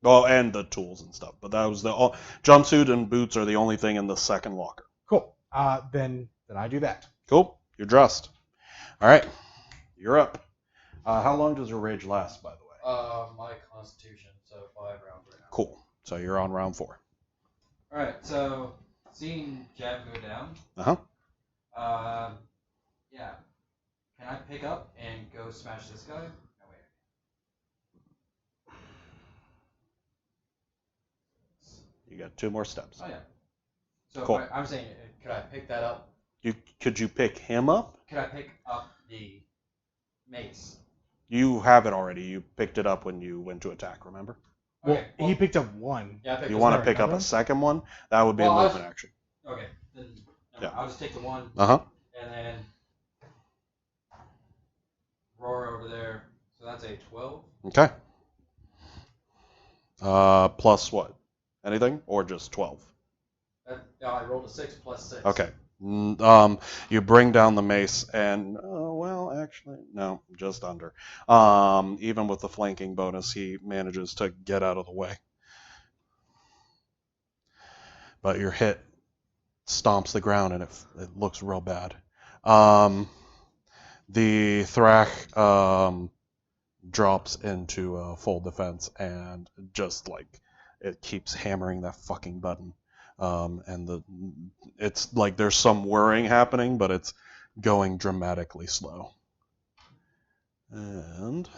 Well, and the tools and stuff, but that was jumpsuit and boots are the only thing in the second locker. Cool. Then I do that. Cool. You're dressed. All right. You're up. How long does your rage last, by the way? My constitution, so 5 rounds right now. Cool. So you're on round 4. Alright, so seeing Jab go down, yeah. Can I pick up and go smash this guy? No, wait. You got 2 more steps. Oh, yeah. So Cool. I'm saying, could I pick that up? Could you pick him up? Could I pick up the mace? You have it already. You picked it up when you went to attack, remember? Well, Okay, he picked up one. yeah, I picked You this want to one. pick up another a one? second one? That would be Well, a I was- movement action. Okay, then Yeah. I'll just take the one Uh-huh. and then roar over there. So that's a 12. Okay. Plus what? Anything? Or just 12? I rolled a 6 plus 6. Okay. You bring down the mace and, well, actually, no, just under. Even with the flanking bonus, he manages to get out of the way. But your hit stomps the ground and it looks real bad. The Thrak drops into full defense and just like it keeps hammering that fucking button. And it's like there's some whirring happening, but it's going dramatically slow. And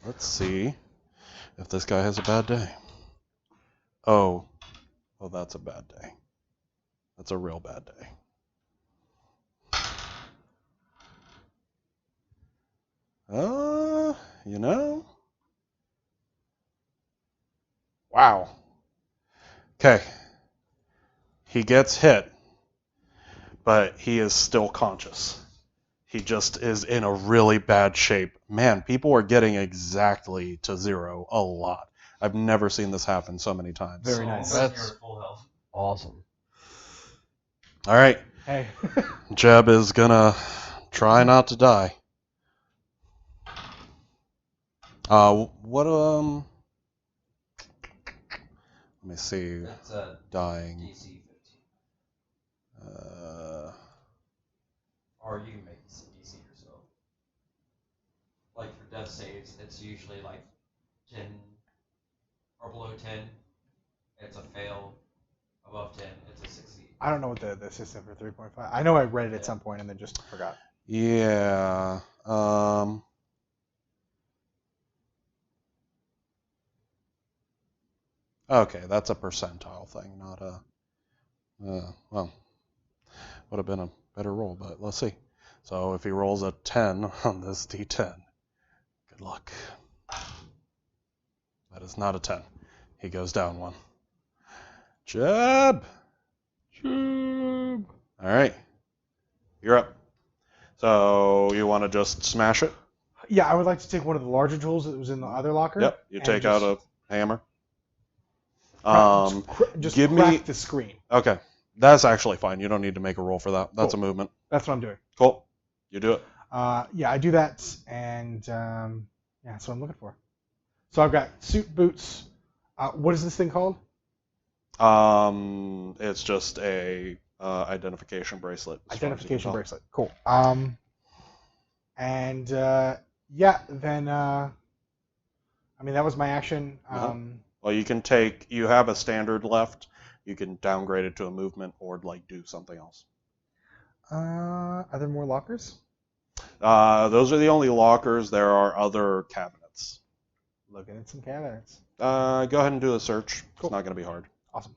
let's see if this guy has a bad day. Oh, that's a bad day. That's a real bad day. You know? Wow. Okay. He gets hit, but he is still conscious. He just is in a really bad shape. Man, people are getting exactly to 0 a lot. I've never seen this happen so many times. Very nice. That's- You're at full health. Awesome. All right. Hey. Jeb is gonna try not to die. What let me see. That's a Dying. DC 15. Or you can make this DC yourself. Like for death saves, it's usually like 10 or below 10. It's a fail. Above 10, it's a succeed. I don't know what the system for 3.5. I know I read it at some point and then just forgot. Yeah. Okay, that's a percentile thing, not a. Well, would have been a better roll, but let's see. So if he rolls a 10 on this D10, good luck. That is not a 10. He goes down 1. Jeb! All All right. You're up. So you want to just smash it? Yeah, I would like to take one of the larger tools that was in the other locker. Yep. You and take just out a hammer. just give crack me. the screen. Okay. That's actually fine. You don't need to make a roll for that. That's Cool. a movement. That's what I'm doing. Cool. You do it. Yeah, I do that, and yeah, that's what I'm looking for. So I've got suit, boots. What is this thing called? It's just a identification bracelet. as far as you can Identification tell. bracelet. Cool. And yeah, then I mean that was my action. Well, you can take. You have a standard left. You can downgrade it to a movement or like do something else. Are there more lockers? Those are the only lockers. There are other cabinets. Looking at some cabinets. Go ahead and do a search. Cool. It's not going to be hard. Awesome.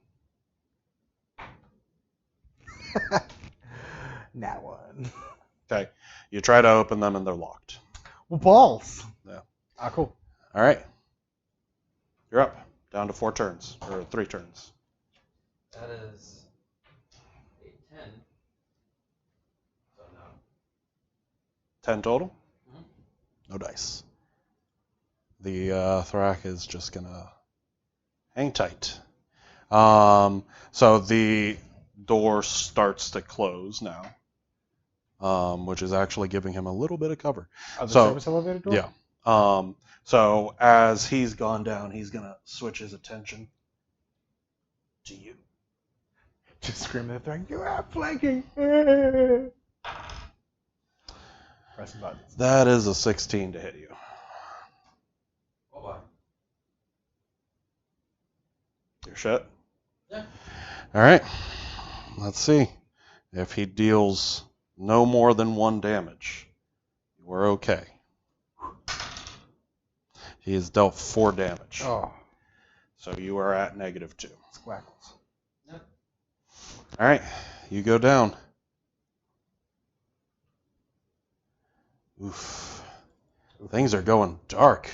Nat one. Okay. You try to open them and they're locked. Well, balls. Yeah. Cool. All right. You're up. Down to 4 turns or 3 turns. That is 8, 10. So no. 10 total. Mhm. No dice. The Thrak is just gonna hang tight. So the door starts to close now, which is actually giving him a little bit of cover. The So- service elevator door? Yeah. So as he's gone down, he's gonna switch his attention to you. Just scream at the thing. You are flanking. Pressing buttons. That is a 16 to hit you. Oh boy. You're shit. Yeah. All right. Let's see. If he deals no more than 1 damage, we're okay. He has dealt 4 damage. Oh, So you are at -2. squackles. All right. You go down. Oof. Things are going dark.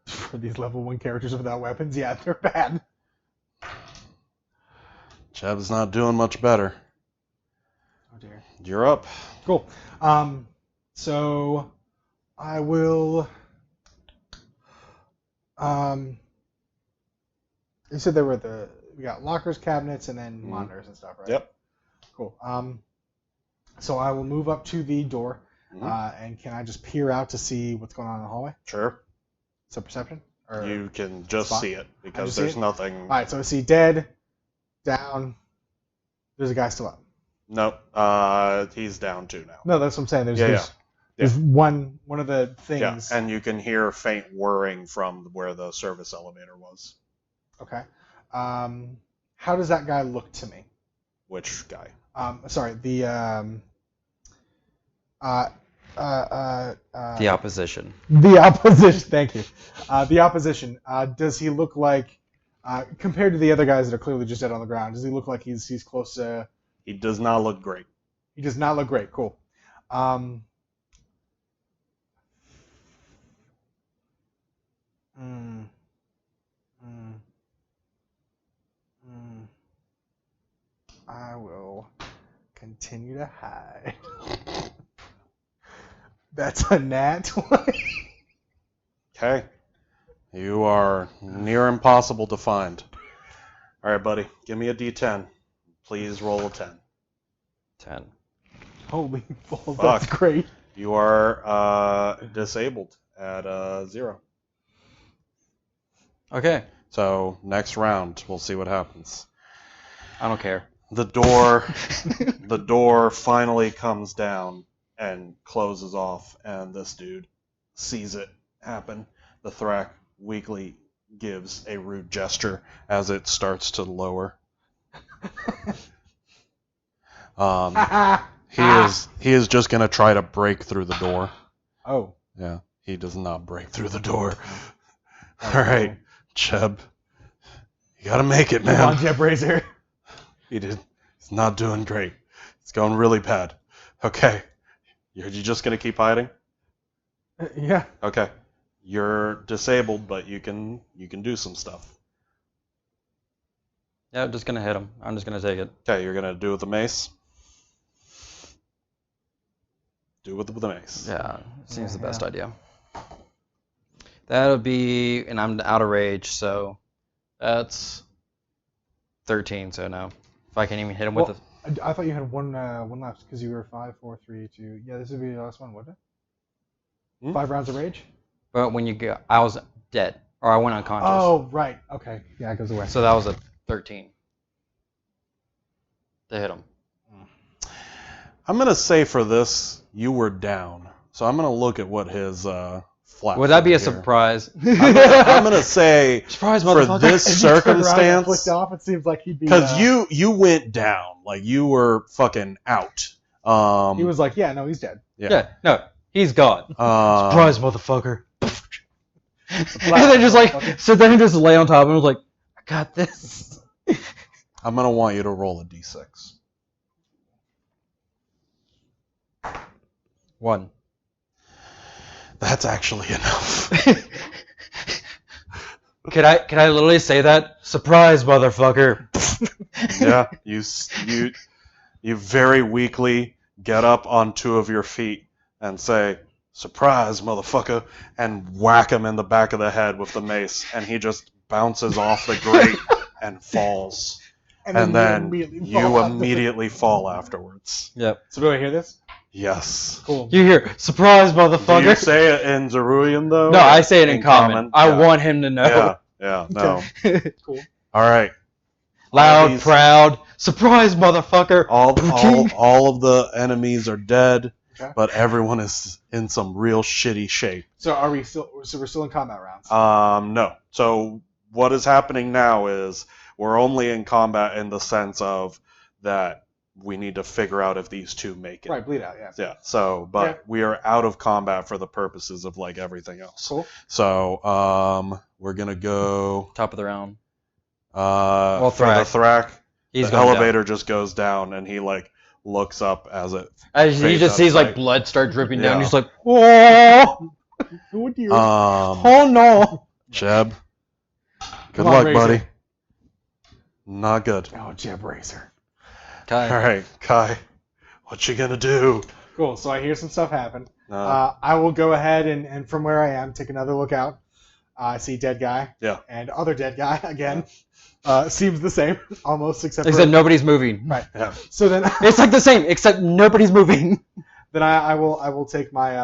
For these level 1 characters without weapons, yeah, they're bad. Cheb's not doing much better. Oh dear. You're up. Cool. So I will. You said there were we got lockers, cabinets, and then monitors and stuff, right? Yep. Cool. So I will move up to the door, Mhm. and can I just peer out to see what's going on in the hallway? Sure. So perception? Or You can just spot? see it because just see there's it? nothing. All right. So I see dead, down. There's a guy still up. Nope. He's down 2 now. No, that's what I'm saying. There's Yeah, there's, yeah. there's one of the Yeah, things. and you can hear faint whirring from where the service elevator was. Okay. How does that guy look to me? Which guy? Sorry, the The opposition. the opposition. Thank you. The opposition. Does he look like, compared to the other guys that are clearly just dead on the ground? Does he look like he's close to? He does not look great. He does not look great. Cool. I will continue to hide. That's a nat 20. Okay. You are near impossible to find. All right, buddy. Give me a D10. Please roll a 10. 10. Holy balls, Fuck. that's great. You are disabled at 0. Okay. So next round, we'll see what happens. I don't care. The door finally comes down and closes off, and this dude sees it happen. The Thrak weakly gives a rude gesture as it starts to lower. He is just gonna try to break through the door. Oh. Yeah, he does not break through the door. All right, Cheb, you gotta make it, Come on, man. Jeb Razor. He's not doing great. It's going really bad. Okay, you're just gonna keep hiding? Yeah. Okay, you're disabled, but you can do some stuff. Yeah, just gonna hit him. I'm just gonna take it. Okay, you're gonna do it with the mace. Do it with the mace. Yeah, seems the best idea. That'll be, and I'm out of rage, so that's 13. So no, if I can't even hit him with it. I thought you had one left because you were 5, 4, 3, 2. Yeah, this would be the last one, wouldn't it? 5 rounds of rage. But when you go, I was dead, or I went unconscious. Oh, right. Okay. Yeah, it goes away. So that was a 13 to hit him. I'm gonna say for this, you were down. So I'm gonna look at what his flat. Would that be a here. surprise? I'm gonna say Surprise, for motherfucker. this If you turn around and circumstance, flicked off, it seems like he'd be. because you went down, like you were fucking out. He was like, yeah, no, he's dead. Yeah, no, he's gone. Surprise, motherfucker. And then just like sit there and just lay on top, and was like, I got this. I'm gonna want you to roll a d6. 1. That's actually enough. Could I literally say that? Surprise, motherfucker. Yeah, you very weakly get up on 2 of your feet and say, "Surprise, motherfucker," and whack him in the back of the head with the mace, and he just bounces off the grate and falls. And then you immediately fall afterwards. Yep. So do I hear this? Yes. Cool. You hear, surprise, Do motherfucker. you say it in Zeruian, though? No, I say it in common. I want him to know. Yeah, no. Cool. All right. Loud, These- proud, surprise, motherfucker. All of the enemies are dead, Okay. but everyone is in some real shitty shape. So are we still? So we're still in combat rounds. No. So what is happening now is we're only in combat in the sense of that we need to figure out if these 2 make it. Right, bleed out. Yeah. Yeah. So, but Yeah. we are out of combat for the purposes of like everything else. Cool. So, we're gonna go. Top of the round. For the Thrak. Thrak, He's the going elevator just goes down, and he like looks up as it. As he fades just out sees of like sight. blood start dripping down. Yeah. He's like, oh, Who would you? oh no. Jeb. Good Come on, luck, Razor. buddy. Not good. Oh, Jeb Razor. Kai. All right, Kai. What you gonna do? Cool. So I hear some stuff happen. I will go ahead and from where I am take another look out. I see dead guy. Yeah. And other dead guy again. Seems the same almost except Except for nobody's moving. right. Yeah. So then It's like the same, except nobody's moving. then I will take my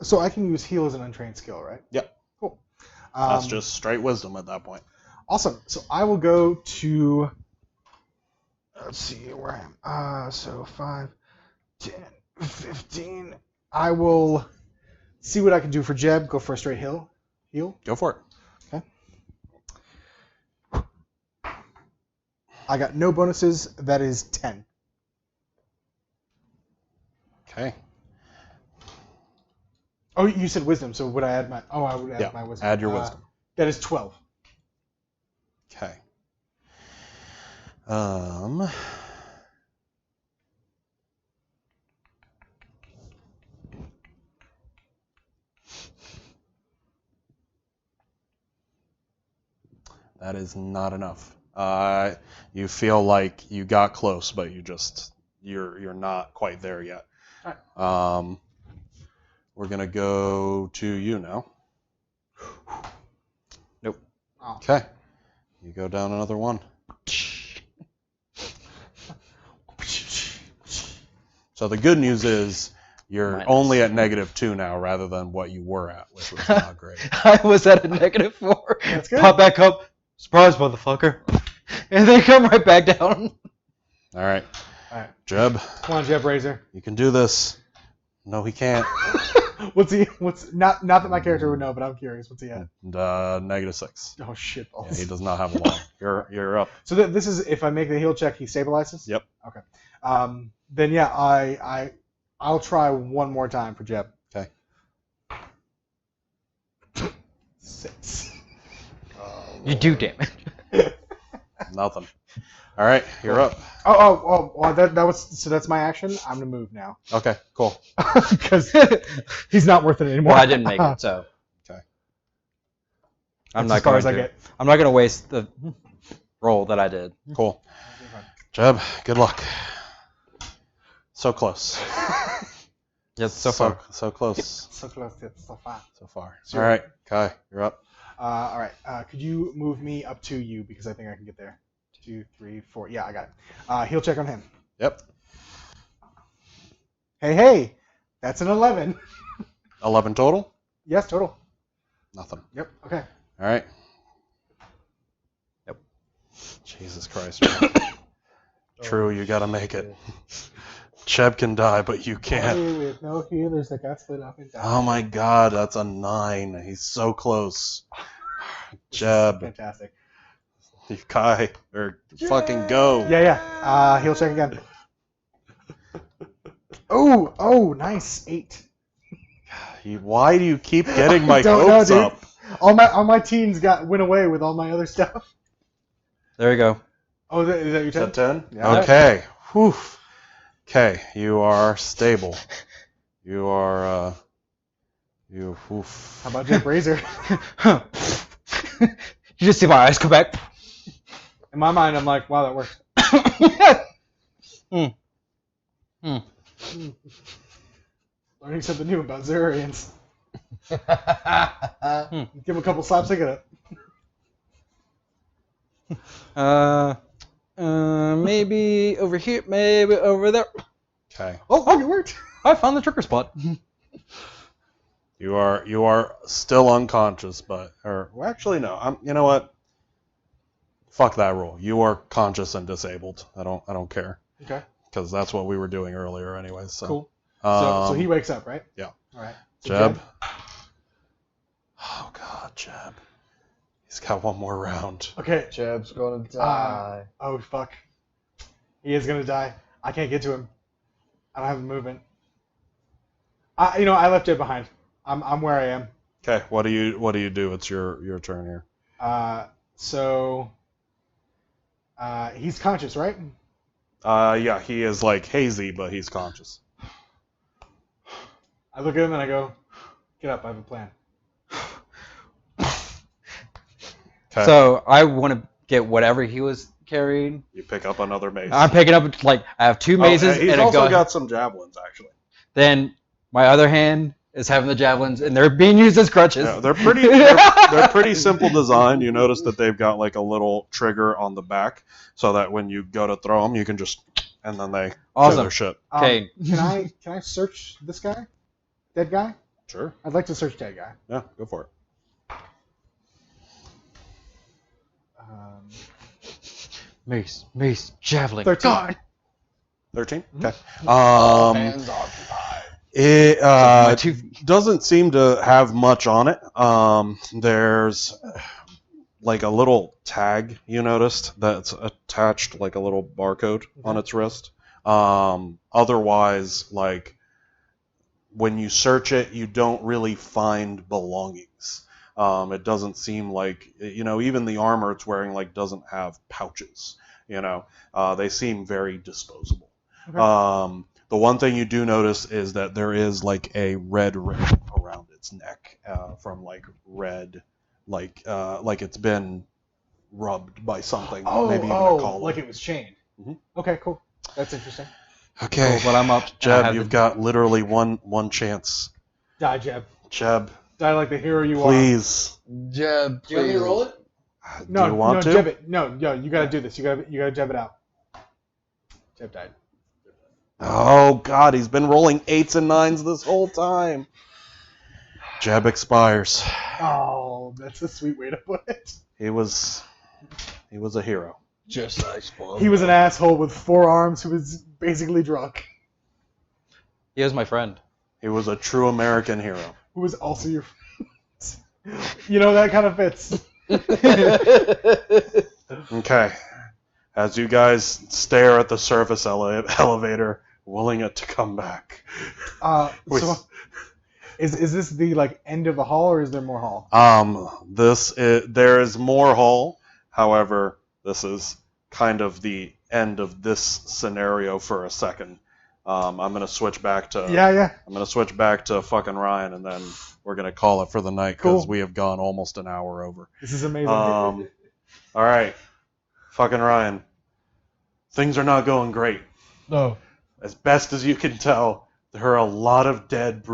so I can use heal as an untrained skill, right? Yep. Cool. That's just straight wisdom at that point. Awesome. So I will go to. Let's see where I am. So 5, 10, 15. I will see what I can do for Jeb. Go for a straight heal. Go for it. Okay. I got no bonuses. That is 10. Okay. Oh, you said wisdom. So would I add my? Oh, I would add Yeah. my wisdom. Add your wisdom. That is 12. Okay. That is not enough. You feel like you got close, but you're not quite there yet. We're gonna go to you now. Nope. Oh. Okay. You go down another one. So the good news is you're Minus. only at -2 now, rather than what you were at, which was not great. I was at a -4. That's good. Pop back up. Surprise, motherfucker. And they come right back down. All right. All right. Jeb, Come on, Jeb Razor. you can do this. No, he can't. What's he? What's not that my character would know, but I'm curious. What's he at? And, -6. Oh shit balls. Yeah, he does not have a long. You're up. So this is if I make the heal check, he stabilizes. Yep. Okay. Then yeah, I'll try one more time for Jeb. Okay. 6. You do damage. Nothing. All right, you're up. Oh, that was so. That's my action. I'm gonna move now Okay, cool. because he's not worth it anymore. Well, I didn't make it, so Okay. I'm That's not as far going as I to. get. I'm not going to waste the roll that I did. Cool. Jeb, good luck. So close. Yes, so far. So close. So close, yet so far. So far. Zero. All right, Kai, you're up. All right. Could you move me up to you because I think I can get there. 2, 3, 4. Yeah, I got it. Heal check on him. Yep. Hey, that's an 11. 11 total? Yes, total. Nothing. Yep. Okay. All right. Yep. Jesus Christ. Man. True, you gotta make it. Cheb can die, but you can't. With no healers that got split up and died. Oh my god, that's a 9. He's so close. This is Jeb, Fantastic. you Kai, or fucking go. Yeah. Heal check again. Oh, nice. 8. Why do you keep getting my Don't know, hopes dude. up? All my teens went away with all my other stuff. There you go. Oh, is that your Is that 10? 10? Yeah. Okay. Whew. Okay, you are stable. You are, oof. How about Jeb Razor? You just see my eyes come back. In my mind, I'm like, wow, that worked. Learning something new about Zurians. Give him a couple slaps, I get it. Maybe over here, maybe over there. Okay. Oh, it worked. I found the trigger spot. You are still unconscious, well, actually no. You know what? Fuck that rule. You are conscious and disabled. I don't care. Okay. Because that's what we were doing earlier, anyways. So. Cool. So he wakes up, right? Yeah. All right. So Jeb. Oh god, Jeb. He's got one more round. Okay. Jeb's gonna die. Oh fuck. He is gonna die. I can't get to him. I don't have the movement. I left Jeb behind. I'm where I am. Okay. What do you do? It's your turn here. So. He's conscious, right? Yeah, he is like hazy, but he's conscious. I look at him and I go, "Get up! I have a plan." Okay. So I want to get whatever he was carrying. You pick up another mace. I'm picking up I have 2 maces he's and a also gun. got some javelins, actually. Then my other hand is having the javelins, and they're being used as crutches. Yeah, they're pretty. They're pretty simple design. You notice that they've got like a little trigger on the back, so that when you go to throw them, you can just, and then they Awesome. do their shit. Okay. Can I search this guy? Dead guy? Sure. I'd like to search dead guy. Yeah, go for it. Mace, javelin, 13. gun. 13. Okay. Hands occupied. It my two- doesn't seem to have much on it. There's like a little tag you noticed that's attached, like a little barcode on its wrist. Otherwise, like when you search it, you don't really find belongings. It doesn't seem like, even the armor it's wearing like doesn't have pouches. They seem very disposable. Okay. The one thing you do notice is that there is like a red ring around its neck from like red, like it's been rubbed by something. Maybe even a collar. Like it was chained. Mhm. Okay, cool. That's interesting. Okay, But I'm up. Jeb, you've got literally one chance. Die, Jeb. Jeb, Die like the hero you please. Jeb, Do you want me to roll it? are. Do you want to? Jeb it. No, you gotta do this. You gotta jeb it out. Jeb died. Oh God, he's been rolling 8s and 9s this whole time. Jeb expires. Oh, that's a sweet way to put it. He was a hero. just like Spawn. He was an asshole with 4 arms who was basically drunk. He was my friend. He was a true American hero. Who was also your friend. That kind of fits. Okay. As you guys stare at the surface elevator, willing it to come back. So, is this the end of the hall, or is there more hall? There is more hall. However, this is kind of the end of this scenario for a second. I'm gonna switch back to I'm gonna switch back to fucking Ryan, and then we're gonna call it for the night because we have gone almost an hour over. This is amazing. All right, fucking Ryan. Things are not going great. No. As best as you can tell, there are a lot of dead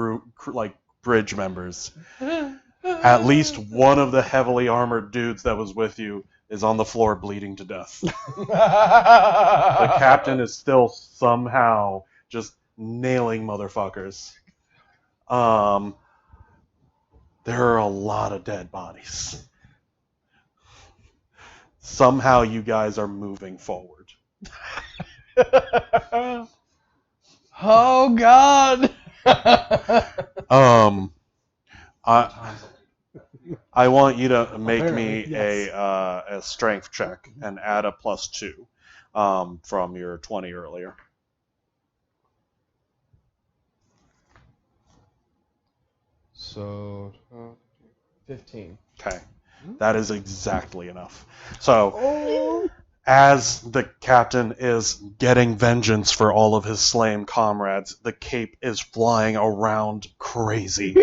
bridge members. At least one of the heavily armored dudes that was with you is on the floor bleeding to death. The captain is still somehow just nailing motherfuckers. There are a lot of dead bodies. Somehow you guys are moving forward. Oh God. I want you to make me Apparently, yes. a strength check and add a +2 from your 20 earlier. So 15. Okay, that is exactly enough. So, as the captain is getting vengeance for all of his slain comrades, the cape is flying around crazy.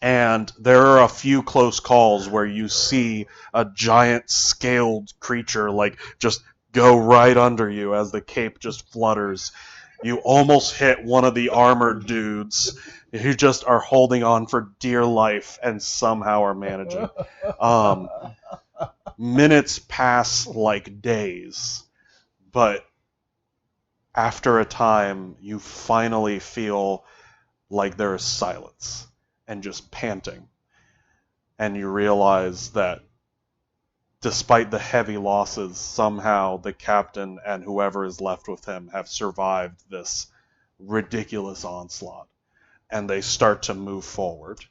And there are a few close calls where you see a giant scaled creature just go right under you as the cape just flutters. You almost hit one of the armored dudes who just are holding on for dear life and somehow are managing. Minutes pass like days, but after a time, you finally feel like there is silence and just panting. And you realize that despite the heavy losses, somehow the captain and whoever is left with him have survived this ridiculous onslaught. And they start to move forward.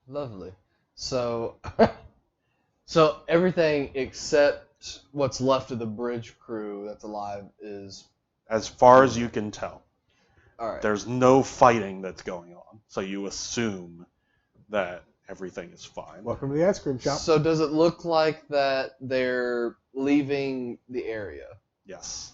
Lovely. So, so everything except what's left of the bridge crew that's alive is. As far as you can tell. All right. There's no fighting that's going on. So you assume that everything is fine. Welcome to the ice cream shop. So does it look like that they're leaving the area? Yes.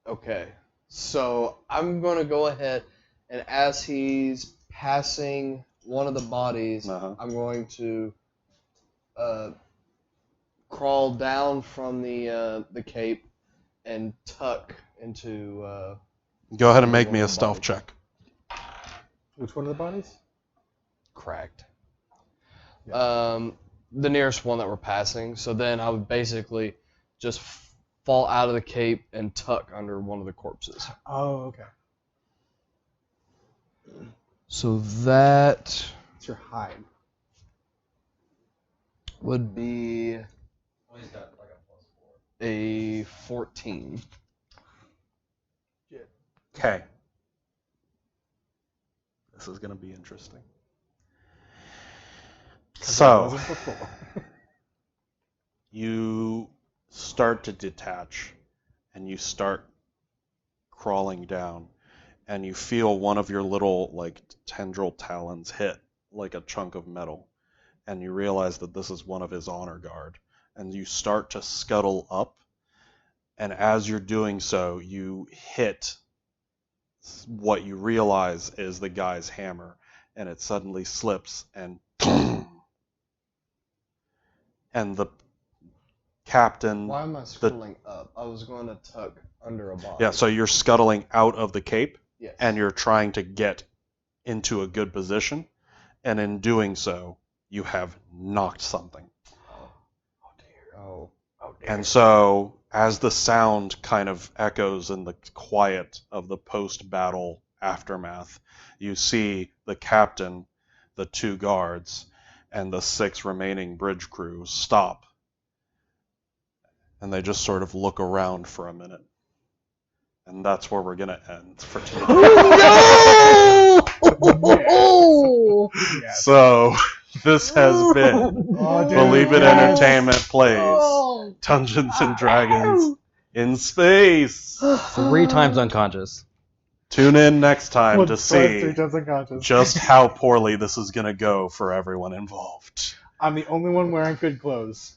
Okay. So I'm going to go ahead, and as he's passing one of the bodies, I'm going to crawl down from the cape and tuck into. Go ahead and make me a stealth check. Which one of the bodies? Cracked. The nearest one that we're passing. So then I would basically just fall out of the cape and tuck under one of the corpses. Oh, okay. So that It's your hide. would be Well, he's got like a +4. a 14. Okay. This is going to be interesting. So, you start to detach, and you start crawling down, and you feel one of your little, tendril talons hit, like a chunk of metal, and you realize that this is one of his honor guard, and you start to scuttle up, and as you're doing so, you hit what you realize is the guy's hammer, and it suddenly slips, and and the captain... Why am I scuttling up? I was going to tuck under a body. Yeah, so you're scuttling out of the cape, Yes. and you're trying to get into a good position, and in doing so, you have knocked something. Oh dear. Oh dear. And so, as the sound kind of echoes in the quiet of the post-battle aftermath, you see the captain, the 2 guards, and the 6 remaining bridge crew stop. And they just sort of look around for a minute. And that's where we're going to end for today. Oh, no! Yes. So, this has been Believe It yes. Entertainment Plays Dungeons and Dragons in Space. 3 times unconscious. Tune in next time to Twice, 3 see times unconscious. just how poorly this is going to go for everyone involved. I'm the only one wearing good clothes.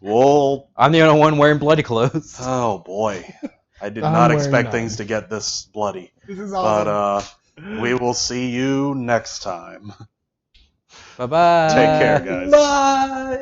We'll. I'm the only one wearing bloody clothes. Oh boy, I did I'm not wearing expect none. things to get this bloody. This is awesome. But we will see you next time. Bye bye. Take care, guys. Bye.